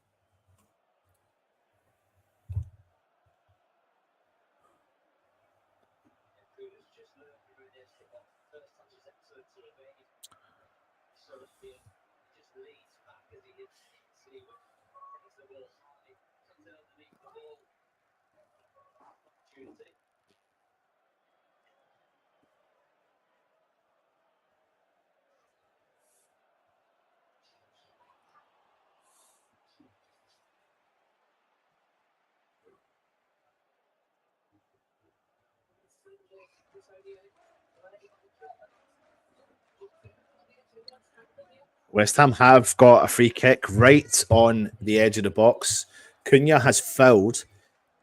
West Ham have got a free kick right on the edge of the box. Cunha has fouled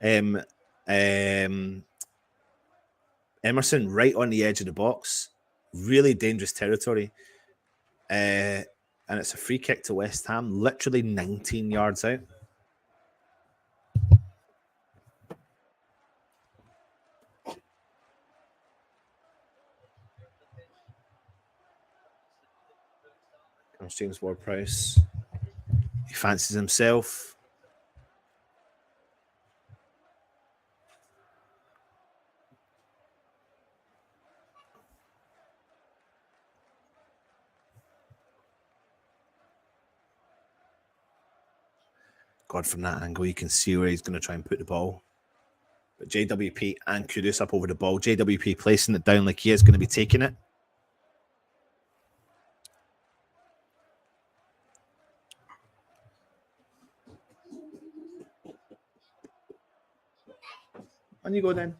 Emerson right on the edge of the box. Really dangerous territory. And it's a free kick to West Ham, literally 19 yards out. Comes James Ward-Prowse. He fancies himself. God, from that angle, you can see where he's going to try and put the ball. But JWP and Kudus up over the ball. JWP placing it down like he is going to be taking it. On you go then.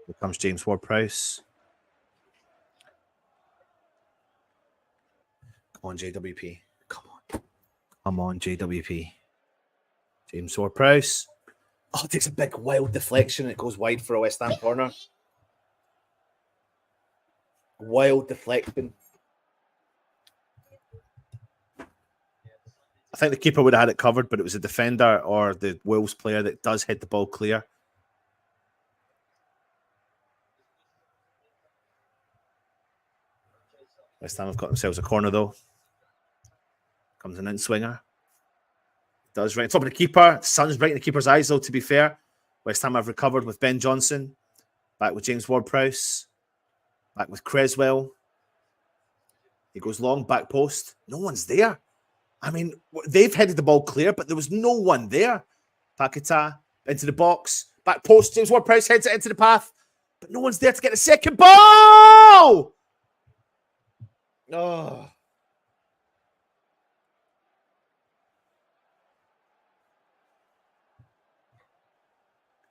Here comes James Ward-Prowse. Come on, JWP. Come on. Come on, JWP. James Ward-Prowse. Oh, it takes a big wild deflection and it goes wide for a West Ham corner. Wild deflection. I think the keeper would have had it covered, but it was a defender or the Wolves player that does hit the ball clear. West Ham have got themselves a corner, though. Comes an in-swinger. Does right on top of the keeper. The sun's right in the keeper's eyes, though, to be fair. West Ham have recovered with Ben Johnson. Back with James Ward-Prowse. Back with Creswell. He goes long, back post. No one's there. I mean, they've headed the ball clear, but there was no one there. Paquetá into the box. Back post. James Ward-Prowse heads it into the path. But no one's there to get the second ball! Oh.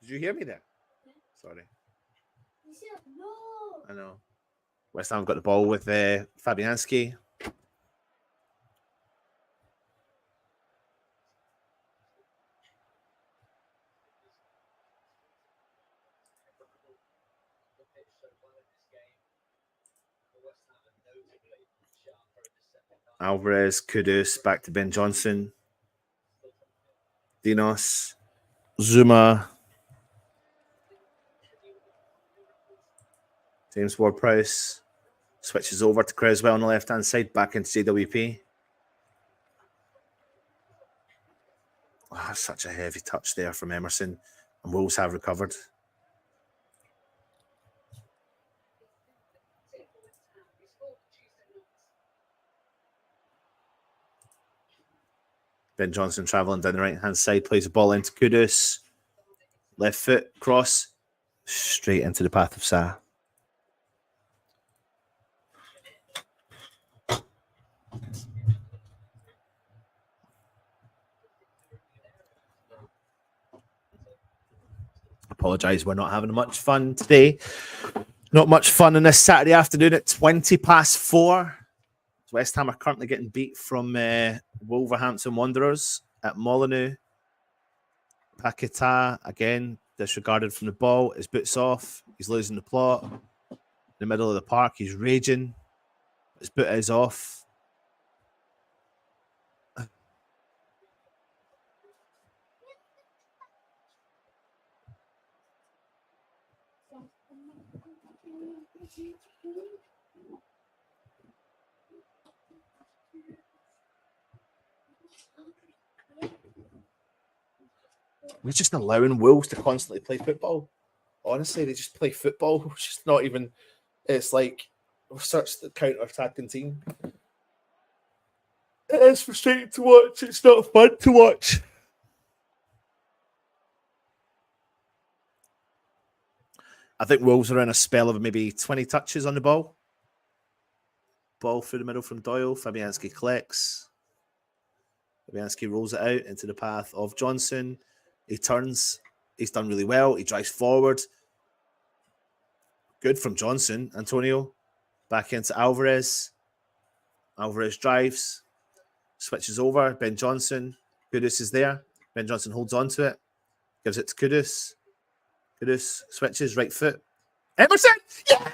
Did you hear me there? Sorry. You said no. I know. West Ham got the ball with Fabianski. Alvarez, Kudus, back to Ben Johnson. Dinos, Zuma. James Ward-Prowse switches over to Creswell on the left-hand side, back into JWP. Oh, such a heavy touch there from Emerson, and Wolves have recovered. Ben Johnson travelling down the right-hand side, plays the ball into Kudus. Left foot, cross, straight into the path of Sa. Apologise, we're not having much fun today. Not much fun on this Saturday afternoon at 4:20. West Ham are currently getting beat from Wolverhampton Wanderers at Molineux. Paquetá, again, disregarded from the ball. His boots off. He's losing the plot. In the middle of the park, he's raging. His boot is off. We're just allowing Wolves to constantly play football. Honestly, they just play football. It's just not even. It's like we're such the counter-attacking team. It is frustrating to watch. It's not fun to watch. I think Wolves are in a spell of maybe 20 touches on the ball. Ball through the middle from Doyle. Fabianski collects. Fabianski rolls it out into the path of Johnson. He turns. He's done really well. He drives forward. Good from Johnson. Antonio. Back into Alvarez. Alvarez drives. Switches over. Ben Johnson. Kudus is there. Ben Johnson holds on to it. Gives it to Kudus. Kudus switches. Right foot. Emerson! Yes!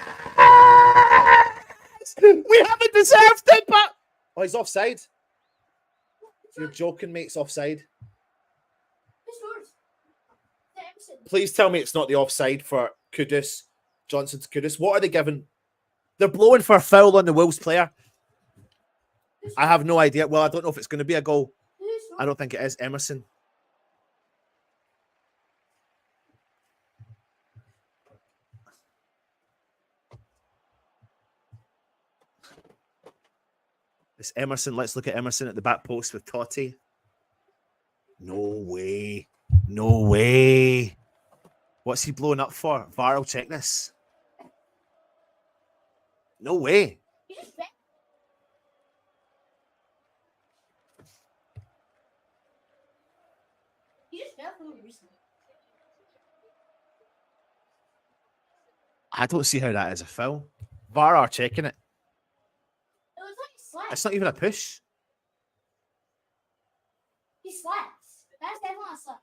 We haven't deserved it, but... Oh, he's offside. You're joking, mate. It's offside. Please tell me it's not the offside for Kudus. Johnson to Kudus. What are they giving? They're blowing for a foul on the Wolves player. I have no idea. Well, I don't know if it's going to be a goal. I don't think it is. Emerson. It's Emerson. Let's look at Emerson at the back post with Totti. No way. No way. What's he blowing up for? VAR will check this. No way. I don't see how that is a foul. VAR are checking it. It's not even a push. He slaps. That's definitely a slap.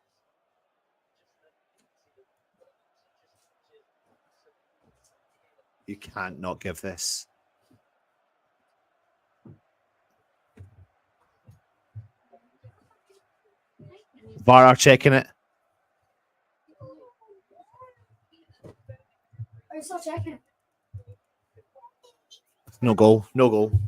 You can't not give this. VAR are checking it. Are you still checking? No goal. No goal.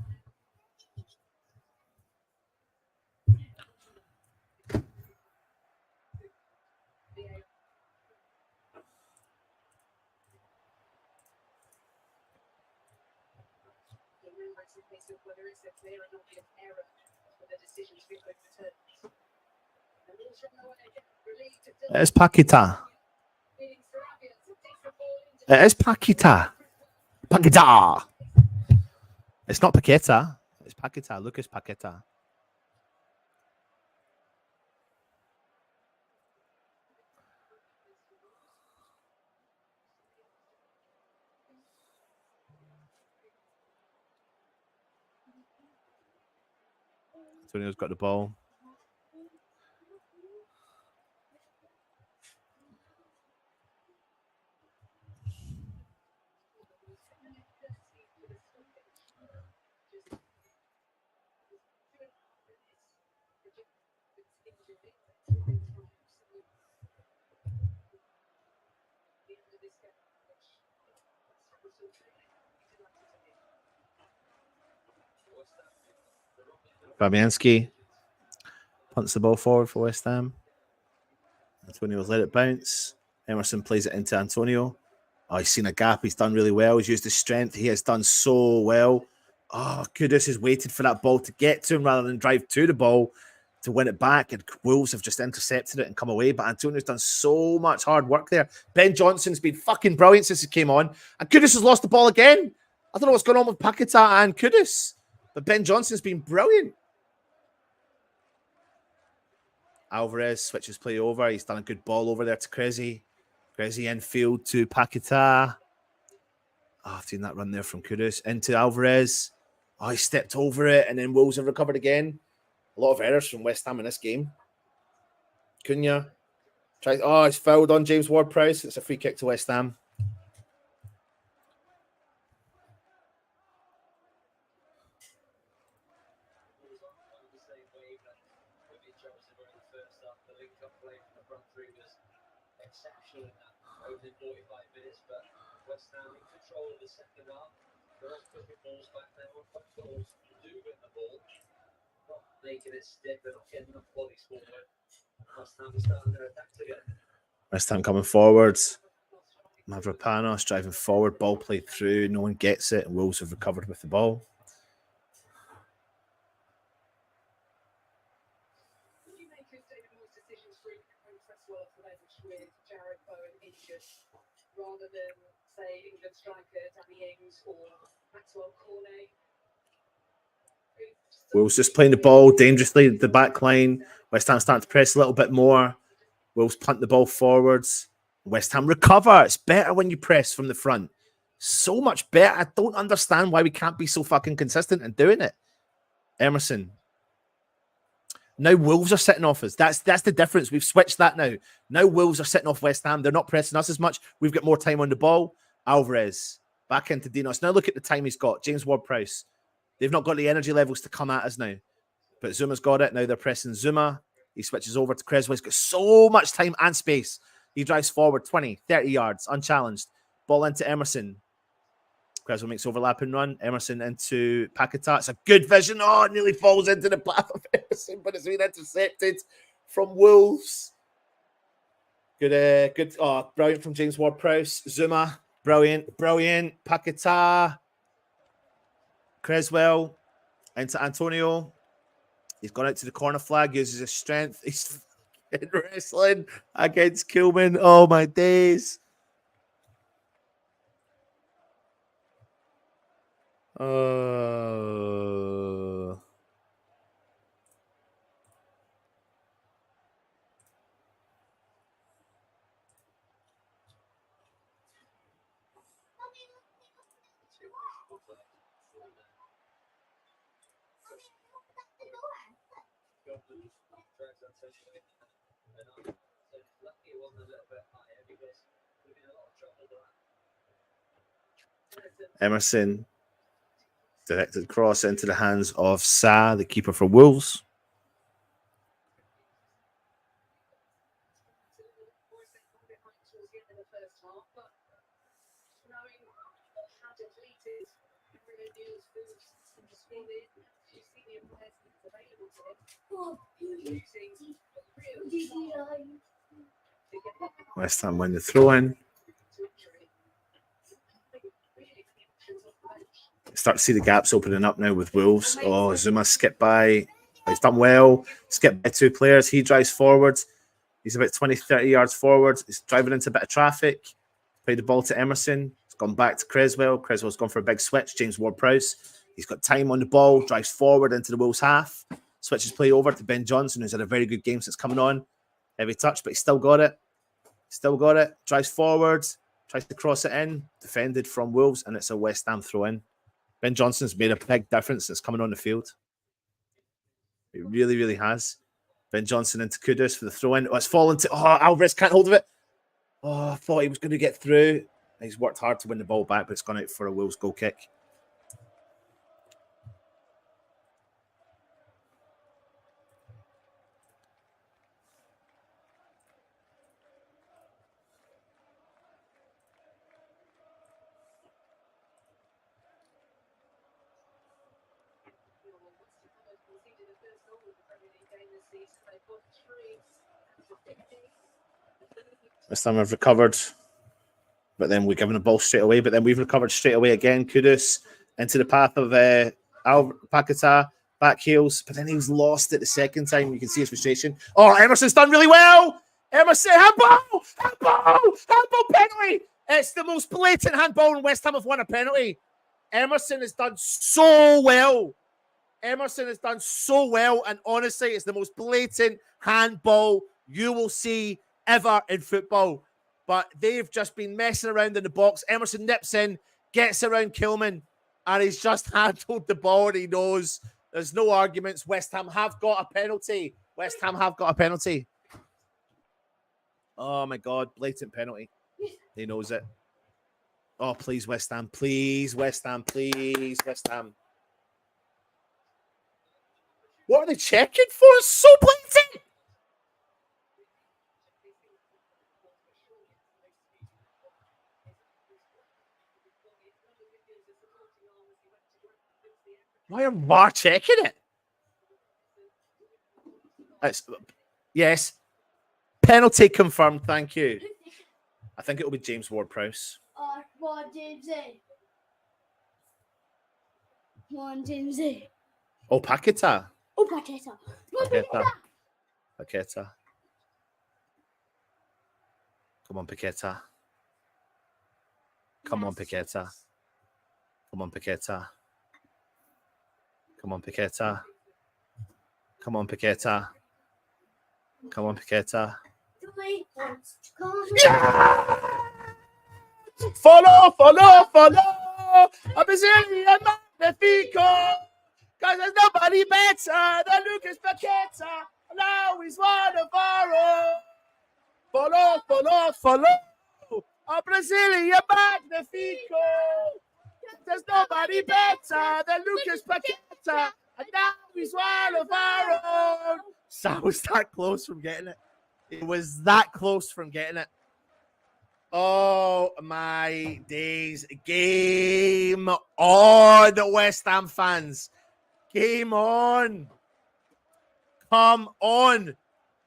It is Paquetá. It is Paquetá. Paquetá. It's not Paqueta. It's Paquetá. Lucas Paquetá. Antonio's got the ball. Fabianski punts the ball forward for West Ham. Antonio's let it bounce. Emerson plays it into Antonio. Oh, he's seen a gap. He's done really well. He's used his strength. He has done so well. Oh, Kudus has waited for that ball to get to him rather than drive to the ball to win it back. And Wolves have just intercepted it and come away. But Antonio's done so much hard work there. Ben Johnson's been fucking brilliant since he came on. And Kudus has lost the ball again. I don't know what's going on with Paquetá and Kudus. But Ben Johnson's been brilliant. Alvarez switches play over. He's done a good ball over there to Cressy. Cressy infield to Paquetá. Oh, I've seen that run there from Kudus into Alvarez. Oh, he stepped over it, and then Wolves have recovered again. A lot of errors from West Ham in this game. Cunha tries. Oh, it's fouled on James Ward-Prowse. It's a free kick to West Ham. Exceptional in that opening 45 minutes, but West Ham in control of the second half. They're not pushing balls back there. What goals do with the ball, not making it stiff, they're not getting enough bodies forward. West Ham is starting their attack again. West Ham coming forward. Mavropanos driving forward, ball played through, no one gets it, and Wolves have recovered with the ball. Rather than, say, England striker Danny Ings or Maxwell Cornet. Wolves just playing the ball dangerously at the back line. West Ham starting to press a little bit more. Wolves punt the ball forwards. West Ham recover. It's better when you press from the front. So much better. I don't understand why we can't be so fucking consistent in doing it. Emerson. Now Wolves are sitting off us. That's the difference. We've switched that now. Now Wolves are sitting off West Ham. They're not pressing us as much. We've got more time on the ball. Alvarez back into Dinos. Now look at the time he's got. James Ward-Prowse. They've not got the energy levels to come at us now. But Zuma's got it. Now they're pressing Zuma. He switches over to Creswell. He's got so much time and space. He drives forward 20, 30 yards, unchallenged. Ball into Emerson. Creswell makes overlapping run. Emerson into Paquetá. It's a good vision. Oh, it nearly falls into the path of Emerson, but it's been intercepted from Wolves. Good. Oh, brilliant from James Ward-Prowse. Zuma, brilliant. Paquetá. Creswell into Antonio. He's gone out to the corner flag, uses his strength. He's wrestling against Kilman. Oh, my days. Emerson directed cross into the hands of Sa, the keeper for Wolves. West Ham win the throw-in. Start to see the gaps opening up now with Wolves. Oh, Zuma skipped by. He's done well. Skipped by 2 players. He drives forward. He's about 20, 30 yards forward. He's driving into a bit of traffic. Played the ball to Emerson. It's gone back to Creswell. Creswell's gone for a big switch. James Ward-Prowse. He's got time on the ball. Drives forward into the Wolves half. Switches play over to Ben Johnson, who's had a very good game since coming on. Heavy touch, but he still got it. Still got it. Drives forward. Tries to cross it in. Defended from Wolves, and it's a West Ham throw-in. Ben Johnson's made a big difference since coming on the field. He really, really has. Ben Johnson into Kudus for the throw-in. Oh, it's fallen to... Oh, Alvarez can't hold of it. Oh, I thought he was going to get through. He's worked hard to win the ball back, but it's gone out for a Wolves goal kick. This time I've recovered, but then we're giving the ball straight away. But then we've recovered straight away again. Kudus into the path of Paquetá, back heels, but then he was lost it the second time. You can see his frustration. Oh, Emerson's done really well. Emerson, handball, penalty. It's the most blatant handball, and West Ham have won a penalty. Emerson has done so well. Emerson has done so well, and honestly, it's the most blatant handball you will see ever in football. But they've just been messing around in the box. Emerson nips in, gets around Kilman, and he's just handled the ball, and he knows there's no arguments. West Ham have got a penalty. West Ham have got a penalty. Oh, my God. Blatant penalty. He knows it. Oh, please, West Ham. Please, West Ham. Please, West Ham. What are they checking for? It's so blatant. Why are VAR checking it? Yes. Penalty confirmed. Thank you. I think it will be James Ward-Prowse. Oh, Paquetá. Oh, Paquetá. Paquetá. Come on, Paquetá. Come on, Paquetá. Come on, Paquetá. Come on, Paquetá. Come on, Paquetá. Come on, Paquetá. Yeah! Follow. A Brazilian Magnifico. Because there's nobody better than Lucas Paquetá. Now he's one of our own. Follow. A Brazilian Magnifico. There's nobody better than Lucas Paquetá. And now he's one of our own. Sam was that close from getting it. It was that close from getting it. Oh, my days. Game on, West Ham fans. Game on. Come on.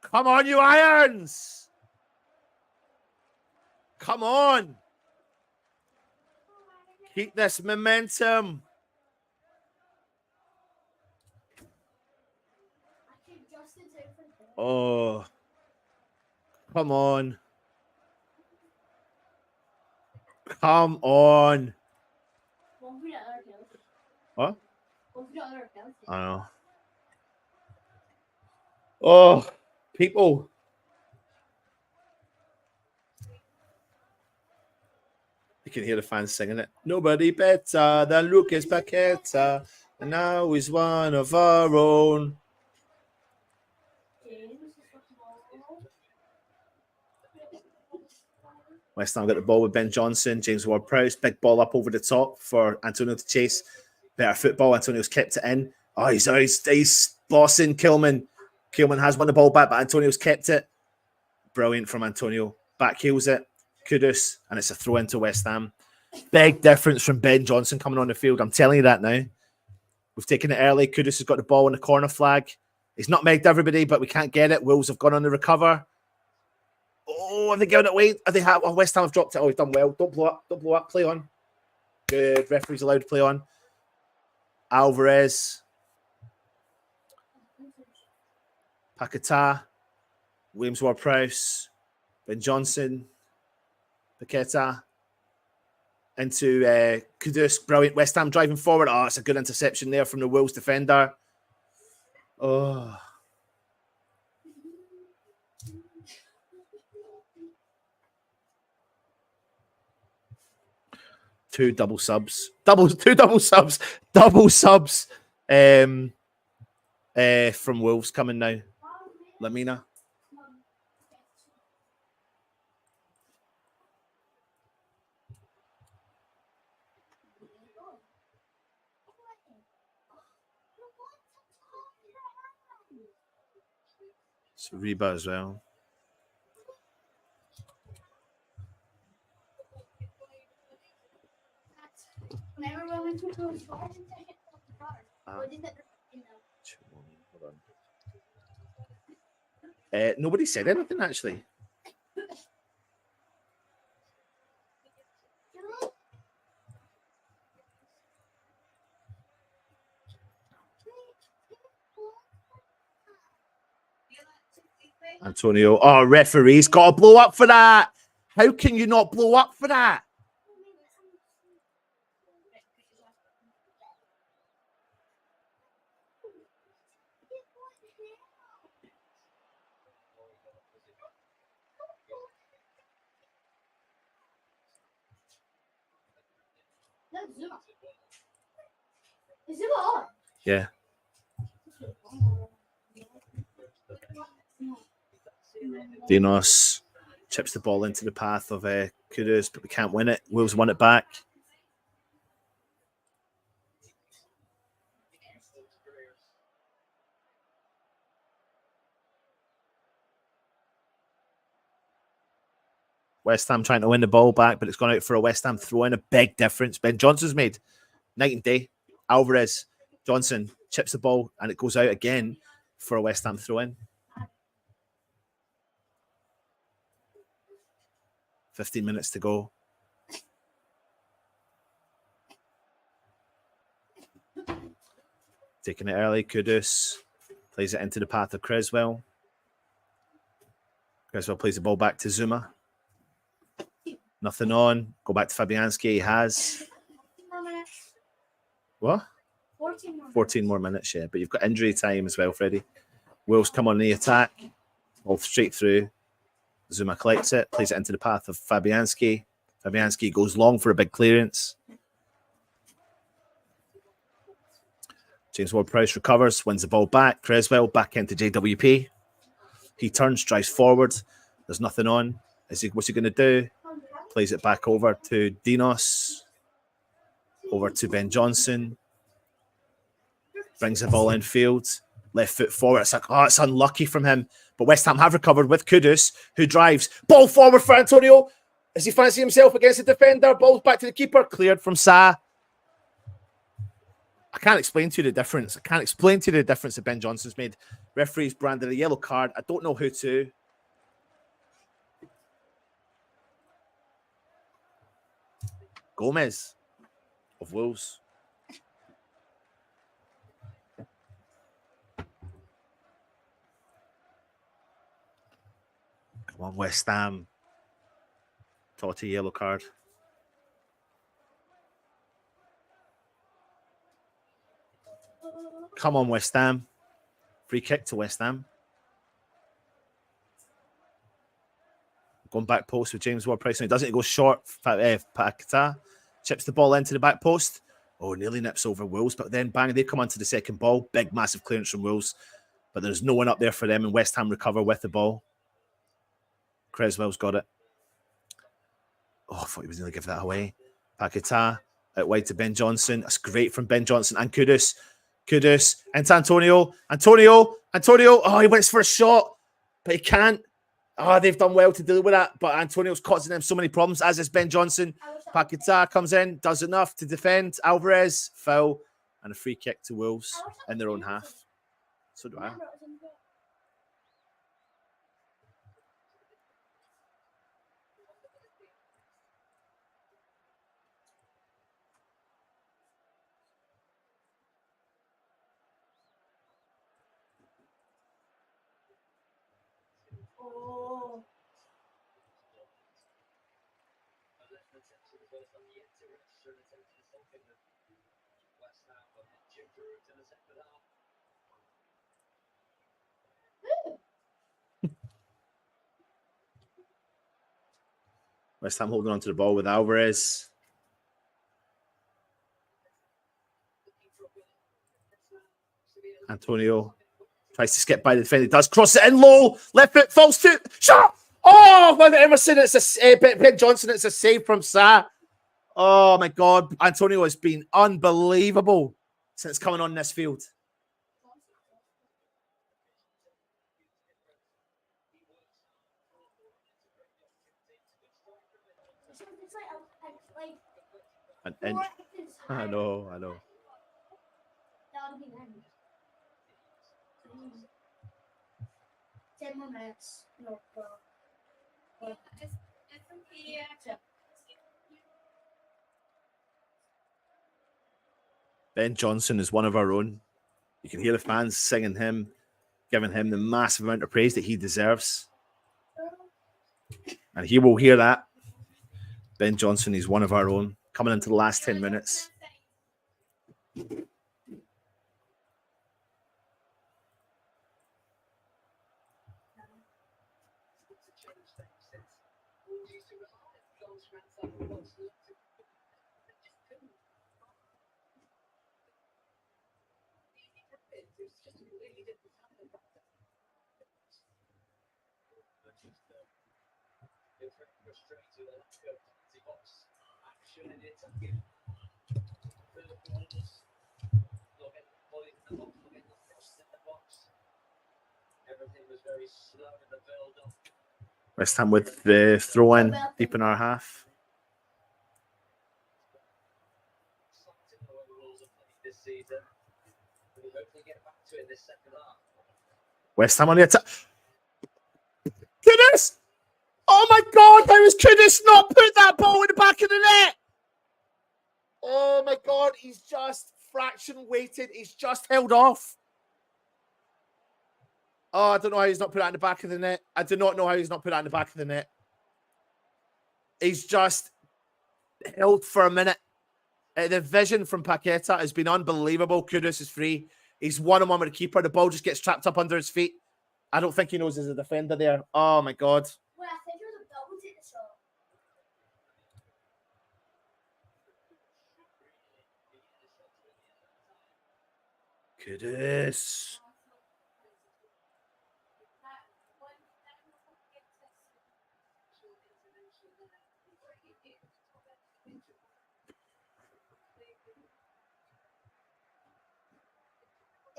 Come on, you Irons. Come on. Keep this momentum. Oh. Come on. Come on. What? I know. Oh, people. You can hear the fans singing it. Nobody better than Lucas Paquetá. And now he's one of our own. West Ham got the ball with Ben Johnson, James Ward-Prowse, big ball up over the top for Antonio to chase. Better football. Antonio's kept it in. Oh, he's bossing Kilman. Kilman has won the ball back, but Antonio's kept it. Brilliant from Antonio. Back heels it. Kudus, and it's a throw into West Ham. Big difference from Ben Johnson coming on the field. I'm telling you that now. We've taken it early. Kudus has got the ball on the corner flag. He's nutmegged everybody, but we can't get it. Wolves have gone on the recover. Oh, have they given it away? West Ham have dropped it. Oh, he's done well. Don't blow up. Don't blow up. Play on. Good. Referee's allowed to play on. Alvarez. Paquetá. Williams Ward-Prowse. Ben Johnson. Paquetá. Into Kudus. Brilliant. West Ham driving forward. Oh, it's a good interception there from the Wolves defender. Oh. Two double subs from Wolves coming now. Lamina. So Reba as well. Nobody said anything actually. Antonio. Oh, referee's got to blow up for that. How can you not blow up for that? Is it on? Yeah. Dinos chips the ball into the path of Kudus, but we can't win it. Wolves won it back. West Ham trying to win the ball back, but it's gone out for a West Ham throw in. A big difference. Ben Johnson's made night and day. Alvarez, Johnson chips the ball, and it goes out again for a West Ham throw in. 15 minutes to go. Taking it early. Kudus plays it into the path of Creswell. Creswell plays the ball back to Zuma. Nothing on. Go back to Fabianski. He has. What? 14 more minutes, yeah. But you've got injury time as well, Freddie. Wolves come on the attack. All straight through. Zuma collects it, plays it into the path of Fabianski. Fabianski goes long for a big clearance. James Ward-Prowse recovers, wins the ball back. Creswell back into JWP. He turns, drives forward. There's nothing on. What's he going to do? Plays it back over to Dinos. Over to Ben Johnson. Brings the ball infield. Left foot forward. It's like, oh, it's unlucky from him. But West Ham have recovered with Kudus, who drives. Ball forward for Antonio. As he fancies himself against the defender. Ball back to the keeper. Cleared from Sa. I can't explain to you the difference. I can't explain to you the difference that Ben Johnson's made. Referee's branded a yellow card. I don't know who to. Gomez of Wolves. Come on, West Ham. Totti yellow card. Come on, West Ham. Free kick to West Ham. Going back post with James Ward-Prowse. He doesn't. He goes short. Paquetá chips the ball into the back post. Oh, nearly nips over Wolves. But then, bang, they come onto the second ball. Big, massive clearance from Wolves. But there's no one up there for them. And West Ham recover with the ball. Creswell's got it. Oh, I thought he was going to give that away. Paquetá out wide to Ben Johnson. That's great from Ben Johnson. And Kudus. Kudus into Antonio. Antonio. Oh, he waits for a shot, but he can't. Oh, they've done well to deal with that. But Antonio's causing them so many problems, as is Ben Johnson. Paquetá comes in, does enough to defend. Alvarez, foul, and a free kick to Wolves in their own half. So do I. Oh. West Ham holding on to the ball with Alvarez. Antonio tries to skip by the defender. Does cross it in low. Left foot falls to shot. Oh, with Emerson, it's a Ben Johnson. It's a save from Sa. Oh my God, Antonio has been unbelievable since coming on this field. And I know. That would be nice. 10 more minutes. No, Ben Johnson is one of our own. You can hear the fans singing him, giving him the massive amount of praise that he deserves. And he will hear that. Ben Johnson is one of our own, coming into the last 10 minutes. West Ham with the throw in deep in our half. West Ham on the attack. Kudus! Oh my God, how has Kudus not put that ball in the back of the net? Oh my God, he's just fraction weighted. He's just held off. Oh, I don't know how he's not put that in the back of the net. I do not know how he's not put that in the back of the net. He's just held for a minute. The vision from Paquetá has been unbelievable. Kudus is free. He's one-on-one with the keeper. The ball just gets trapped up under his feet. I don't think he knows there's a defender there. Oh, my God. Well, I think it was a double take the shot. Kudus.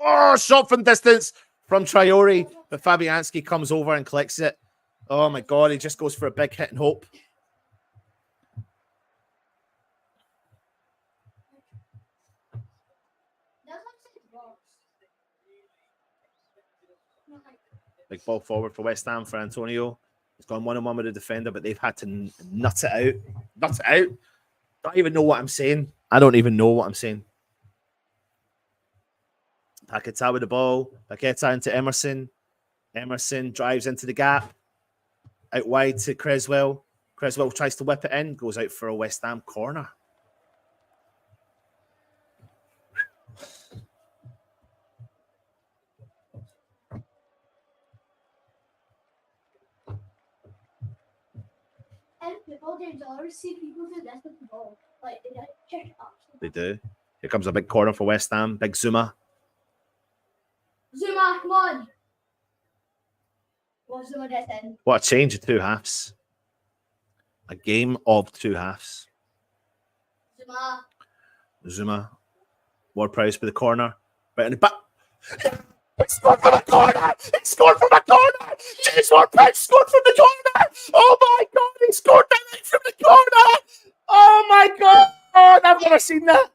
Oh, shot from distance from Traore, but Fabianski comes over and collects it. Oh my God, he just goes for a big hit and hope. Big ball forward for West Ham for Antonio. He's gone one-on-one with the defender, but they've had to nut it out. Nut it out. Don't even know what I'm saying. I don't even know what I'm saying. Paquetá with the ball. Paquetá into Emerson. Emerson drives into the gap. Out wide to Creswell. Creswell tries to whip it in. Goes out for a West Ham corner. And people did always see people do this with the ball. Like, they like check it up. They do. Here comes a big corner for West Ham. Big Zuma. Zuma, come on. Well, Zuma gets in. What a change of two halves. A game of two halves. Zuma. Zuma. Ward-Prowse with the corner. Right in the back. He scored from the corner! He scored from the corner! James Ward-Prowse scored from the corner! Oh my God! He scored directly from the corner! Oh my God! I've never seen that.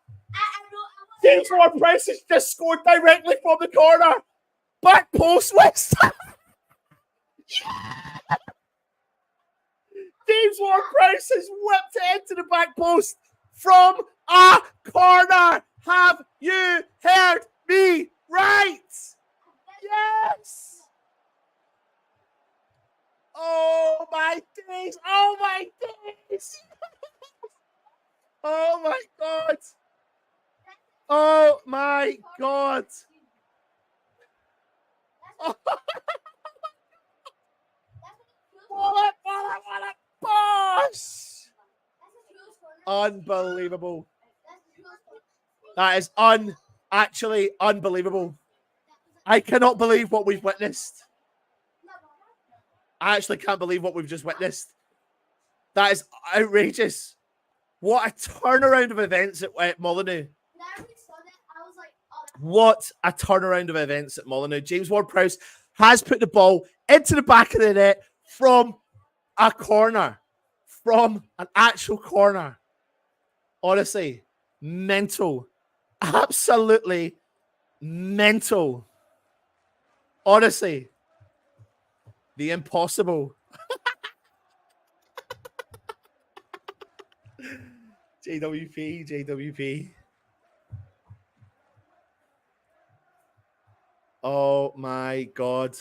James Ward-Prowse has just scored directly from the corner. Back post West Ham. James Ward-Prowse has whipped it into the back post from a corner. Have you heard me right? Yes. Oh my days. Oh my days. Oh my God. Oh my God. Oh. What a boss! Unbelievable. That is actually unbelievable. I cannot believe what we've witnessed. I actually can't believe what we've just witnessed. That is outrageous. What a turnaround of events at Molyneux. What a turnaround of events at Molyneux. James Ward-Prowse has put the ball into the back of the net from a corner. From an actual corner. Honestly, mental. Absolutely mental. Honestly, the impossible. JWP. Oh my God.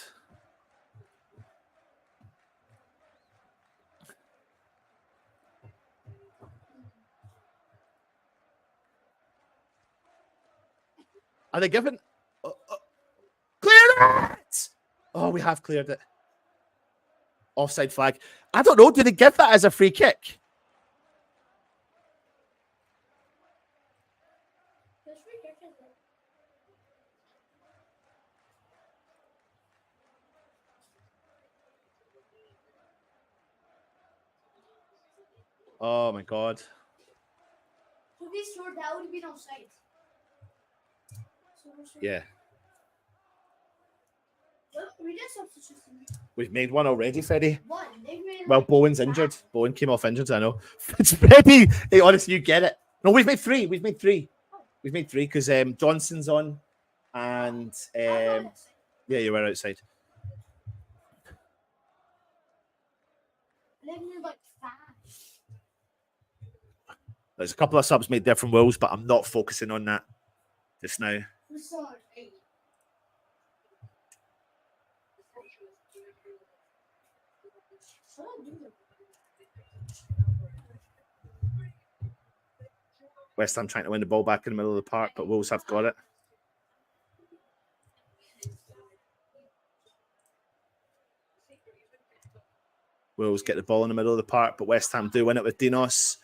Are they given? Clear it! Oh, we have cleared it. Offside flag. I don't know. Did they give that as a free kick? Oh my God. To be sure, that would be offside. Yeah. We did substitution. We've made one already, Freddie. One. Well, Bowen's injured. Bowen came off injured, I know. It's Freddie. Hey, honestly, you get it. No, we've made three. We've made three because Johnson's on and yeah, you were outside. There's a couple of subs made there from Wolves, but I'm not focusing on that just now. West Ham trying to win the ball back in the middle of the park, but Wolves have got it. Wolves get the ball in the middle of the park, but West Ham do win it with Dinos.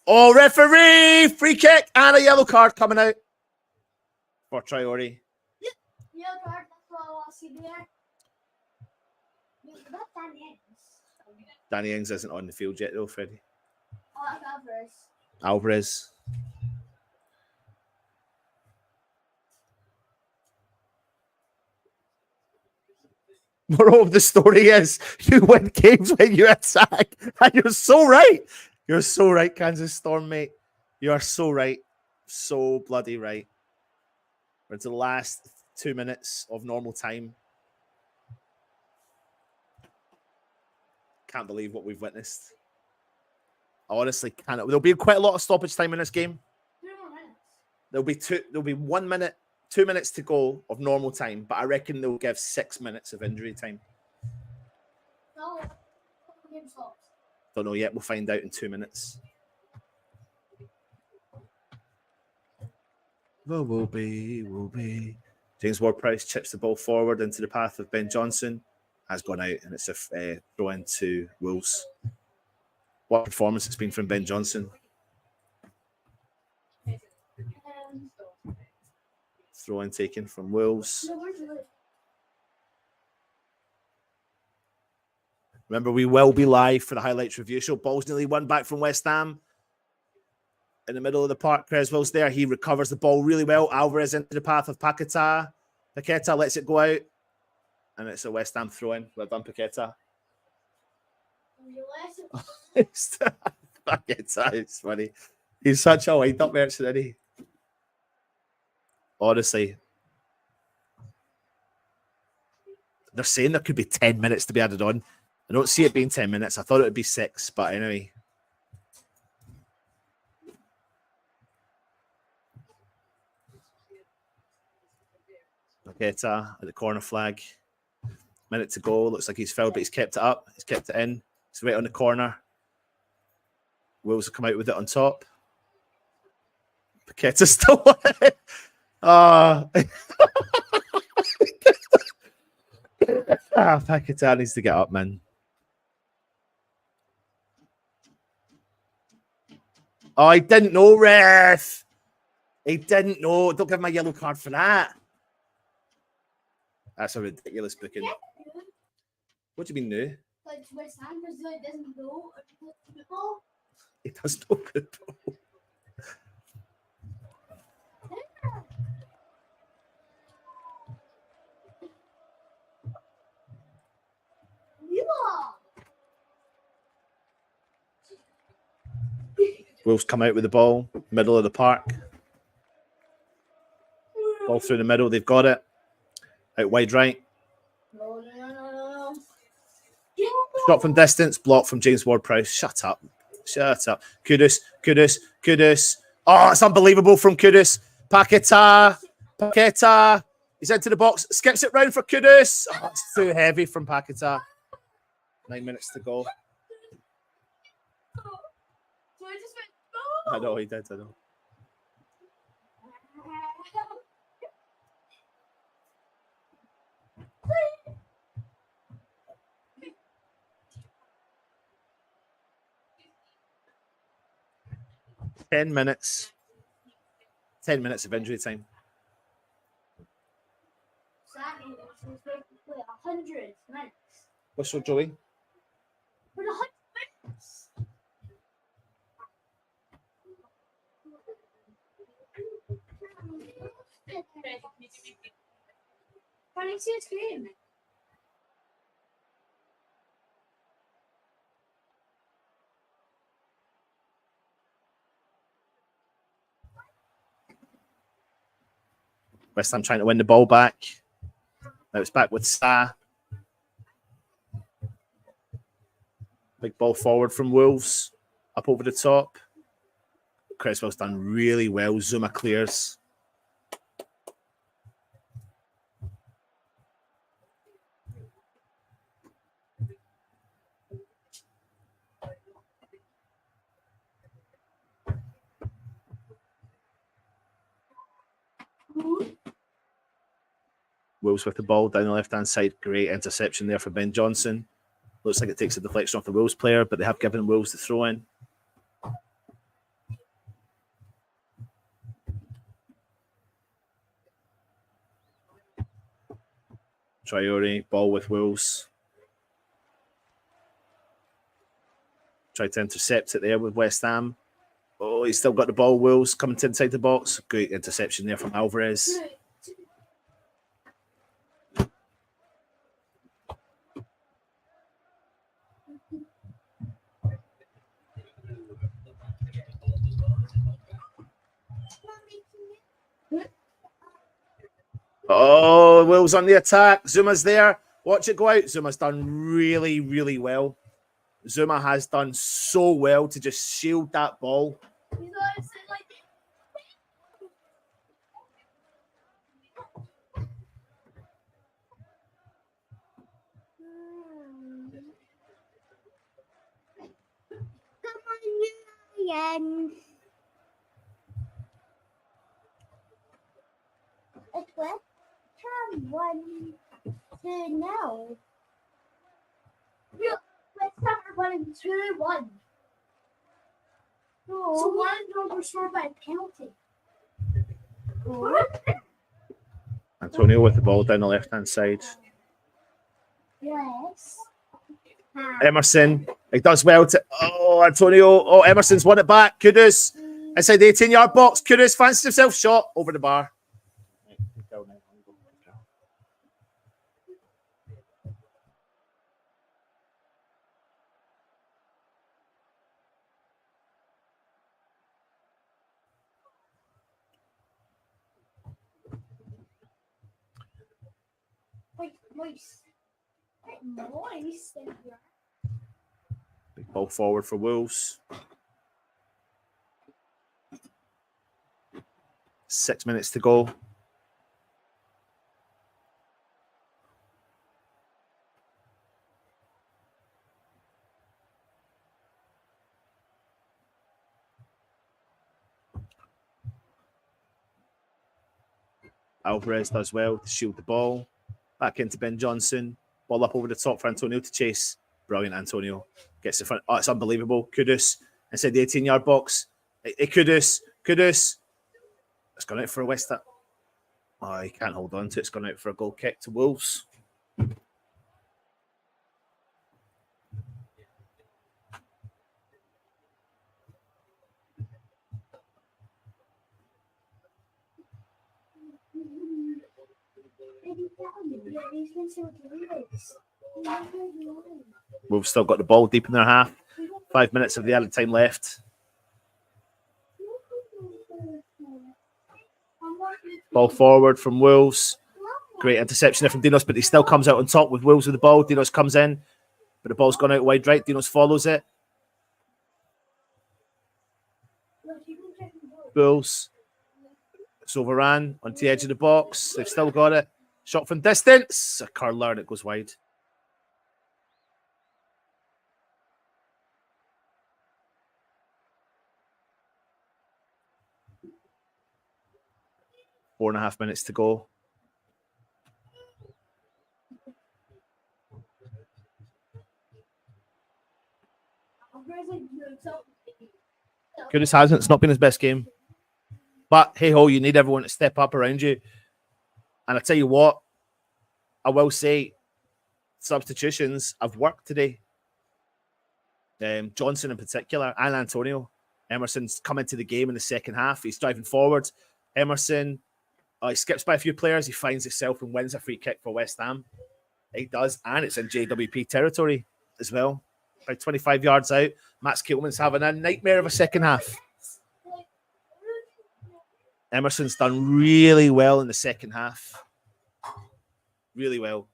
Oh, referee! Free kick and a yellow card coming out for Traore. Yellow card, that's what I want to see there. Danny Ings isn't on the field yet, though, Freddie. Oh, Alvarez. Moral of the story is you win games when you attack. And you're so right. You're so right, Kansas Storm, mate. You are so right. So bloody right. We're into the last 2 minutes of normal time. Can't believe what we've witnessed. I honestly can't. There'll be quite a lot of stoppage time in this game. 3 more minutes. There'll be 1 minute, 2 minutes to go of normal time, but I reckon they'll give 6 minutes of injury time. No, game stops. Don't know yet. We'll find out in 2 minutes. Will be. James Ward-Prowse chips the ball forward into the path of Ben Johnson. Has gone out, and it's a throw into Wolves. What performance it's been from Ben Johnson. Throw in taken from Wolves. Remember, we will be live for the highlights review show. Ball's nearly won back from West Ham. In the middle of the park, Creswell's there. He recovers the ball really well. Alvarez into the path of Paqueta. Paqueta lets it go out. And it's a West Ham throw-in. Well done, Paqueta. Paqueta is funny. He's such a wind-up merchant, isn't he? Honestly. They're saying there could be 10 minutes to be added on. I don't see it being 10 minutes. I thought it would be 6, but anyway. Paqueta at the corner flag. Minute to go. Looks like he's fouled, but he's kept it up. He's kept it in. It's right on the corner. Wolves will come out with it on top. Paqueta's still on it. Paqueta needs to get up, man. Oh, he didn't know, ref. He didn't know. Don't give him a yellow card for that. That's a ridiculous booking. Yeah. What do you mean new? Like West Ham, because he doesn't know football. He does know football. Wolves come out with the ball, middle of the park. Ball through the middle, they've got it. Out wide right. No. Shot from distance, block from James Ward-Prowse. Shut up. Shut up. Kudus. Oh, it's unbelievable from Kudus. Paqueta. He's into the box. Skips it round for Kudus. Oh, it's too heavy from Paqueta. 9 minutes to go. I know, he did. I know. Ten minutes. 10 minutes of injury time. Exactly. So it's going to play 100 minutes. Whistle, Joey. For the 100 minutes. Can I see a screen? West Ham trying to win the ball back. Now it's back with Sa. Big ball forward from Wolves. Up over the top. Creswell's done really well. Zuma clears. Wolves with the ball down the left-hand side. Great interception there for Ben Johnson. Looks like it takes a deflection off the Wolves player, but they have given Wolves the throw in. Traore, ball with Wolves. Tried to intercept it there with West Ham. Oh, he's still got the ball. Wolves coming to inside the box. Great interception there from Alvarez. Oh, Will's on the attack. Zuma's there. Watch it go out. Zuma's done really, really well. Zuma has done so well to just shield that ball. Again. It's West Ham 1-2 now. West Ham are winning 2-1. No. So one of them was scored by a penalty. Antonio with the ball down the left-hand side. Yes. Emerson. He does well to. Oh, Antonio. Oh, Emerson's won it back. Kudus. Inside the 18-yard box. Kudus fancies himself shot over the bar. Big ball forward for Wolves. 6 minutes to go. Alvarez does well to shield the ball. Back into Ben Johnson. Ball up over the top for Antonio to chase. Brilliant, Antonio. Gets the front. Oh, it's unbelievable. Kudus inside the 18-yard box. Kudus. It's gone out for a West Ham. Oh, he can't hold on to it. It's gone out for a goal kick to Wolves. Wolves still got the ball deep in their half. 5 minutes of the added time left. Ball forward from Wolves. Great interception there from Dinos, but he still comes out on top with Wolves with the ball. Dinos comes in, but the ball's gone out wide right. Dinos follows it. Wolves. It's overran onto the edge of the box. They've still got it. Shot from distance. A curler and it goes wide. Four and a half minutes to go. Kudus hasn't. It's not been his best game. But hey ho, you need everyone to step up around you. And I tell you what, I will say substitutions have worked today. Johnson in particular and Antonio. Emerson's come into the game in the second half. He's driving forward. Emerson, he skips by a few players. He finds himself and wins a free kick for West Ham. He does, and it's in JWP territory as well. About 25 yards out. Max Kielman's having a nightmare of a second half. Emerson's done really well in the second half. Really well.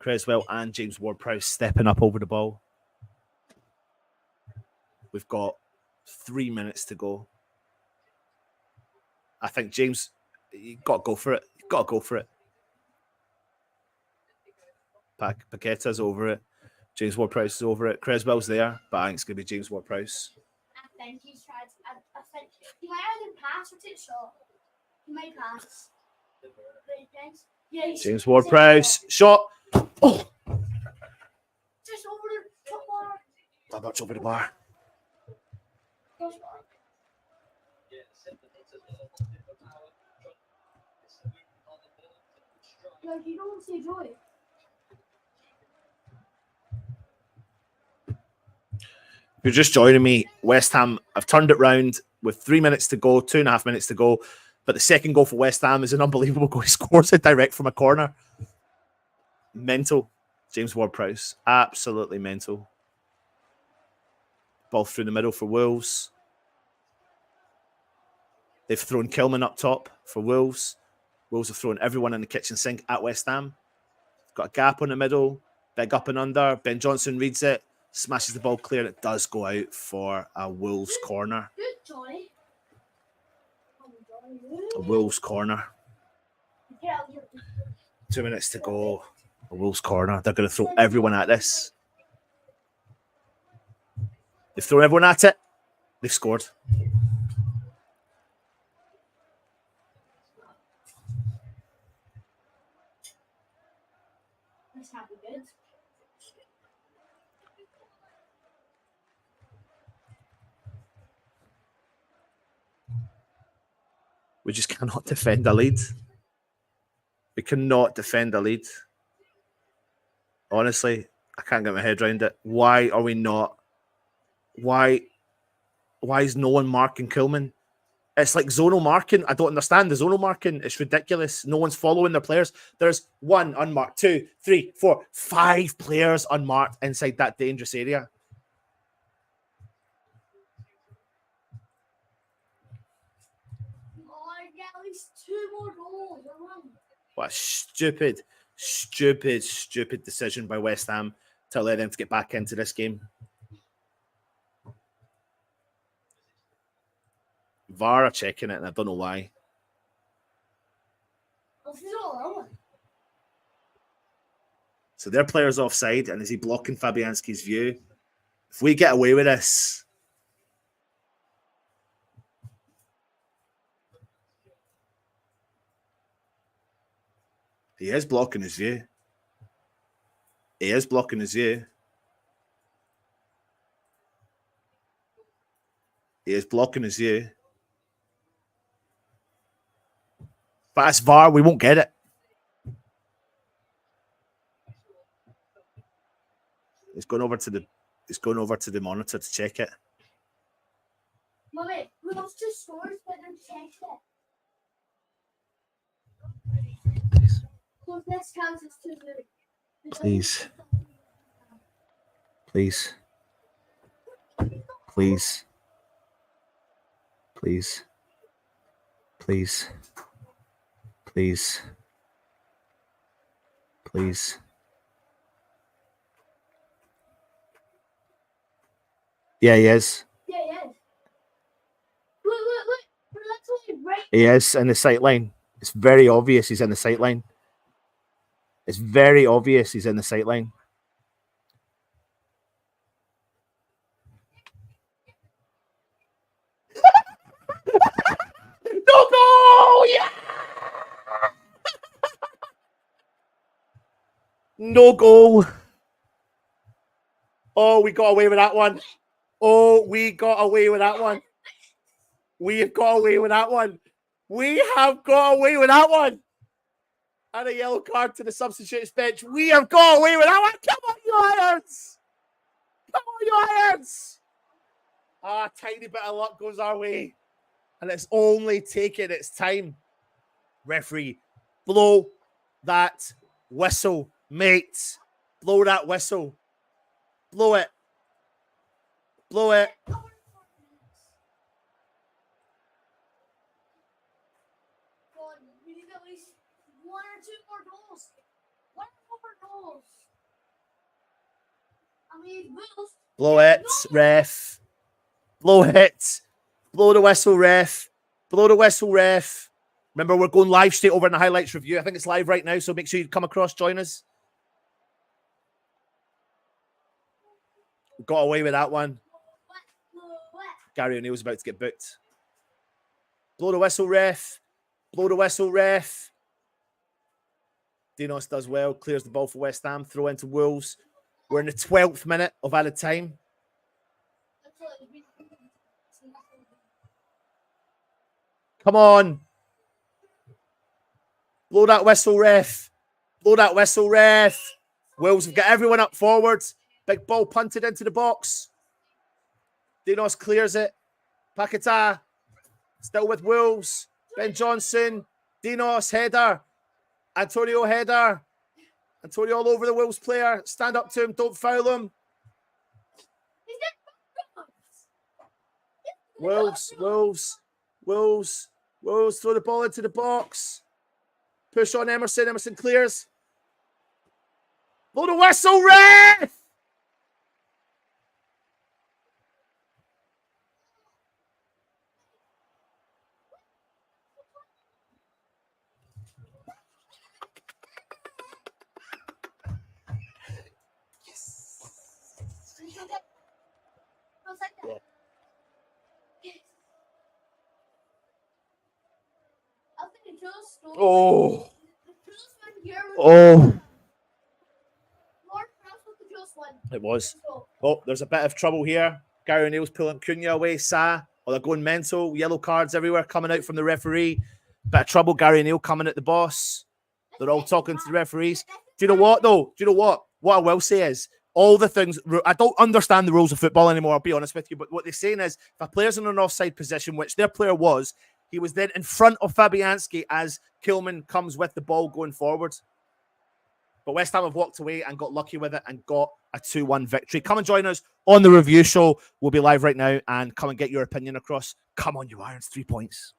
Creswell and James Ward-Prowse stepping up over the ball. We've got 3 minutes to go. I think James, you've got to go for it. You've got to go for it. Paqueta's over it. James Ward-Prowse is over it. Creswell's there, but I think it's going to be James Ward-Prowse. I think he's tried. I think he might either pass or take shot. He might pass. Yeah, James Ward-Prowse. Shot. Oh! Just over the top bar. Not much over the bar. Like, you don't see joy. If you're just joining me, West Ham have turned it round with 3 minutes to go, 2.5 minutes to go. But the second goal for West Ham is an unbelievable goal. He scores it direct from a corner. Mental. James Ward-Prowse. Absolutely mental. Ball through the middle for Wolves. They've thrown Kilman up top for Wolves. Wolves have thrown everyone in the kitchen sink at West Ham. Got a gap on the middle. Big up and under. Ben Johnson reads it. Smashes the ball clear. It does go out for a Wolves corner. Good, Johnny. A Wolves corner. Yeah, 2 minutes to go. A Wolves corner. They're going to throw everyone at this. They've thrown everyone at it. They've scored. this can't be good. We just cannot defend a lead. We cannot defend a lead. Honestly, I can't get my head around it. Why are we not? Why is no one marking Kuhlman? It's like zonal marking. I don't understand the zonal marking. It's ridiculous. No one's following their players. There's 1 unmarked, 2, 3, 4, 5 players unmarked inside that dangerous area. Oh, I get at least 2 more goals. What a stupid decision by West Ham to allow them to get back into this game. VAR are checking it, and I don't know why. So their player's offside, and is he blocking Fabianski's view? If we get away with this, he is blocking his view. He is blocking his view. He is blocking his view. But that's VAR, we won't get it. It's going over to the monitor to check it. Mummy, we lost 2 scores, but then checked it. So this counts as 2 good. Please. Please. Please. Please. Please. Please. Please. Yeah, he is. Yeah, he is. Look. We're literally right. He is in the sight line. It's very obvious he's in the sight line. It's very obvious he's in the sight line. No goal! Yeah! No goal. Oh, we got away with that one. Oh, we got away with that one. We have got away with that one. We have got away with that one. And a yellow card to the substitutes bench. We have got away with that one. Come on, you Irons. Come on, you Irons. A tiny bit of luck goes our way. And it's only taken its time. Referee, blow that whistle, mate. Blow that whistle. Blow it. Blow it. We need at least 1 or 2 more goals. 1 more goals. I mean, Wolves. Blow it, ref. Blow it. Blow the whistle, ref. Blow the whistle, ref. Remember, we're going live straight over in the highlights review. I think it's live right now, so make sure you come across, join us. Got away with that one. Gary O'Neill's about to get booked. Blow the whistle, ref. Blow the whistle, ref. Dinos does well. Clears the ball for West Ham. Throw into Wolves. We're in the 12th minute of added time. Come on. Blow that whistle, ref. Blow that whistle, ref. Wolves have got everyone up forward. Big ball punted into the box. Dinos clears it. Paquetá still with Wolves. Ben Johnson. Dinos header. Antonio header. Antonio all over the Wolves player. Stand up to him. Don't foul him. Wolves. Throw the ball into the box. Push on Emerson. Emerson clears. Blow the whistle, ref! Oh. It was. Oh, there's a bit of trouble here. Gary O'Neill's pulling Cunha away. Sa or they're going mental. Yellow cards everywhere coming out from the referee. Bit of trouble. Gary O'Neill coming at the boss. They're all talking to the referees. Do you know what, though? Do you know what? What I will say is, all the things, I don't understand the rules of football anymore, I'll be honest with you, but what they're saying is, if a player's in an offside position, which their player was, he was then in front of Fabianski as Kilman comes with the ball going forward. But West Ham have walked away and got lucky with it and got a 2-1 victory. Come and join us on the review show. We'll be live right now, and come and get your opinion across. Come on, you Irons, 3 points.